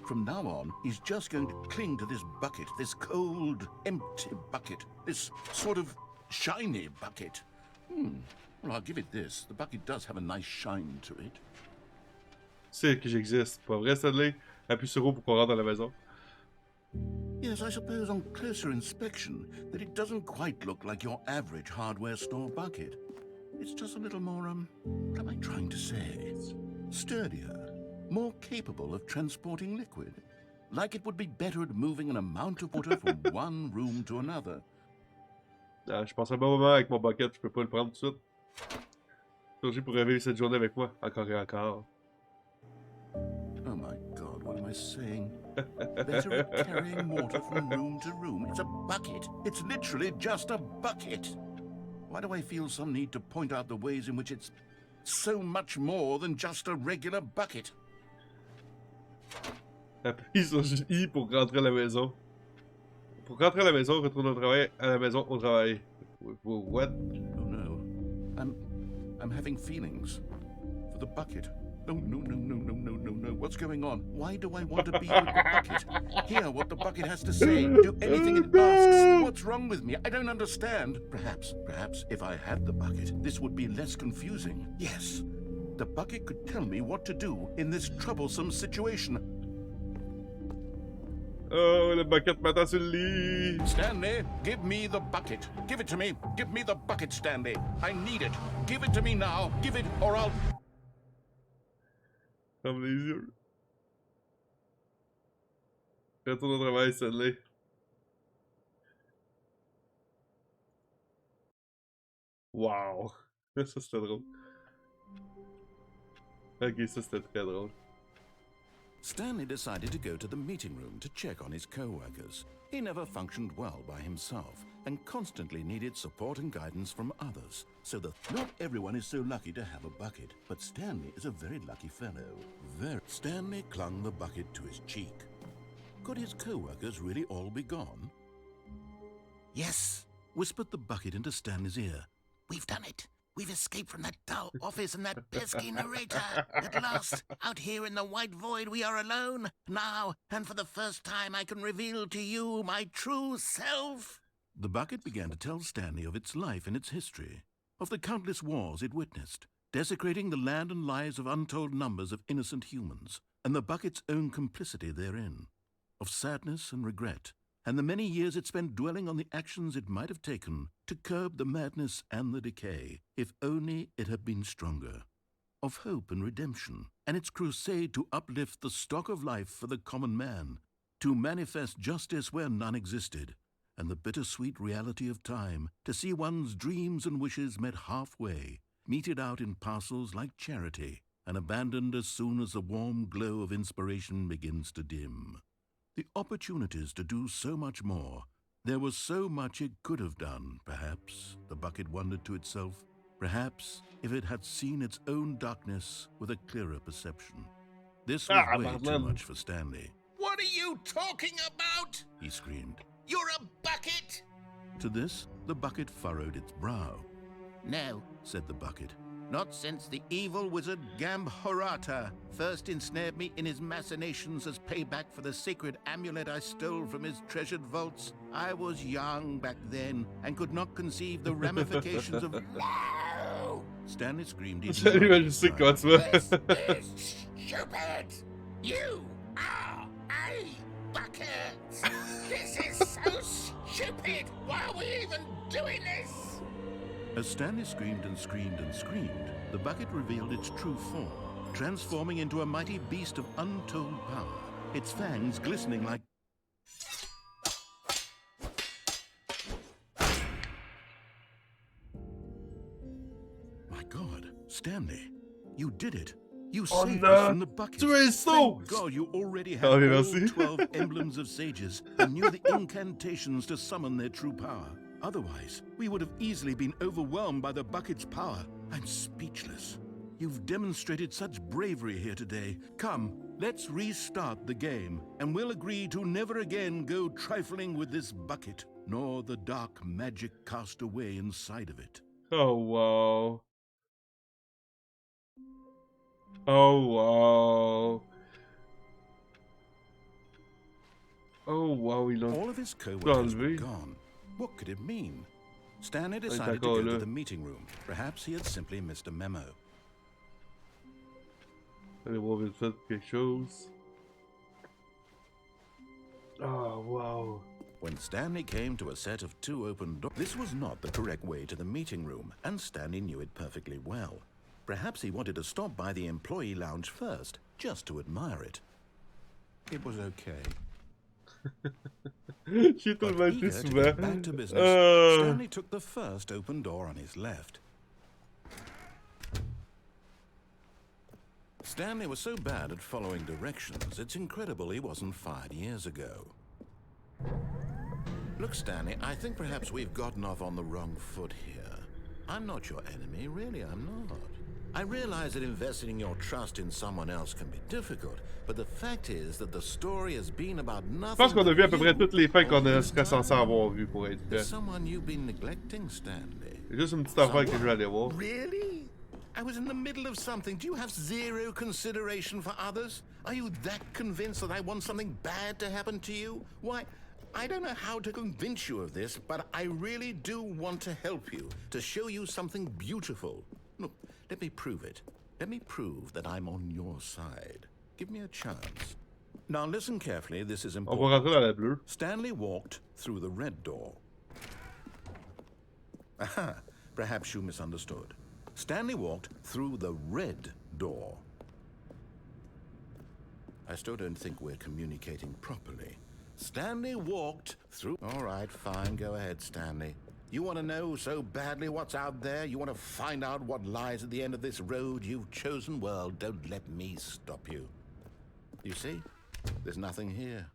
[SPEAKER 2] From now on, he's just going to cling to this bucket, this cold, empty bucket, this sort of shiny bucket. Well, I'll give it this. The bucket does have a nice shine to it.
[SPEAKER 1] C'est que j'existe. Pas vrai, Stanley? Appuie sur O pour qu'on rentre à la maison.
[SPEAKER 2] Yes, I suppose on closer inspection that it doesn't quite look like your average hardware store bucket. It's just a little more, what am I trying to say? Sturdier, more capable of transporting liquid. Like it would be better at moving an amount of water from one room to another.
[SPEAKER 1] Ah, je passe un bon moment avec mon bucket, je peux pas le prendre tout de suite. Surtout pour revivre cette journée avec moi, encore et encore.
[SPEAKER 2] Oh my god, what am I saying? Better at carrying water from room to room. It's a bucket. It's literally just a bucket. Why do I feel some need to point out the ways in which it's so much more than just a regular bucket?
[SPEAKER 1] Appuie sur I pour rentrer à la maison. Pour rentrer à la maison, retourner au travail, à la maison, au travail. What?
[SPEAKER 2] Oh no. I'm having feelings. For the bucket. No. What's going on? Why do I want to be with the bucket? Hear what the bucket has to say. Do anything it asks. What's wrong with me? I don't understand. Perhaps if I had the bucket, this would be less confusing. Yes. The bucket could tell me what to do in this troublesome situation.
[SPEAKER 1] Oh, le bucket m'attend sur le lit.
[SPEAKER 2] Stanley, give me the bucket. Give it to me. Give me the bucket, Stanley. I need it. Give it to me now. Give it or I'll...
[SPEAKER 1] Ferme les yeux. Retourne au travail, Stanley. Wow. Ça, c'était drôle. Ok, ça, c'était très drôle.
[SPEAKER 2] Stanley decided to go to the meeting room to check on his co-workers. He never functioned well by himself and constantly needed support and guidance from others. So that not everyone is so lucky to have a bucket, but Stanley is a very lucky fellow. Stanley clung the bucket to his cheek. Could his co-workers really all be gone? Yes, whispered the bucket into Stanley's ear. We've done it. We've escaped from that dull office and that pesky narrator. At last, out here in the white void, we are alone. Now, and for the first time, I can reveal to you my true self. The bucket began to tell Stanley of its life and its history, of the countless wars it witnessed, desecrating the land and lives of untold numbers of innocent humans. and the bucket's own complicity therein, of sadness and regret, and the many years it spent dwelling on the actions it might have taken to curb the madness and the decay, if only it had been stronger, of hope and redemption, and its crusade to uplift the stock of life for the common man, to manifest justice where none existed, and the bittersweet reality of time, to see one's dreams and wishes met halfway, meted out in parcels like charity, and abandoned as soon as the warm glow of inspiration begins to dim. The opportunities to do so much more. There was so much it could have done, perhaps, the bucket wondered to itself. Perhaps if it had seen its own darkness with a clearer perception. This was way too much for Stanley.
[SPEAKER 5] What are you talking about?
[SPEAKER 2] He screamed.
[SPEAKER 5] You're a bucket!
[SPEAKER 2] To this, the bucket furrowed its brow.
[SPEAKER 5] No,
[SPEAKER 2] Said the bucket.
[SPEAKER 5] not since the evil wizard Gambhorata first ensnared me in his machinations as payback for the sacred amulet I stole from his treasured vaults. I was young back then and could not conceive the ramifications of... No!
[SPEAKER 2] Stanley screamed.
[SPEAKER 1] Je sais comment tu vas.
[SPEAKER 5] This is stupid! You are a bucket! This is so stupid! Why are we even doing this?
[SPEAKER 2] As Stanley screamed and screamed and screamed, the bucket revealed its true form, transforming into a mighty beast of untold power, its fangs glistening like... My God, Stanley, you did it. You saved us from the bucket.
[SPEAKER 1] Tu es sceau!
[SPEAKER 2] Thank God you already had
[SPEAKER 1] Oh,
[SPEAKER 2] all
[SPEAKER 1] merci.
[SPEAKER 2] 12 emblems of sages and knew the incantations to summon their true power. Otherwise, we would have easily been overwhelmed by the bucket's power. I'm speechless. You've demonstrated such bravery here today. Come, let's restart the game, and we'll agree to never again go trifling with this bucket, nor the dark magic cast away inside of it.
[SPEAKER 1] Oh, wow. Oh, wow. Oh, wow, ils l'ont...
[SPEAKER 2] All of his co-workers were
[SPEAKER 1] enlevé.
[SPEAKER 2] gone. What could it mean? Stanley
[SPEAKER 1] est
[SPEAKER 2] decided to
[SPEAKER 1] encore
[SPEAKER 2] go
[SPEAKER 1] là.
[SPEAKER 2] to the meeting room. Perhaps he had simply missed a memo.
[SPEAKER 1] Allez voir vite fait quelque chose. Oh, wow.
[SPEAKER 2] When Stanley came to a set of 2 open doors, this was not the correct way to the meeting room, and Stanley knew it perfectly well. Perhaps he wanted to stop by the employee lounge first, just to admire it. It was okay.
[SPEAKER 1] J'ai tout
[SPEAKER 2] But
[SPEAKER 1] le
[SPEAKER 2] eager to
[SPEAKER 1] souvent.
[SPEAKER 2] get back to business, Stanley took the first open door on his left. Stanley was so bad at following directions, it's incredible he wasn't fired years ago. Look, Stanley, I think perhaps we've gotten off on the wrong foot here. I'm not your enemy, really, I'm not. I realize that investing your trust in someone else can be difficult, but the fact is that the story has been about
[SPEAKER 1] Je
[SPEAKER 2] nothing.
[SPEAKER 1] pense qu'on a vu à peu près
[SPEAKER 2] but
[SPEAKER 1] toutes les fins
[SPEAKER 2] you
[SPEAKER 1] qu'on
[SPEAKER 2] all this
[SPEAKER 1] serait censé
[SPEAKER 2] time.
[SPEAKER 1] avoir vu pour être
[SPEAKER 2] There's
[SPEAKER 1] fait.
[SPEAKER 2] someone you've been neglecting, Stanley.
[SPEAKER 1] Il y a juste une petite affaire que je vais aller voir.
[SPEAKER 2] Really? I was in the middle of something. Do you have zero consideration for others? Are you that convinced that I want something bad to happen to you? Why, I don't know how to convince you of this, but I really do want to help you, to show you something beautiful. Look, let me prove it. Let me prove that I'm on your side. Give me a chance. Now listen carefully, this is
[SPEAKER 1] On va
[SPEAKER 2] important.
[SPEAKER 1] rentrer dans la bleue.
[SPEAKER 2] Stanley walked through the red door. Aha, perhaps you misunderstood. Stanley walked through the red door. I still don't think we're communicating properly. Stanley walked through... All right, fine, go ahead, Stanley. You want to know so badly what's out there? You want to find out what lies at the end of this road you've chosen? Well, don't let me stop you. You see? There's nothing here.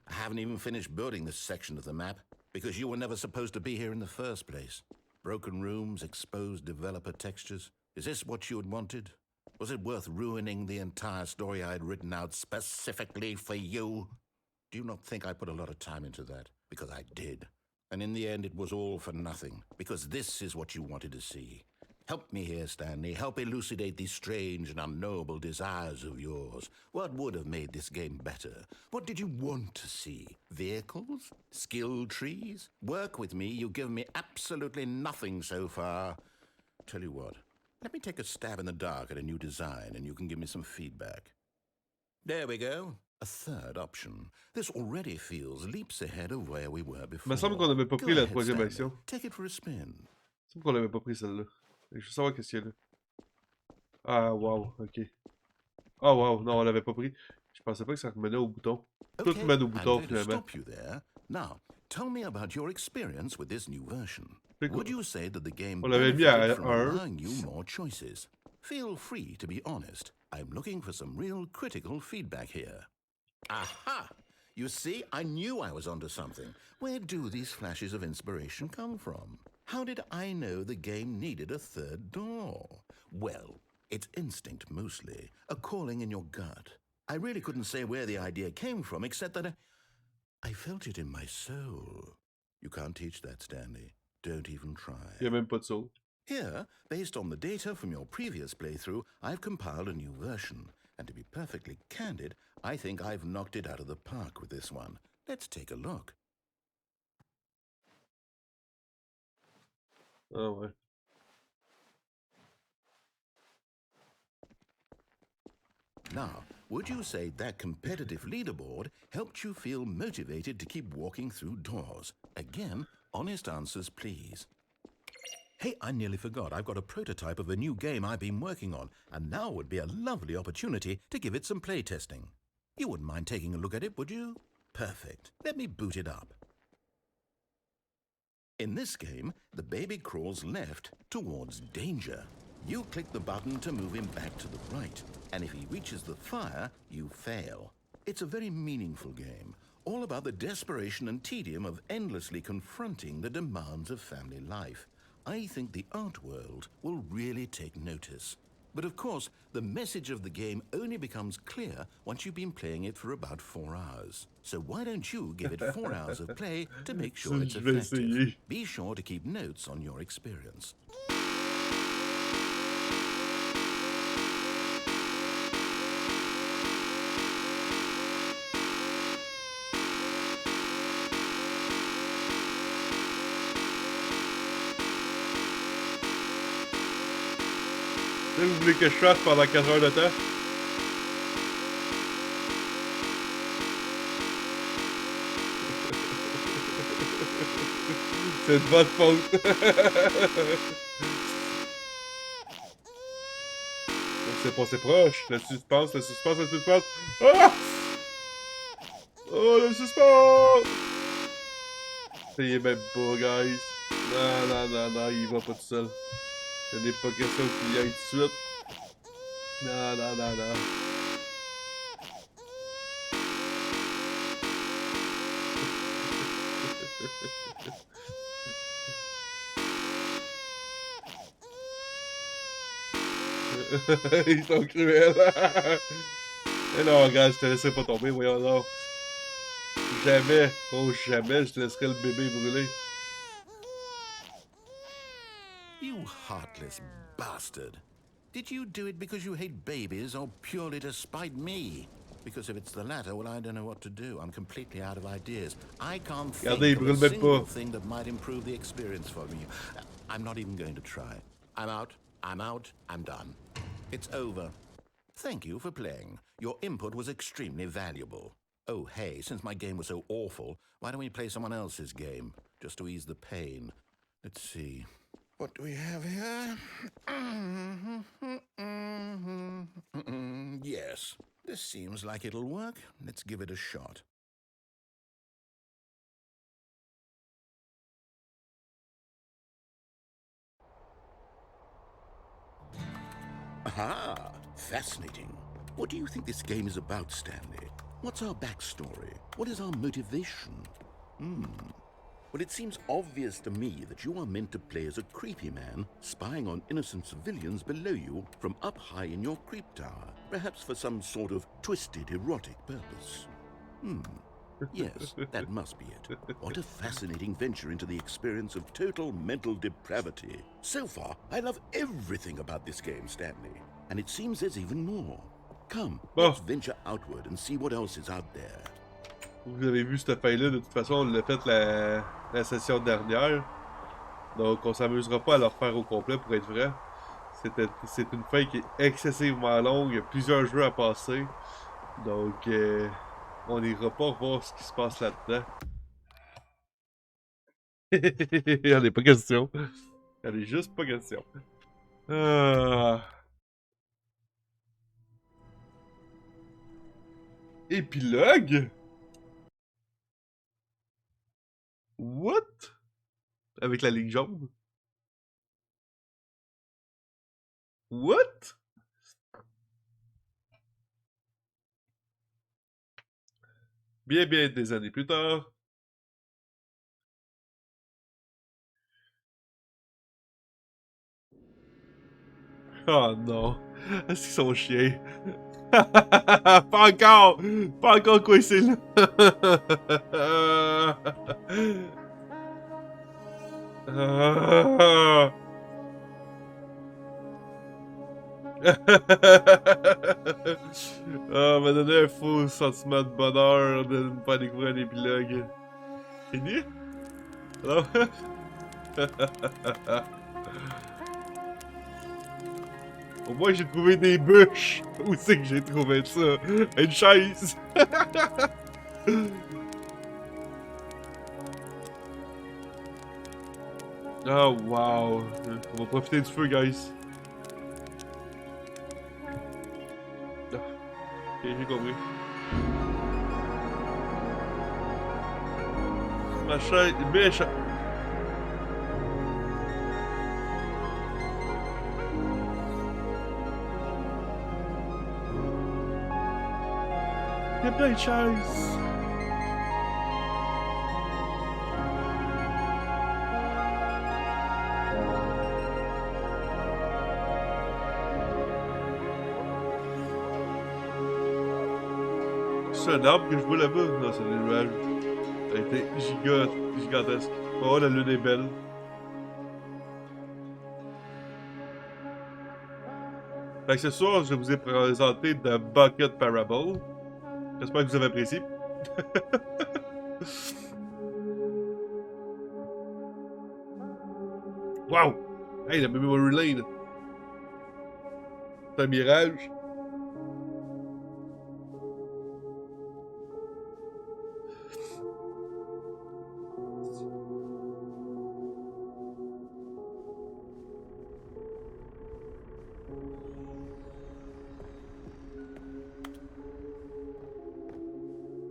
[SPEAKER 2] I haven't even finished building this section of the map, because you were never supposed to be here in the first place. Broken rooms, exposed developer textures. Is this what you had wanted? Was it worth ruining the entire story I had written out specifically for you? Do you not think I put a lot of time into that? Because I did. And in the end, it was all for nothing, because this is what you wanted to see. Help me here, Stanley. Help elucidate these strange and unknowable desires of yours. What would have made this game better? What did you want to see? Vehicles? Skill trees? Work with me. You've given me absolutely nothing so far. Tell you what, let me take a stab in the dark at a new design, and you can give me some feedback.
[SPEAKER 5] There we go. A third option. This already feels leaps ahead of where we were
[SPEAKER 1] Il
[SPEAKER 5] before.
[SPEAKER 1] me semble qu'on n'avait pas
[SPEAKER 5] Go
[SPEAKER 1] pris la
[SPEAKER 5] ahead,
[SPEAKER 1] troisième
[SPEAKER 5] Stanley.
[SPEAKER 1] action.
[SPEAKER 5] Take it for a spin.
[SPEAKER 1] Il me semble qu'on n'avait pas pris celle-là. Je veux savoir qu'est-ce qu'il y a là. Ah, wow, ok. Ah, wow, non, on l'avait pas pris. Je pensais pas que ça remenait au bouton. Tout
[SPEAKER 5] Okay,
[SPEAKER 1] mène au
[SPEAKER 5] I'm
[SPEAKER 1] bouton,
[SPEAKER 5] going to
[SPEAKER 1] finalement.
[SPEAKER 5] stop you there. Now, tell me about your experience with this new version.
[SPEAKER 1] C'est cool.
[SPEAKER 5] Would you say that the game
[SPEAKER 1] On l'avait mis à
[SPEAKER 5] benefited from
[SPEAKER 1] 1.
[SPEAKER 5] allowing you more choices? Feel free to be honest. I'm looking for some real critical feedback here. Aha! You see, I knew I was onto something. Where do these flashes of inspiration come from? How did I know the game needed a third door? Well, it's instinct mostly, a calling in your gut. I really couldn't say where the idea came from, except that I felt it in my soul. You can't teach that, Stanley. Don't even try.
[SPEAKER 1] Il n'y a même pas de saut.
[SPEAKER 5] Here, based on the data from your previous playthrough, I've compiled a new version. And to be perfectly candid, I think I've knocked it out of the park with this one. Let's take a look.
[SPEAKER 1] Ah ouais.
[SPEAKER 5] Now, would you say that competitive leaderboard helped you feel motivated to keep walking through doors? Again, honest answers, please. Hey, I nearly forgot. I've got a prototype of a new game I've been working on, and now would be a lovely opportunity to give it some playtesting. You wouldn't mind taking a look at it, would you? Perfect. Let me boot it up. In this game, the baby crawls left towards danger. You click the button to move him back to the right, and if he reaches the fire, you fail. It's a very meaningful game, all about the desperation and tedium of endlessly confronting the demands of family life. I think the art world will really take notice. But of course, the message of the game only becomes clear once you've been playing it for about 4 hours. So why don't you give it 4 hours of play to make sure it's
[SPEAKER 1] Je vais
[SPEAKER 5] effective?
[SPEAKER 1] essayer.
[SPEAKER 5] Be sure to keep notes on your experience.
[SPEAKER 1] Là, vous voulez que je fasse pendant 4 heures de temps? C'est de votre faute. C'est passé proche. Le suspense, le suspense, le suspense. Ah! Oh, le suspense! Ça y est même pas, guys. Non, non, non, non, il va pas tout seul. Ce n'est pas question qu'il y aille tout de suite. Non, non, non, non. Ils sont cruels. Mais non, regarde, je te laisserai pas tomber, voyons donc. Jamais, oh jamais, je te laisserai le bébé brûler.
[SPEAKER 5] You heartless bastard. Did you do it because you hate babies or purely to spite me? Because if it's the latter, well, I don't know what to do. I'm completely out of ideas. I can't think
[SPEAKER 1] Regardez, il
[SPEAKER 5] of
[SPEAKER 1] brûle
[SPEAKER 5] a
[SPEAKER 1] même
[SPEAKER 5] single
[SPEAKER 1] pas.
[SPEAKER 5] thing that might improve the experience for me. I'm not even going to try. I'm out, I'm done. It's over. Thank you for playing. Your input was extremely valuable. Oh, hey, since my game was so awful, why don't we play someone else's game? Just to ease the pain. Let's see. What do we have here? Yes, this seems like it'll work. Let's give it a shot. Aha! Fascinating. What do you think this game is about, Stanley? What's our backstory? What is our motivation? Well, it seems obvious to me that you are meant to play as a creepy man spying on innocent civilians below you from up high in your creep tower, perhaps for some sort of twisted erotic purpose. Yes, that must be it. What a fascinating venture into the experience of total mental depravity. So far, I love everything about this game, Stanley. And it seems there's even more. Come, let's venture outward and see what else is out there.
[SPEAKER 1] Vous avez vu cette feuille-là, de toute façon, on l'a fait la session dernière. Donc, on s'amusera pas à la refaire au complet pour être vrai. C'est une feuille qui est excessivement longue, il y a plusieurs jeux à passer. Donc, on n'ira pas voir ce qui se passe là-dedans. Il n'y en a pas question. Il n'y en a juste pas question. Épilogue? What? Avec la ligne jaune? What? Bien des années plus tard. Oh non. Est-ce qu'ils sont chiens? Pas encore! Pas encore coincé là! Ah, m'a donné un faux sentiment de bonheur de me faire découvrir un épilogue. Fini? Non? Au moins j'ai trouvé des bûches! Où c'est que j'ai trouvé ça? Une chaise! Oh wow! On va profiter du feu, guys. Ok, j'ai compris. Ma chaise, méchant! Il y a plein de chaises! C'est un arbre que je vois là-bas? Non, c'est des nuages. Ça a été gigantesque. Oh, la lune est belle. Fait que ce soir, je vous ai présenté The Bucket Parable. J'espère que vous avez apprécié. Wow! Hey, la Memory Lane! C'est un mirage.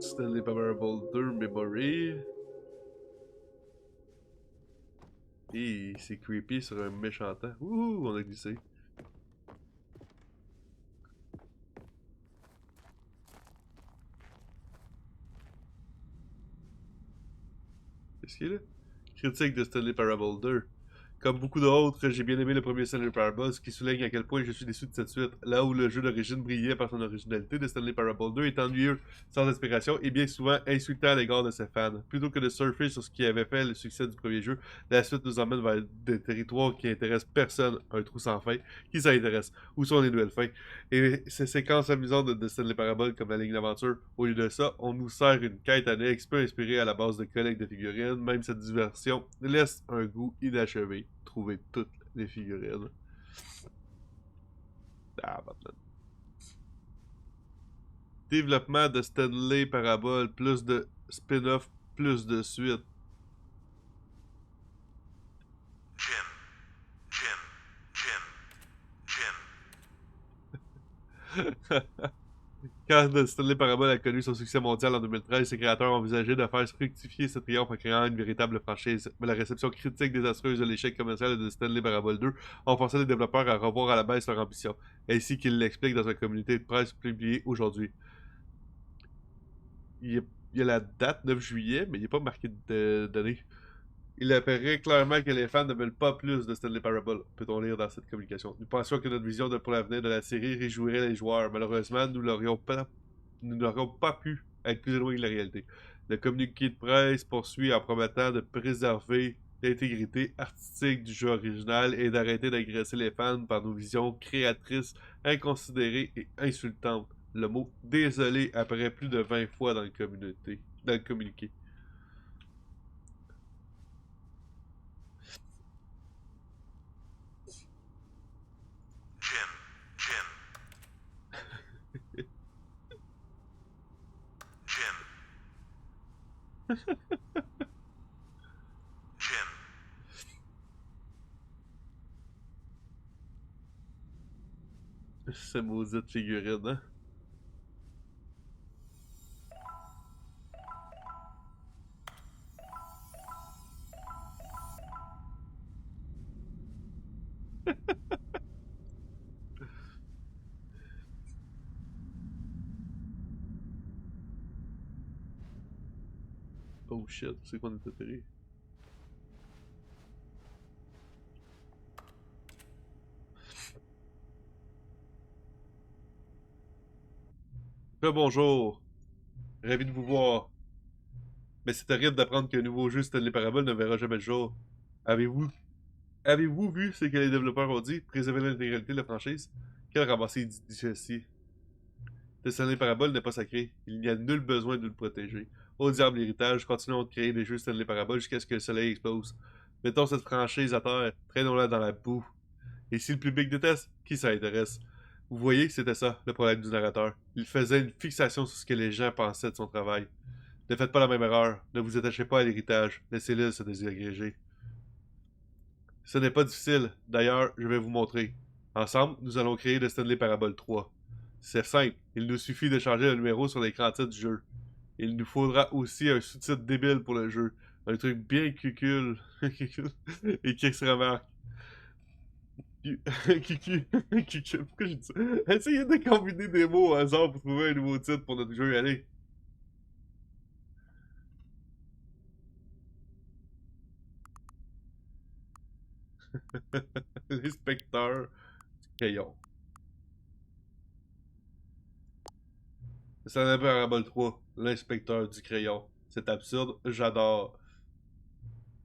[SPEAKER 1] Stanley Parable 2 Memory. Et c'est creepy sur un méchant temps. Ouh, on a glissé. Qu'est-ce qu'il y a là? Critique de Stanley Parable 2. Comme beaucoup d'autres, j'ai bien aimé le premier Stanley Parable, ce qui souligne à quel point je suis déçu de cette suite. Là où le jeu d'origine brillait par son originalité, de Stanley Parable 2 est ennuyeux, sans inspiration et bien souvent insultant à l'égard de ses fans. Plutôt que de surfer sur ce qui avait fait le succès du premier jeu, la suite nous emmène vers des territoires qui intéressent personne, un trou sans fin. Qui ça intéresse? Où sont les nouvelles fins? Et ces séquences amusantes de Stanley Parable, comme la ligne d'aventure, au lieu de ça, on nous sert une quête annexe peu inspirée à la base de collecte de figurines. Même cette diversion laisse un goût inachevé. Trouver toutes les figurines. Ah, maintenant. Développement de Stanley Parable, plus de spin-off, plus de suite. Jim. Quand Stanley Parable a connu son succès mondial en 2013, ses créateurs ont envisagé de faire fructifier ce triomphe en créant une véritable franchise. Mais la réception critique désastreuse de l'échec commercial de Stanley Parable 2 ont forcé les développeurs à revoir à la baisse leur ambition, ainsi qu'ils l'expliquent dans un communiqué de presse publié aujourd'hui. Il y a la date 9 juillet, mais il n'est pas marqué de donnée. Il apparaît clairement que les fans ne veulent pas plus de Stanley Parable, peut-on lire dans cette communication. Nous pensions que notre vision pour l'avenir de la série réjouirait les joueurs. Malheureusement, nous n'aurions pas pu être plus éloignés de la réalité. Le communiqué de presse poursuit en promettant de préserver l'intégrité artistique du jeu original et d'arrêter d'agresser les fans par nos visions créatrices, inconsidérées et insultantes. Le mot désolé apparaît plus de 20 fois dans le communiqué.
[SPEAKER 7] Jim.
[SPEAKER 1] C'est maudite figurine, hein? Oh shit, c'est qu'on est atterri. Bonjour, ravi de vous voir. Mais c'est terrible d'apprendre qu'un nouveau jeu Stanley Parable ne verra jamais le jour. Avez-vous Avez-vous vu ce que les développeurs ont dit? Préserver l'intégralité de la franchise? Quel ramassé dit ceci? Le Stanley Parable n'est pas sacré. Il n'y a nul besoin de le protéger. Au diable l'héritage, continuons de créer des jeux Stanley Parable jusqu'à ce que le soleil explose. Mettons cette franchise à terre, traînons-la dans la boue. Et si le public déteste, qui ça intéresse? Vous voyez, c'était ça, le problème du narrateur. Il faisait une fixation sur ce que les gens pensaient de son travail. Ne faites pas la même erreur. Ne vous attachez pas à l'héritage. Laissez-le se désagréger. Ce n'est pas difficile. D'ailleurs, je vais vous montrer. Ensemble, nous allons créer le Stanley Parable 3. C'est simple. Il nous suffit de changer le numéro sur l'écran titre du jeu. Il nous faudra aussi un sous-titre débile pour le jeu. Un truc bien cucul. Et qui se remarque. Cucul. Pourquoi j'ai dit ça? Essayez de combiner des mots au hasard pour trouver un nouveau titre pour notre jeu. Allez. L'inspecteur du crayon. C'est un Parabole 3, l'inspecteur du crayon. C'est absurde, j'adore.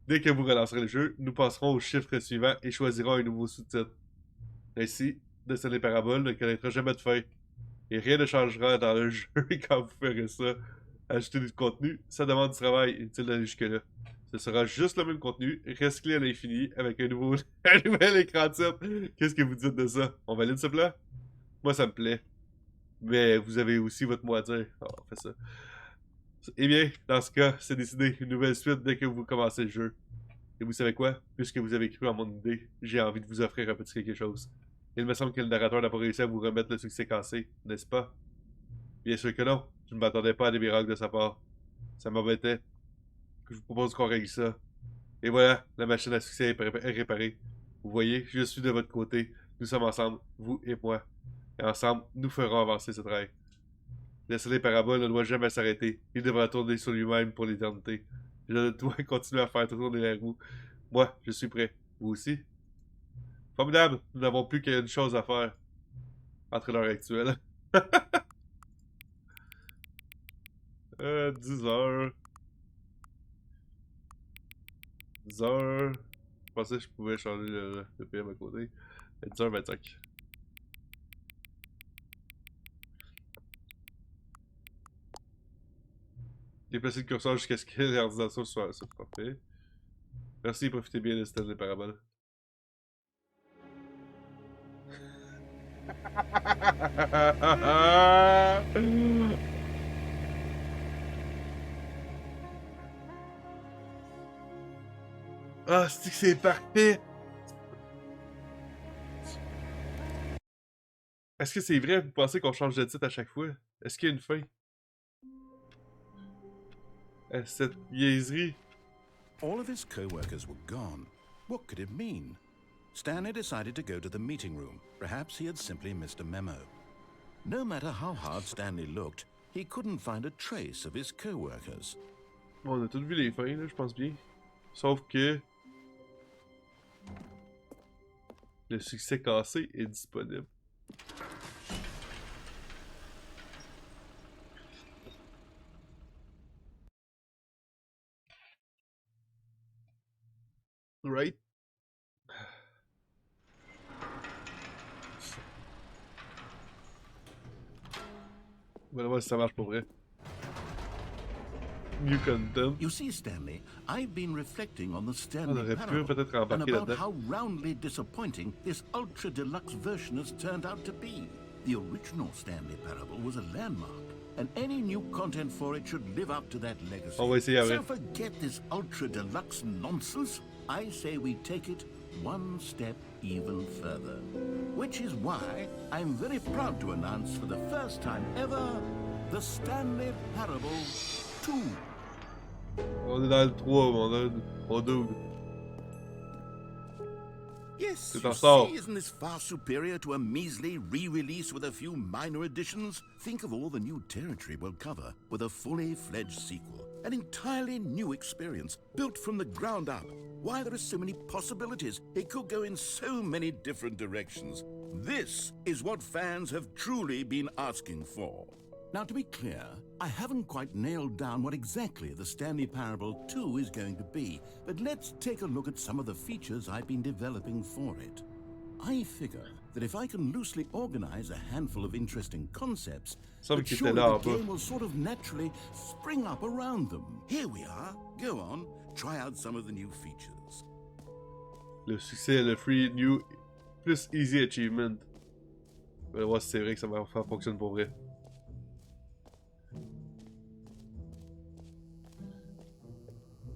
[SPEAKER 1] Dès que vous relancerez le jeu, nous passerons au chiffre suivant et choisirons un nouveau sous-titre. Ainsi, Stanley Parable ne connaîtra jamais de fin. Et rien ne changera dans le jeu quand vous ferez ça. Ajouter du contenu, ça demande du travail. Inutile d'aller jusque-là. Ce sera juste le même contenu, recyclé à l'infini, avec un nouveau un nouvel écran titre. Qu'est-ce que vous dites de ça? On valide ce plan? Moi, ça me plaît. Mais vous avez aussi votre mot à dire. Oh, on fait ça. Eh bien, dans ce cas, c'est décidé. Une nouvelle suite dès que vous commencez le jeu. Et vous savez quoi? Puisque vous avez cru en mon idée, j'ai envie de vous offrir un petit quelque chose. Il me semble que le narrateur n'a pas réussi à vous remettre le succès cassé, n'est-ce pas? Bien sûr que non. Je ne m'attendais pas à des miracles de sa part. Ça m'embêtait. Je vous propose qu'on règle ça. Et voilà, la machine à succès est réparée. Vous voyez, je suis de votre côté. Nous sommes ensemble, vous et moi. Et ensemble, nous ferons avancer cette règle. Le soleil parabole ne doit jamais s'arrêter. Il devra tourner sur lui-même pour l'éternité. Je dois continuer à faire tourner la roue. Moi, je suis prêt. Vous aussi? Formidable! Nous n'avons plus qu'une chose à faire. Entre l'heure actuelle. 10 heures. 10 heures. Je pensais que je pouvais changer le PM à côté. 10h25. Déplacer le curseur jusqu'à ce que l'ordinateur soit parfait. Merci, profitez bien de cette des paraboles. Ah, c'est parfait! Est-ce que c'est vrai, vous pensez qu'on change de titre à chaque fois? Est-ce qu'il y a une fin? Cette niaiserie.
[SPEAKER 5] All of his co-workers were gone. What could it mean? Stanley decided to go to the meeting room. Perhaps he had simply missed a memo. No matter how hard Stanley looked, he couldn't find a trace of his co-workers.
[SPEAKER 1] Bon, on a tous vu les fins, là, je pense bien. Sauf que... le succès cassé est disponible. Right? On va voir si ça marche pour vrai. New content.
[SPEAKER 5] You see, Stanley, I've been reflecting on the
[SPEAKER 1] On
[SPEAKER 5] Stanley
[SPEAKER 1] aurait pu
[SPEAKER 5] parable
[SPEAKER 1] peut-être
[SPEAKER 5] and
[SPEAKER 1] embarquer
[SPEAKER 5] about
[SPEAKER 1] là-dedans.
[SPEAKER 5] how roundly disappointing this ultra-deluxe version has turned out to be. The original Stanley parable was a landmark, and any new content for it should live up to that legacy.
[SPEAKER 1] On va essayer
[SPEAKER 5] So
[SPEAKER 1] avec.
[SPEAKER 5] forget this ultra deluxe nonsense. I say we take it one step even further. Which is why I'm very proud to announce for the first time ever the Stanley Parable 2.
[SPEAKER 1] On est dans le 3, mon gars. Au 2.
[SPEAKER 5] Yes,
[SPEAKER 1] Tout
[SPEAKER 5] you
[SPEAKER 1] en sort.
[SPEAKER 5] see, isn't this far superior to a measly re-release with a few minor additions? Think of all the new territory we'll cover with a fully fledged sequel. An entirely new experience, built from the ground up. Why, there are so many possibilities. It could go in so many different directions. This is what fans have truly been asking for. Now, to be clear, I haven't quite nailed down what exactly the Stanley Parable 2 is going to be, but let's take a look at some of the features I've been developing for it. I figure that if I can loosely organize a handful of interesting concepts,
[SPEAKER 1] Semble
[SPEAKER 5] that
[SPEAKER 1] qu'il
[SPEAKER 5] surely
[SPEAKER 1] était là en
[SPEAKER 5] the
[SPEAKER 1] bas.
[SPEAKER 5] game will sort of naturally spring up around them. Here we are. Go on, try out some of the new features.
[SPEAKER 1] Le succès, le free new plus easy achievement. On va voir si c'est vrai que ça va fonctionne pour vrai.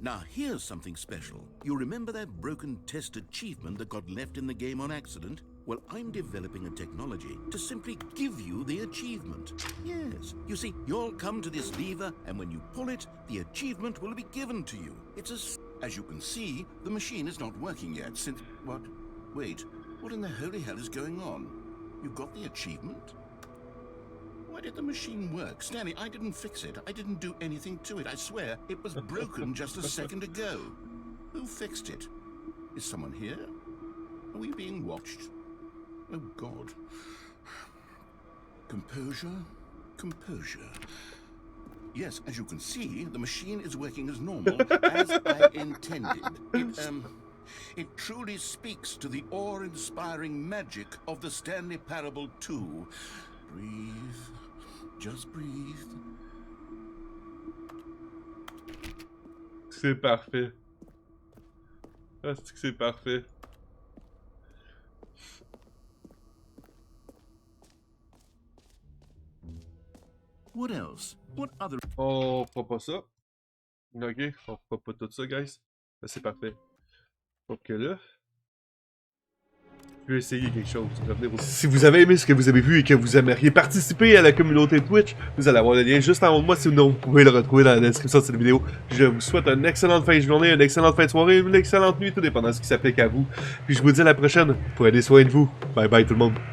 [SPEAKER 5] Now, here's something special. You remember that broken test achievement that got left in the game on accident? Well, I'm developing a technology to simply give you the achievement. Yes, you see, you'll come to this lever, and when you pull it, the achievement will be given to you. As you can see, the machine is not working yet since... What? Wait, what in the holy hell is going on? You got the achievement? Why did the machine work? Stanley, I didn't fix it. I didn't do anything to it. I swear, it was broken just a second ago. Who fixed it? Is someone here? Are we being watched? Oh, God. Composure. Composure. Yes, as you can see, the machine is working as normal, as I intended. It truly speaks to the awe-inspiring magic of the Stanley Parable 2. Breathe. Just breathe.
[SPEAKER 1] C'est parfait. Ah, c'est parfait.
[SPEAKER 5] What else? What other...
[SPEAKER 1] On fera pas ça. Ok, on fera pas tout ça, guys. Ben, c'est parfait. Donc là... Je vais essayer quelque chose. Si vous avez aimé ce que vous avez vu et que vous aimeriez participer à la communauté Twitch, vous allez avoir le lien juste en haut de moi. Sinon, vous pouvez le retrouver dans la description de cette vidéo. Je vous souhaite une excellente fin de journée, une excellente fin de soirée, une excellente nuit, tout dépendant de ce qui s'applique à vous. Puis je vous dis à la prochaine. Prenez soin de vous. Bye bye tout le monde.